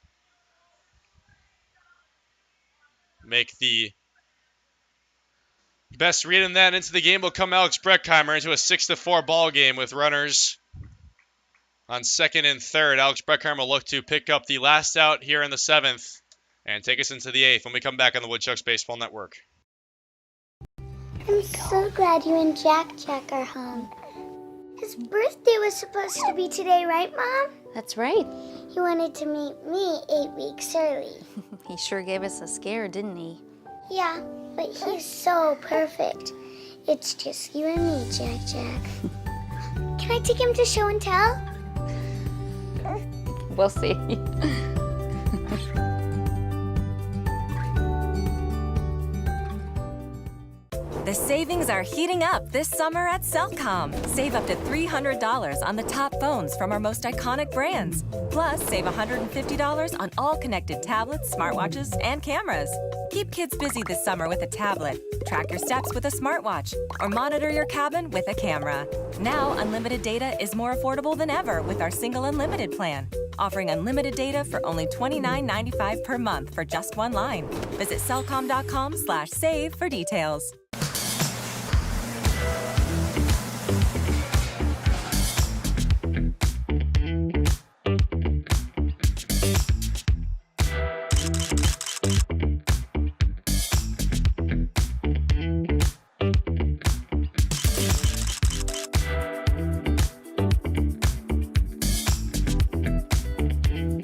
make the best read in that. Into the game will come Alex Breckheimer into a 6-4 ball game with runners on second and third. Alex Breckheimer will look to pick up the last out here in the 7th and take us into the 8th when we come back on the Woodchucks Baseball Network. I'm so glad you and Jack are home. His birthday was supposed to be today, right, Mom? That's right. He wanted to meet me 8 weeks early. He sure gave us a scare, didn't he? Yeah, but he's so perfect. It's just you and me, Jack. Can I take him to show and tell? We'll see. The savings are heating up this summer at Cellcom. Save up to $300 on the top phones from our most iconic brands. Plus, save $150 on all connected tablets, smartwatches, and cameras. Keep kids busy this summer with a tablet. Track your steps with a smartwatch, or monitor your cabin with a camera. Now, unlimited data is more affordable than ever with our single unlimited plan. Offering unlimited data for only $29.95 per month for just one line. Visit cellcom.com/save for details.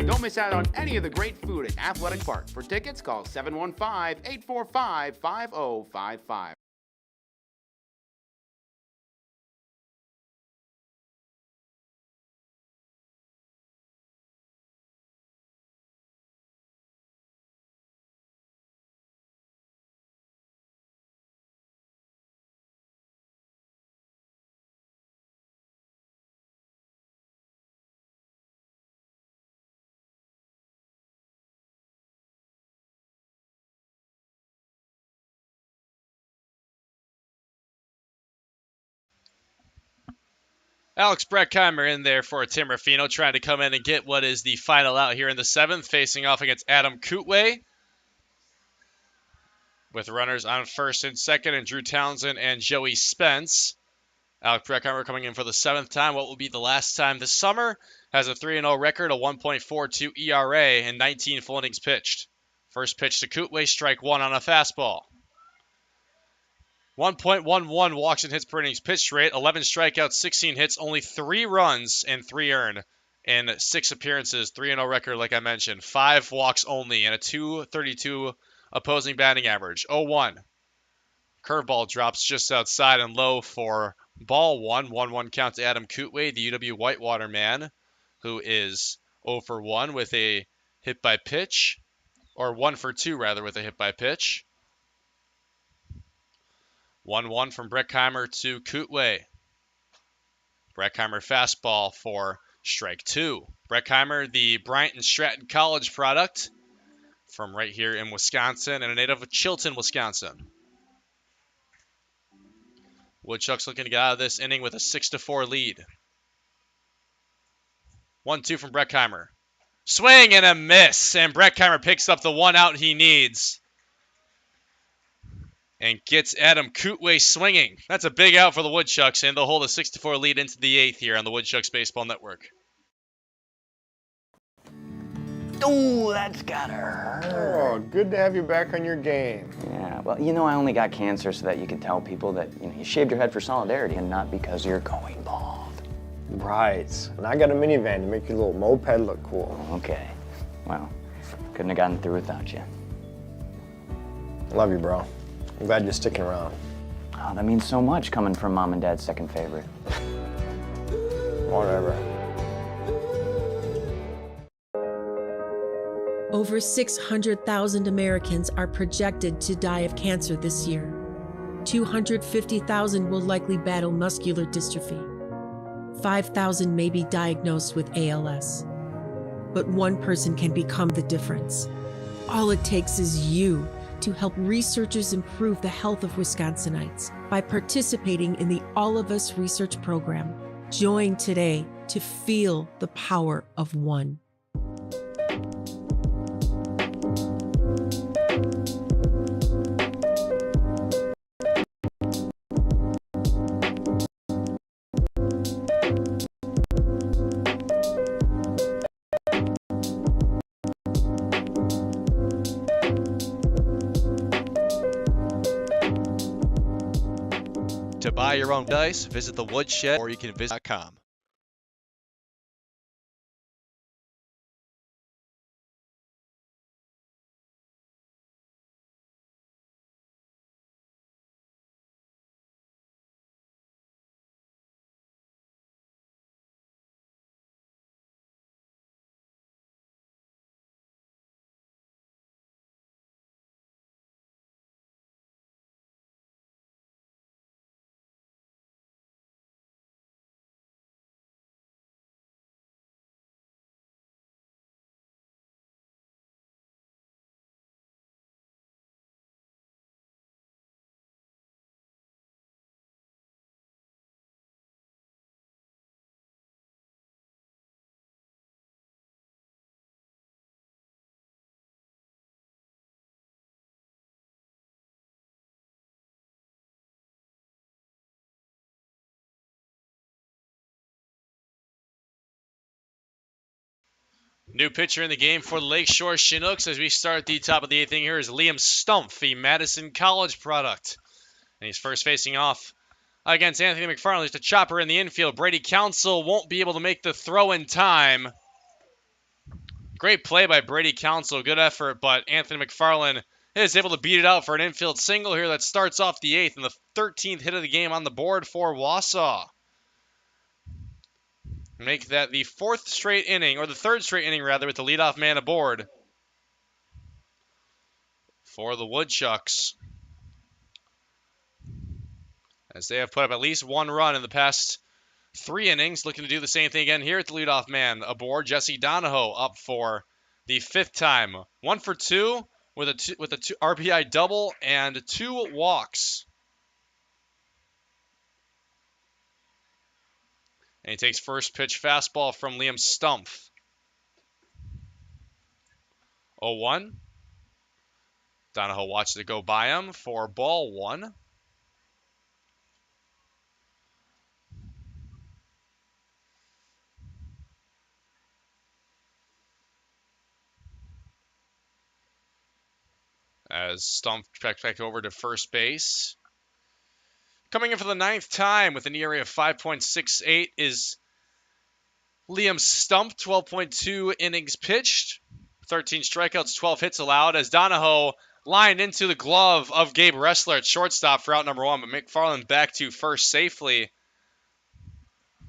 Don't miss out on any of the great food at Athletic Park. For tickets, call 715-845-5055. Alex Breckheimer in there for Tim Ruffino, trying to come in and get what is the final out here in the 7th, facing off against Adam Kootway, with runners on first and second, and Drew Townsend and Joey Spence. Alex Breckheimer coming in for the 7th time. What will be the last time this summer? Has a 3-0 record, a 1.42 ERA, and 19 full innings pitched. First pitch to Kootway, strike one on a fastball. 1.11 walks and hits per innings pitched rate, 11 strikeouts, 16 hits, only 3 runs and 3 earned in 6 appearances, 3-0 record like I mentioned, 5 walks only, and a 232 opposing batting average. 0-1. Curveball drops just outside and low for ball 1. 1-1 count to Adam Kootway, the UW Whitewater man, who is 0 for 1 with a hit by pitch, or 1 for 2 rather with a hit by pitch. 1-1 from Breckheimer to Kootway. Breckheimer fastball for strike 2. Breckheimer, the Bryant and Stratton College product from right here in Wisconsin, and a native of Chilton, Wisconsin. Woodchucks looking to get out of this inning with a 6-4 lead. 1-2 from Breckheimer. Swing and a miss, and Breckheimer picks up the 1 out he needs and gets Adam Kootway swinging. That's a big out for the Woodchucks, and they'll hold a 6-4 lead into the 8th here on the Woodchucks Baseball Network. Ooh, that's gotta hurt. Oh, good to have you back on your game. Yeah, well, I only got cancer so that you could tell people that, you shaved your head for solidarity and not because you're going bald. Right. And I got a minivan to make your little moped look cool. Okay. Well, couldn't have gotten through without you. Love you, bro. I'm glad you're sticking around. Oh, that means so much coming from Mom and Dad's second favorite. Whatever. Over 600,000 Americans are projected to die of cancer this year. 250,000 will likely battle muscular dystrophy. 5,000 may be diagnosed with ALS. But one person can become the difference. All it takes is you to help researchers improve the health of Wisconsinites by participating in the All of Us research program. Join today to feel the power of one. To buy your own dice, visit the Woodshed or you can visit.com. New pitcher in the game for the Lakeshore Chinooks as we start the top of the 8th inning. Here is Liam Stumpf, the Madison College product. And he's first facing off against Anthony McFarland. There's a chopper in the infield. Brady Council won't be able to make the throw in time. Great play by Brady Council. Good effort, but Anthony McFarland is able to beat it out for an infield single here that starts off the 8th and the 13th hit of the game on the board for Wausau. Make that the 4th straight inning, or the 3rd straight inning rather, with the leadoff man aboard for the Woodchucks, as they have put up at least 1 run in the past 3 innings. Looking to do the same thing again here at the leadoff man aboard. Jesse Donahoe up for the 5th time. 1 for 2 with a 2 RBI double and 2 walks. And he takes first pitch fastball from Liam Stumpf. 0-1. Donahoe watches it go by him for ball 1. As Stumpf checks back over to first base. Coming in for the 9th time with an ERA of 5.68 is Liam Stumpf, 12.2 innings pitched, 13 strikeouts, 12 hits allowed, as Donahoe lined into the glove of Gabe Ressler at shortstop for out number 1, but McFarland back to first safely.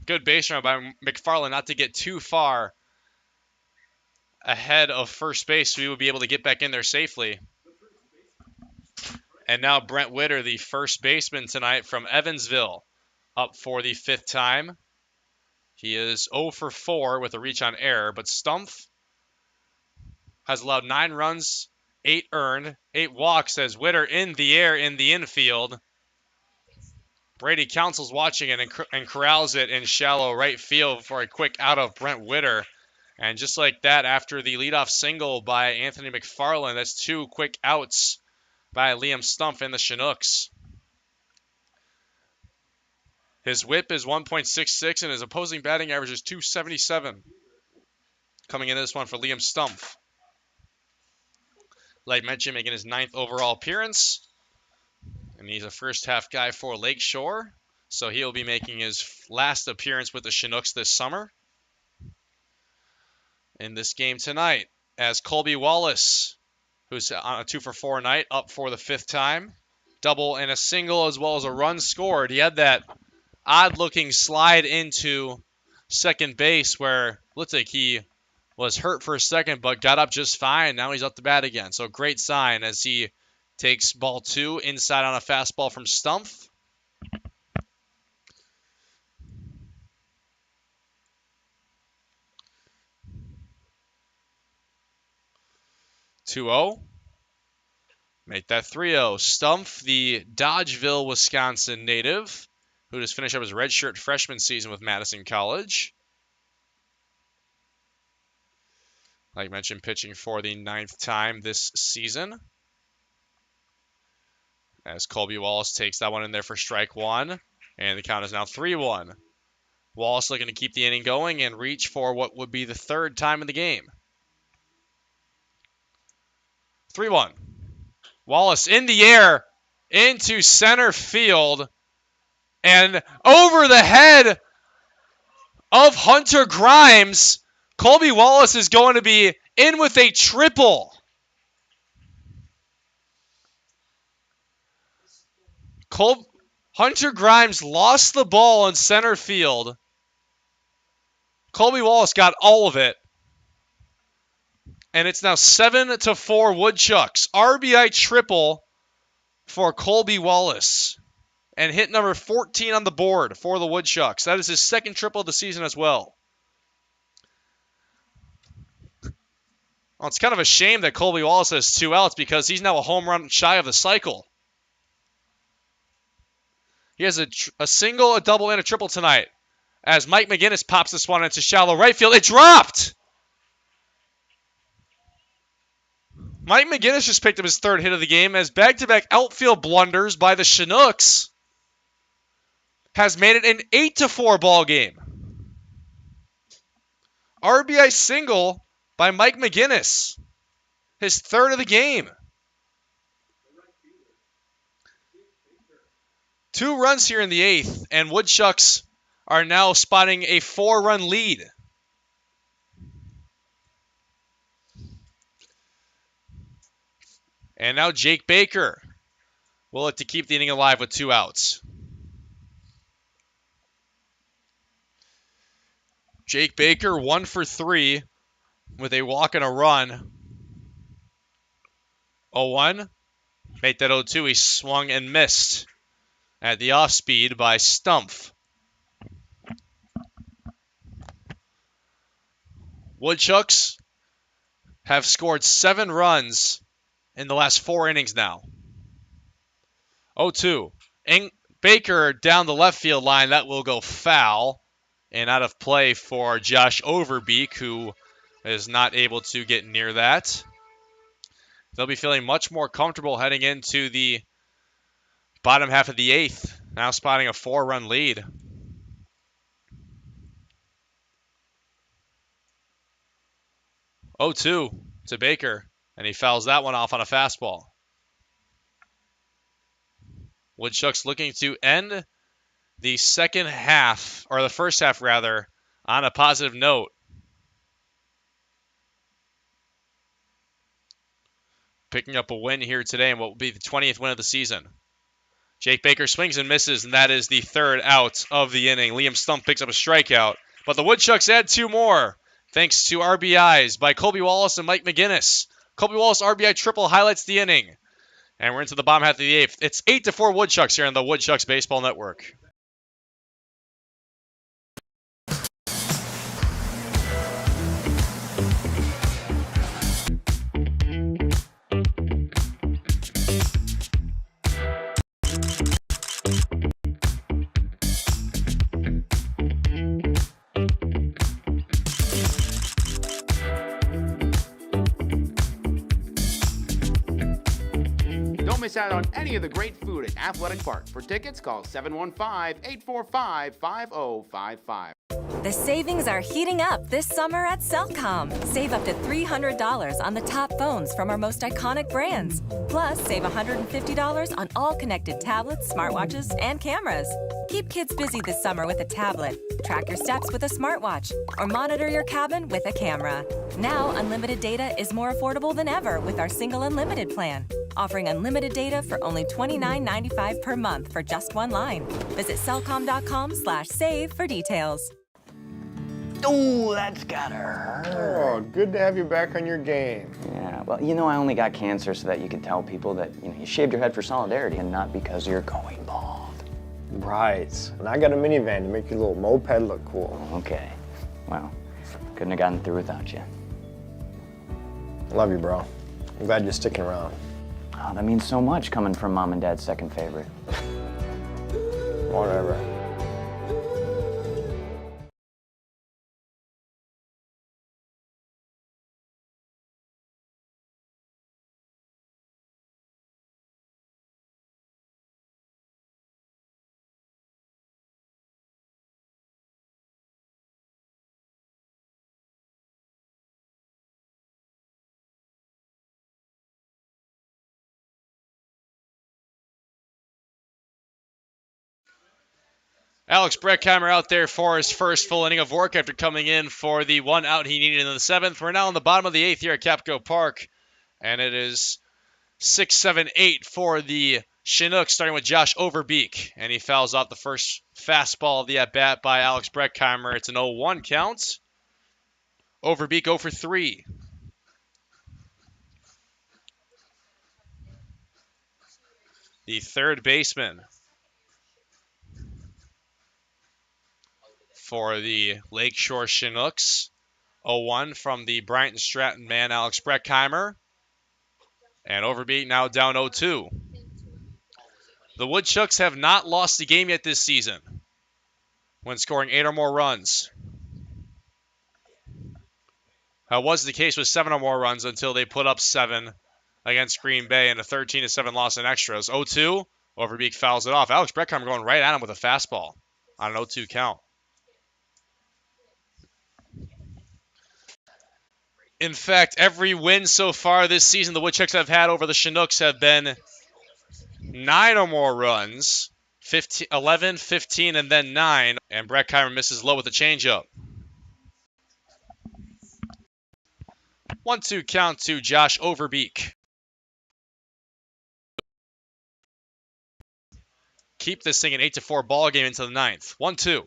Good base run by McFarland not to get too far ahead of first base, so he would be able to get back in there safely. And now Brent Witter, the first baseman tonight from Evansville, up for the 5th time. He is 0 for 4 with a reach on error, but Stumpf has allowed 9 runs, 8 earned, 8 walks as Witter in the air in the infield. Brady Council's watching it and corrals it in shallow right field for a quick out of Brent Witter. And just like that, after the leadoff single by Anthony McFarland, that's 2 quick outs by Liam Stumpf and the Chinooks. His whip is 1.66 and his opposing batting average is 277. Coming in this one for Liam Stumpf. Like mentioned, making his 9th overall appearance. And he's a first half guy for Lakeshore. So he'll be making his last appearance with the Chinooks this summer. In this game tonight, as Colby Wallace, who's on a 2 for 4 night, up for the 5th time. Double and a single as well as a run scored. He had that odd-looking slide into second base where it looked like he was hurt for a second but got up just fine. Now he's up to bat again. So great sign as he takes ball 2 inside on a fastball from Stumpf. (2-0). Make that 3-0. Stumpf, the Dodgeville, Wisconsin native, who just finished up his redshirt freshman season with Madison College. Like mentioned, pitching for the 9th time this season. As Colby Wallace takes that one in there for strike 1. And the count is now 3-1. Wallace looking to keep the inning going and reach for what would be the 3rd time in the game. 3-1. Wallace in the air into center field. And over the head of Hunter Grimes, Colby Wallace is going to be in with a triple. Hunter Grimes lost the ball in center field. Colby Wallace got all of it. And it's now 7-4 Woodchucks. RBI triple for Colby Wallace. And hit number 14 on the board for the Woodchucks. That is his second triple of the season as well. Well, it's kind of a shame that Colby Wallace has 2 outs because he's now a home run shy of the cycle. He has a single, a double, and a triple tonight. As Mike McGinnis pops this one into shallow right field. It dropped! Mike McGinnis just picked up his 3rd hit of the game as back-to-back outfield blunders by the Chinooks has made it an 8-4 ball game. RBI single by Mike McGinnis. His 3rd of the game. 2 runs here in the 8th, and Woodchucks are now spotting a 4-run lead. And now Jake Baker will look to keep the inning alive with 2 outs. Jake Baker 1 for 3 with a walk and a run. 0-1. Made that 0-2. He swung and missed at the off speed by Stumpf. Woodchucks have scored 7 runs in the last 4 innings now. 0-2. Baker down the left field line. That will go foul and out of play for Josh Overbeek, who is not able to get near that. They'll be feeling much more comfortable heading into the bottom half of the 8th. Now spotting a 4-run lead. 0-2 to Baker, and he fouls that one off on a fastball. Woodchucks looking to end the second half, or the first half rather, on a positive note. Picking up a win here today in what will be the 20th win of the season. Jake Baker swings and misses, and that is the 3rd out of the inning. Liam Stumpf picks up a strikeout, but the Woodchucks add 2 more, thanks to RBIs by Colby Wallace and Mike McGinnis. Colby Wallace RBI triple highlights the inning. And we're into the bottom half of the 8th. It's 8-4 Woodchucks here on the Woodchucks Baseball Network. Don't miss out on any of the great food at Athletic Park. For tickets, call 715-845-5055. The savings are heating up this summer at Cellcom. Save up to $300 on the top phones from our most iconic brands. Plus, save $150 on all connected tablets, smartwatches, and cameras. Keep kids busy this summer with a tablet. Track your steps with a smartwatch, or monitor your cabin with a camera. Now, unlimited data is more affordable than ever with our single unlimited plan. Offering unlimited data for only $29.95 per month for just 1 line. Visit cellcom.com/save for details. Ooh, that's gotta hurt. Oh, good to have you back on your game. Yeah, well, I only got cancer so that you could tell people that, you shaved your head for solidarity and not because you're going bald. Right. And I got a minivan to make your little moped look cool. Okay. Well, couldn't have gotten through without you. Love you, bro. I'm glad you're sticking around. Oh, that means so much coming from Mom and Dad's second favorite. Whatever. Alex Breckheimer out there for his first full inning of work after coming in for the one out he needed in the 7th. We're now in the bottom of the 8th here at Capco Park, and it is 6-7-8 for the Chinooks, starting with Josh Overbeek, and he fouls out the first fastball of the at-bat by Alex Breckheimer. It's an 0-1 count. Overbeek 0 for 3. The third baseman for the Lakeshore Chinooks. 0-1 from the Bryant Stratton man, Alex Breckheimer. And Overbeek now down 0-2. The Woodchucks have not lost a game yet this season when scoring 8 or more runs. That was the case with 7 or more runs until they put up 7 against Green Bay in a 13-7 loss in extras. 0-2, Overbeek fouls it off. Alex Breckheimer going right at him with a fastball on an 0-2 count. In fact, every win so far this season the Woodchucks have had over the Chinooks have been 9 or more runs. 11, 15, and then 9. And Breckheimer misses low with a changeup. 1-2 count to Josh Overbeek. Keep this thing an 8-4 ball game into the 9th. 1-2.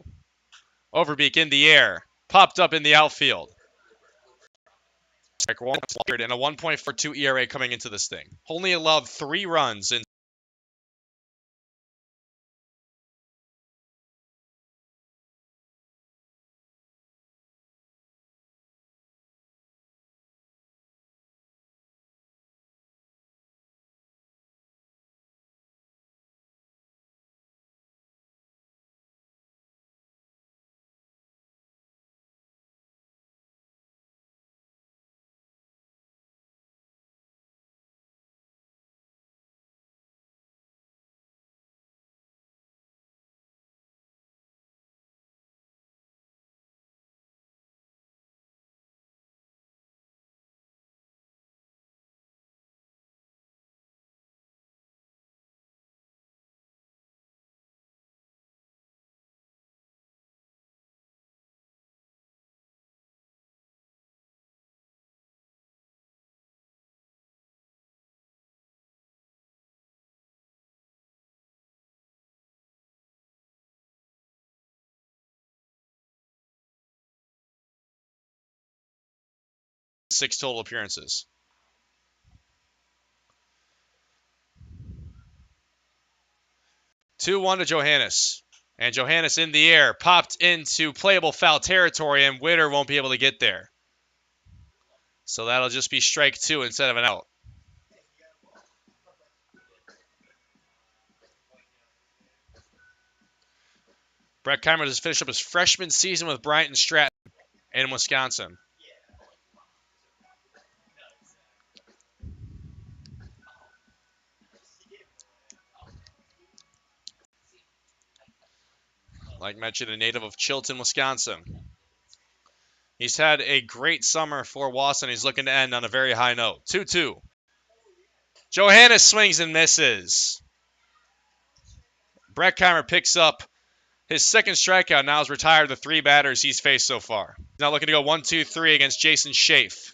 Overbeek in the air. Popped up in the outfield. And a 1.42 ERA coming into this thing. Only allowed 3 runs in 6 total appearances. Two-one to Johannes. And Johannes in the air, popped into playable foul territory, and Witter won't be able to get there. So that'll just be strike 2 instead of an out. Breckheimer has finished up his freshman season with Bryant and Stratton in Wisconsin. Like mentioned, a native of Chilton, Wisconsin. He's had a great summer for Wausau. He's looking to end on a very high note. 2-2. Johannes swings and misses. Breckheimer picks up his second strikeout. Now has retired the 3 batters he's faced so far. He's now looking to go 1-2-3 against Jason Schaaf.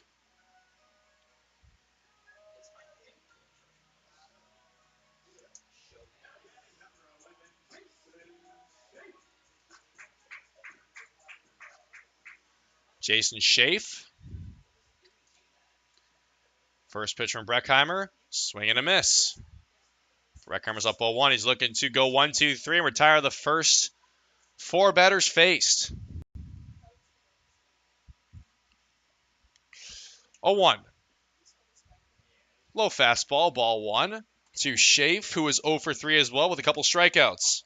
Jason Schaaf. First pitch from Breckheimer. Swing and a miss. Breckheimer's up 0-1. He's looking to go 1-2-3 and retire the first 4 batters faced. 0-1. Low fastball, ball 1 to Schaaf, who is 0 for 3 as well with a couple strikeouts.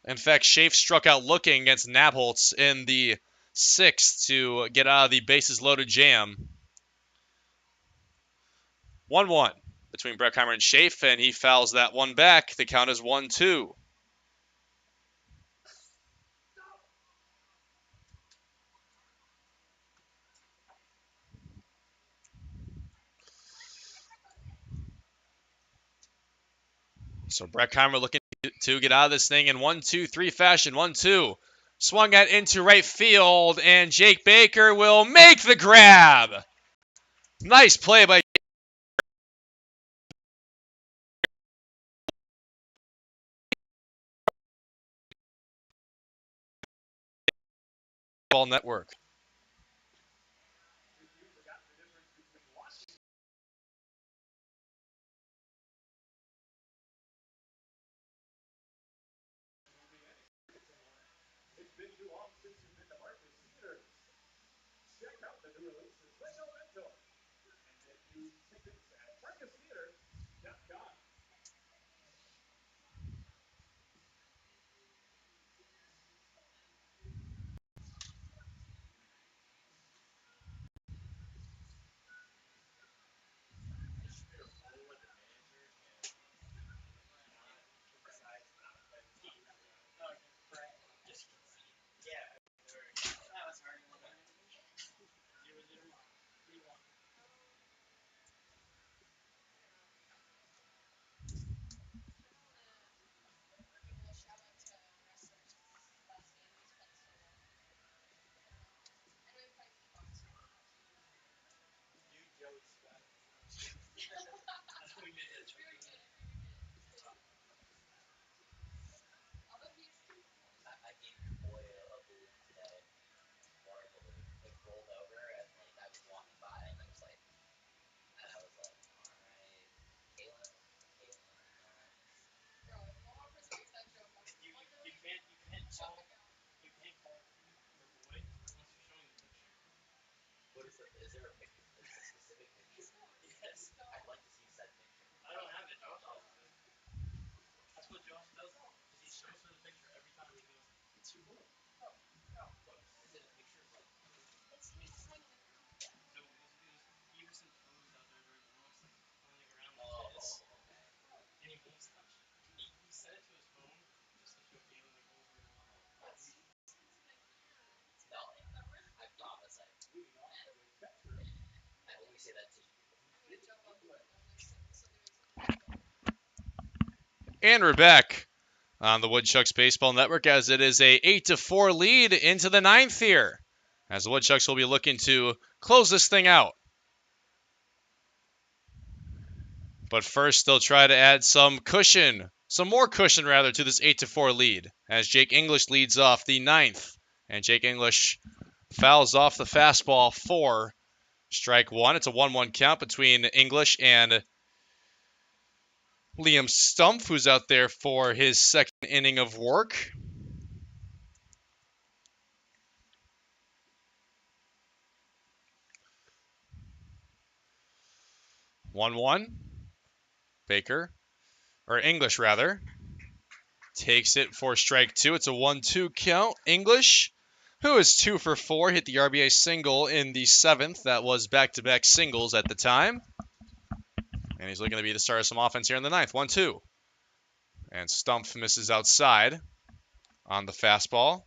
In fact, Schaaf struck out looking against Nabholz in the 6th to get out of the bases loaded jam. 1-1 between Breckheimer and Schaaf, and he fouls that one back. The count is 1-2. So Breckheimer looking to get out of this thing in 1-2-3 fashion. 1-2. Swung at into right field, and Jake Baker will make the grab. Nice play by Ball Network. And we're back on the Woodchucks Baseball Network as it is a 8-4 lead into the ninth here, as the Woodchucks will be looking to close this thing out. But first, they'll try to add some more cushion rather, to this 8-4 lead, as Jake English leads off the ninth. And Jake English fouls off the fastball for strike one. It's a 1-1 count between English and Liam Stumpf, who's out there for his second inning of work. Baker, or English rather, takes it for strike two. It's a 1-2 count. English, who is 2 for 4, hit the RBI single in the seventh. That was back-to-back singles at the time. And he's looking to be the start of some offense here in the ninth. 1-2. And Stumpf misses outside on the fastball.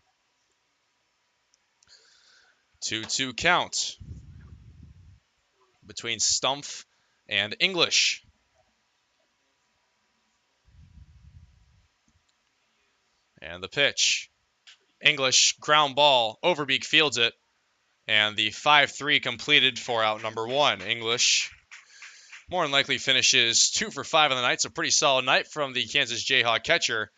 2-2 count between Stumpf and English. And the pitch. English, ground ball. Overbeek fields it. And the 5-3 completed for out number one. English more than likely finishes 2 for 5 on the night. It's a pretty solid night from the Kansas Jayhawk catcher.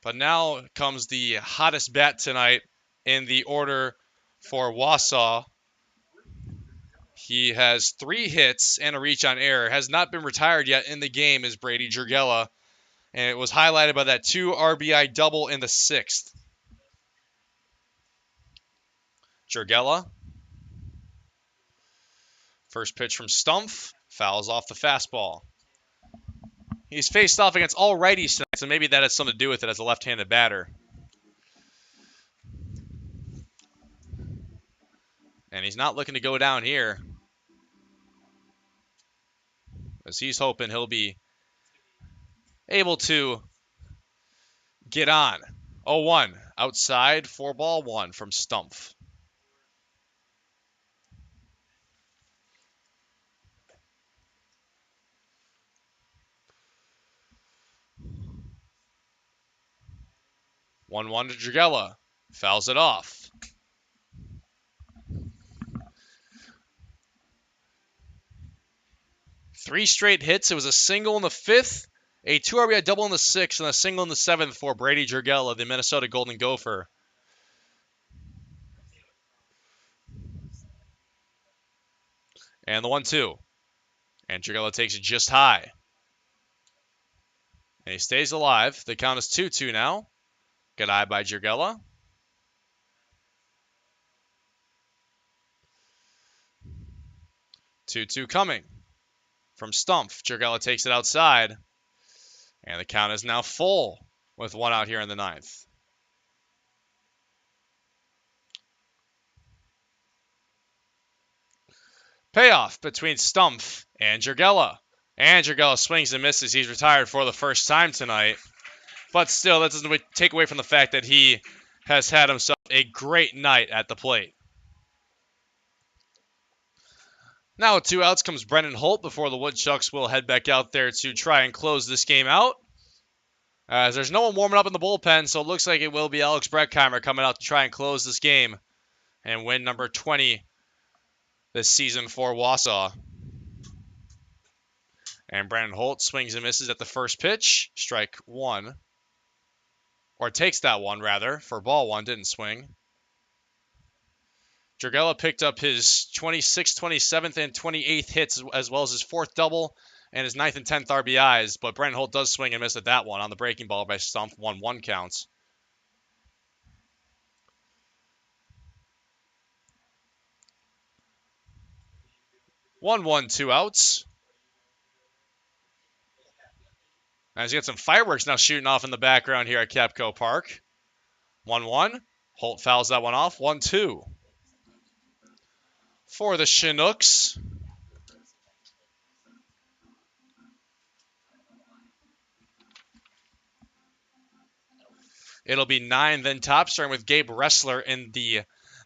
But now comes the hottest bat tonight in the order for Wausau. He has 3 hits and a reach on error. Has not been retired yet in the game is Brady Jurgella. And it was highlighted by that 2 RBI double in the sixth. Jurgella. First pitch from Stumpf. Fouls off the fastball. He's faced off against all righties tonight, so maybe that has something to do with it as a left-handed batter. And he's not looking to go down here, as he's hoping he'll be able to get on. 0-1 outside for ball one from Stumpf. 1-1 to Dragella. Fouls it off. Three straight hits. It was a single in the 5th, a 2 RBI double in the 6th, and a single in the 7th for Brady Dragella, the Minnesota Golden Gopher. And the 1-2. And Dragella takes it just high. And he stays alive. The count is 2-2 now. Good eye by Dragella. 2-2 coming from Stumpf. Dragella takes it outside. And the count is now full with 1 out here in the 9th. Payoff between Stumpf and Dragella. And Dragella swings and misses. He's retired for the first time tonight. But still, that doesn't take away from the fact that he has had himself a great night at the plate. Now with 2 outs comes Brendan Holt before the Woodchucks will head back out there to try and close this game out. As there's no one warming up in the bullpen, so it looks like it will be Alex Breckheimer coming out to try and close this game and win number 20 this season for Wausau. And Brandon Holt swings and misses at the first pitch. Strike 1. Or takes that one, rather, for ball 1. Didn't swing. Dragella picked up his 26th, 27th, and 28th hits, as well as his 4th double and his 9th and 10th RBIs. But Brandon Holt does swing and miss at that one on the breaking ball by Stumpf. 1-1 counts. One, 2 outs. As you got some fireworks now shooting off in the background here at Capco Park. 1-1. Holt fouls that one off. 1-2. For the Chinooks. It'll be 9 then top, starting with Gabe Ressler in the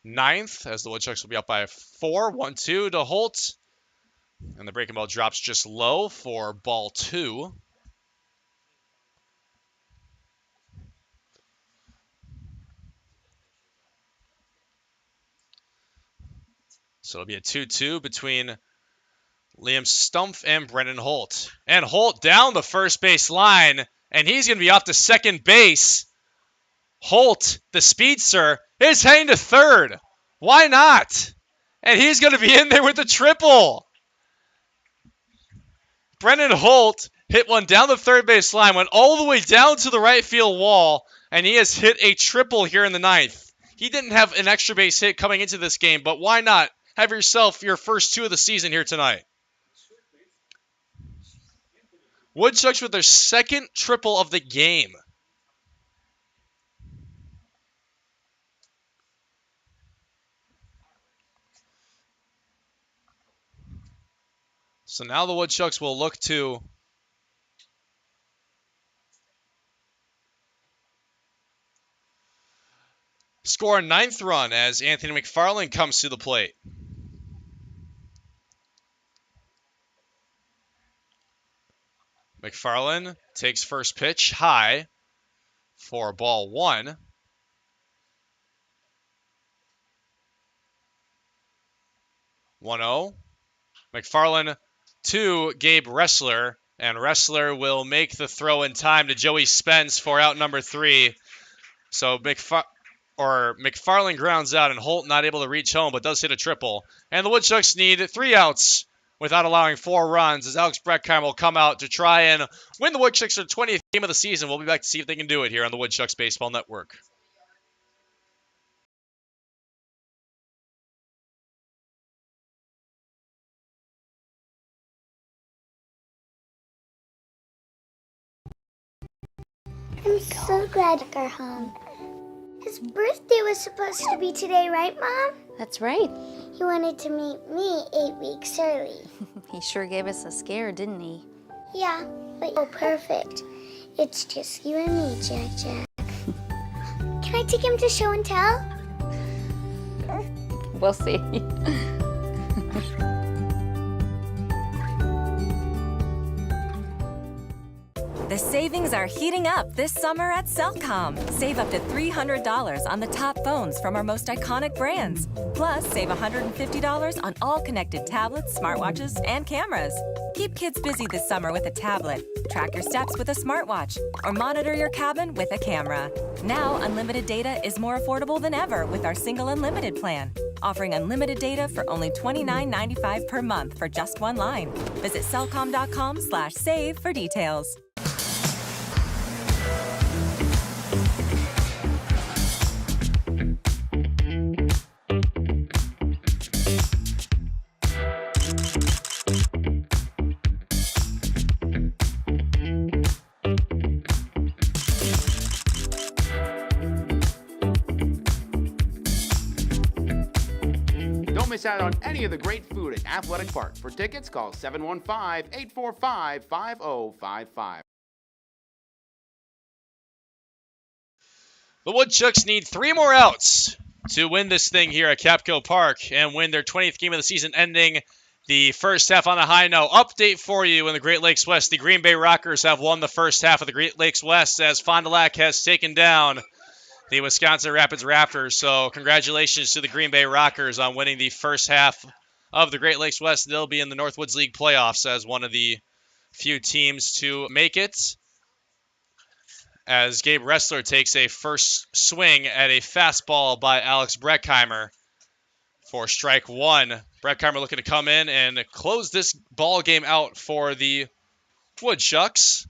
9th, as the Woodchucks will be up by 4. 1-2 to Holt. And the breaking ball drops just low for ball 2. So it'll be a 2-2 between Liam Stumpf and Brendan Holt. And Holt down the first base line, and he's going to be off to second base. Holt, the speedster, is heading to third. Why not? And he's going to be in there with the triple. Brendan Holt hit one down the third base line, went all the way down to the right field wall, and he has hit a triple here in the 9th. He didn't have an extra base hit coming into this game, but why not have yourself your first 2 of the season here tonight? Woodchucks with their 2nd triple of the game. So now the Woodchucks will look to score a 9th run as Anthony McFarland comes to the plate. McFarland takes first pitch high for ball 1. 1-0. McFarland to Gabe Ressler, and Ressler will make the throw in time to Joey Spence for out number 3. So McFarland grounds out, and Holt not able to reach home, but does hit a triple. And the Woodchucks need 3 outs without allowing 4 runs, as Alex Breckheimer will come out to try and win the Woodchucks their 20th game of the season. We'll be back to see if they can do it here on the Woodchucks Baseball Network. I'm so glad we're home. His birthday was supposed to be today, right, Mom? That's right. He wanted to meet me 8 weeks early. He sure gave us a scare, didn't he? Yeah, but you're perfect. It's just you and me, Jack Jack. Can I take him to show and tell? We'll see. The savings are heating up this summer at Cellcom. Save up to $300 on the top phones from our most iconic brands. Plus, save $150 on all connected tablets, smartwatches, and cameras. Keep kids busy this summer with a tablet. Track your steps with a smartwatch, or monitor your cabin with a camera. Now, unlimited data is more affordable than ever with our single unlimited plan, offering unlimited data for only $29.95 per month for just one line. Visit cellcom.com/save for details. Don't miss out on any of the great food at Athletic Park. For tickets, call 715-845-5055. The Woodchucks need 3 more outs to win this thing here at Capco Park and win their 20th game of the season, ending the first half on a high note. Update for you in the Great Lakes West. The Green Bay Rockers have won the first half of the Great Lakes West as Fond du Lac has taken down the Wisconsin Rapids Raptors. So congratulations to the Green Bay Rockers on winning the first half of the Great Lakes West. They'll be in the Northwoods League playoffs as one of the few teams to make it, as Gabe Ressler takes a first swing at a fastball by Alex Breckheimer for strike 1. Breckheimer looking to come in and close this ball game out for the Woodchucks.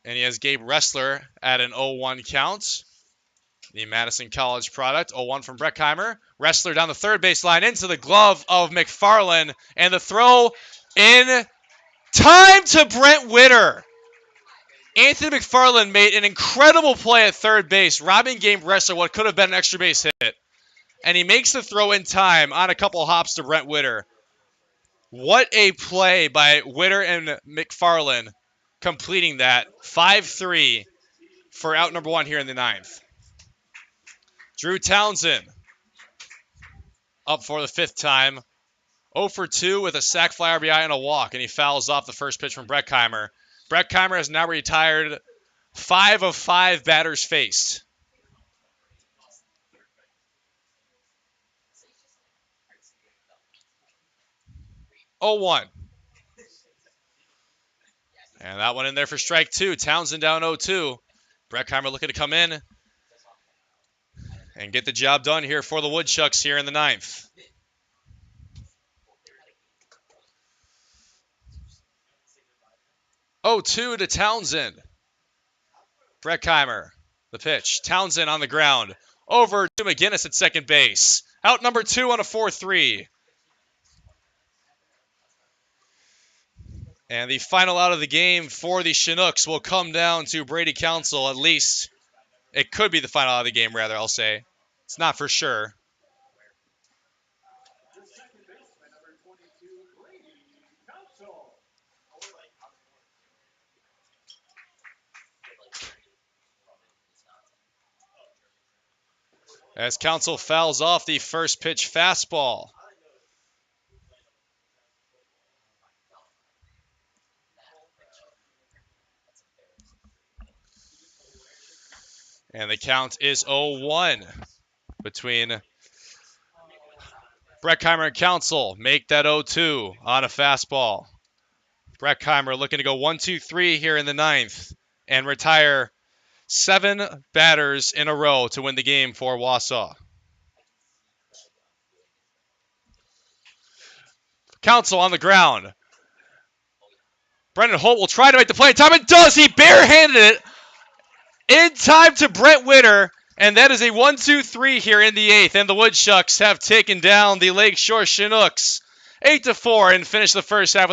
And he has Gabe Ressler at an 0-1 count. The Madison College product, 0-1 from Breckheimer. Ressler down the third baseline into the glove of McFarland. And the throw in time to Brent Witter. Anthony McFarland made an incredible play at third base, robbing Gabe Ressler what could have been an extra base hit. And he makes the throw in time on a couple hops to Brent Witter. What a play by Witter and McFarland, completing that. 5-3 for out number 1 here in the 9th. Drew Townsend up for the 5th time. 0 for 2 with a sac fly RBI and a walk, and he fouls off the first pitch from Breckheimer. Breckheimer has now retired 5 of 5 batters faced. Oh, 1. And that one in there for strike 2. Townsend down 0-2. Breckheimer looking to come in and get the job done here for the Woodchucks here in the 9th. Oh, 2 to Townsend. Breckheimer, the pitch. Townsend on the ground. Over to McGinnis at second base. Out number 2 on a 4-3. And the final out of the game for the Chinooks will come down to Brady Council. At least it could be the final out of the game, rather, I'll say. It's not for sure. As Council fouls off the first pitch fastball. And the count is 0-1 between Breckheimer and Council. Make that 0-2 on a fastball. Breckheimer looking to go 1-2-3 here in the 9th and retire 7 batters in a row to win the game for Wausau. Council on the ground. Brendan Holt will try to make the play in time. It does. He barehanded it in time to Brent Witter. And that is a 1-2-3 here in the 8th. And the Woodchucks have taken down the Lakeshore Chinooks 8-4 and finished the first half.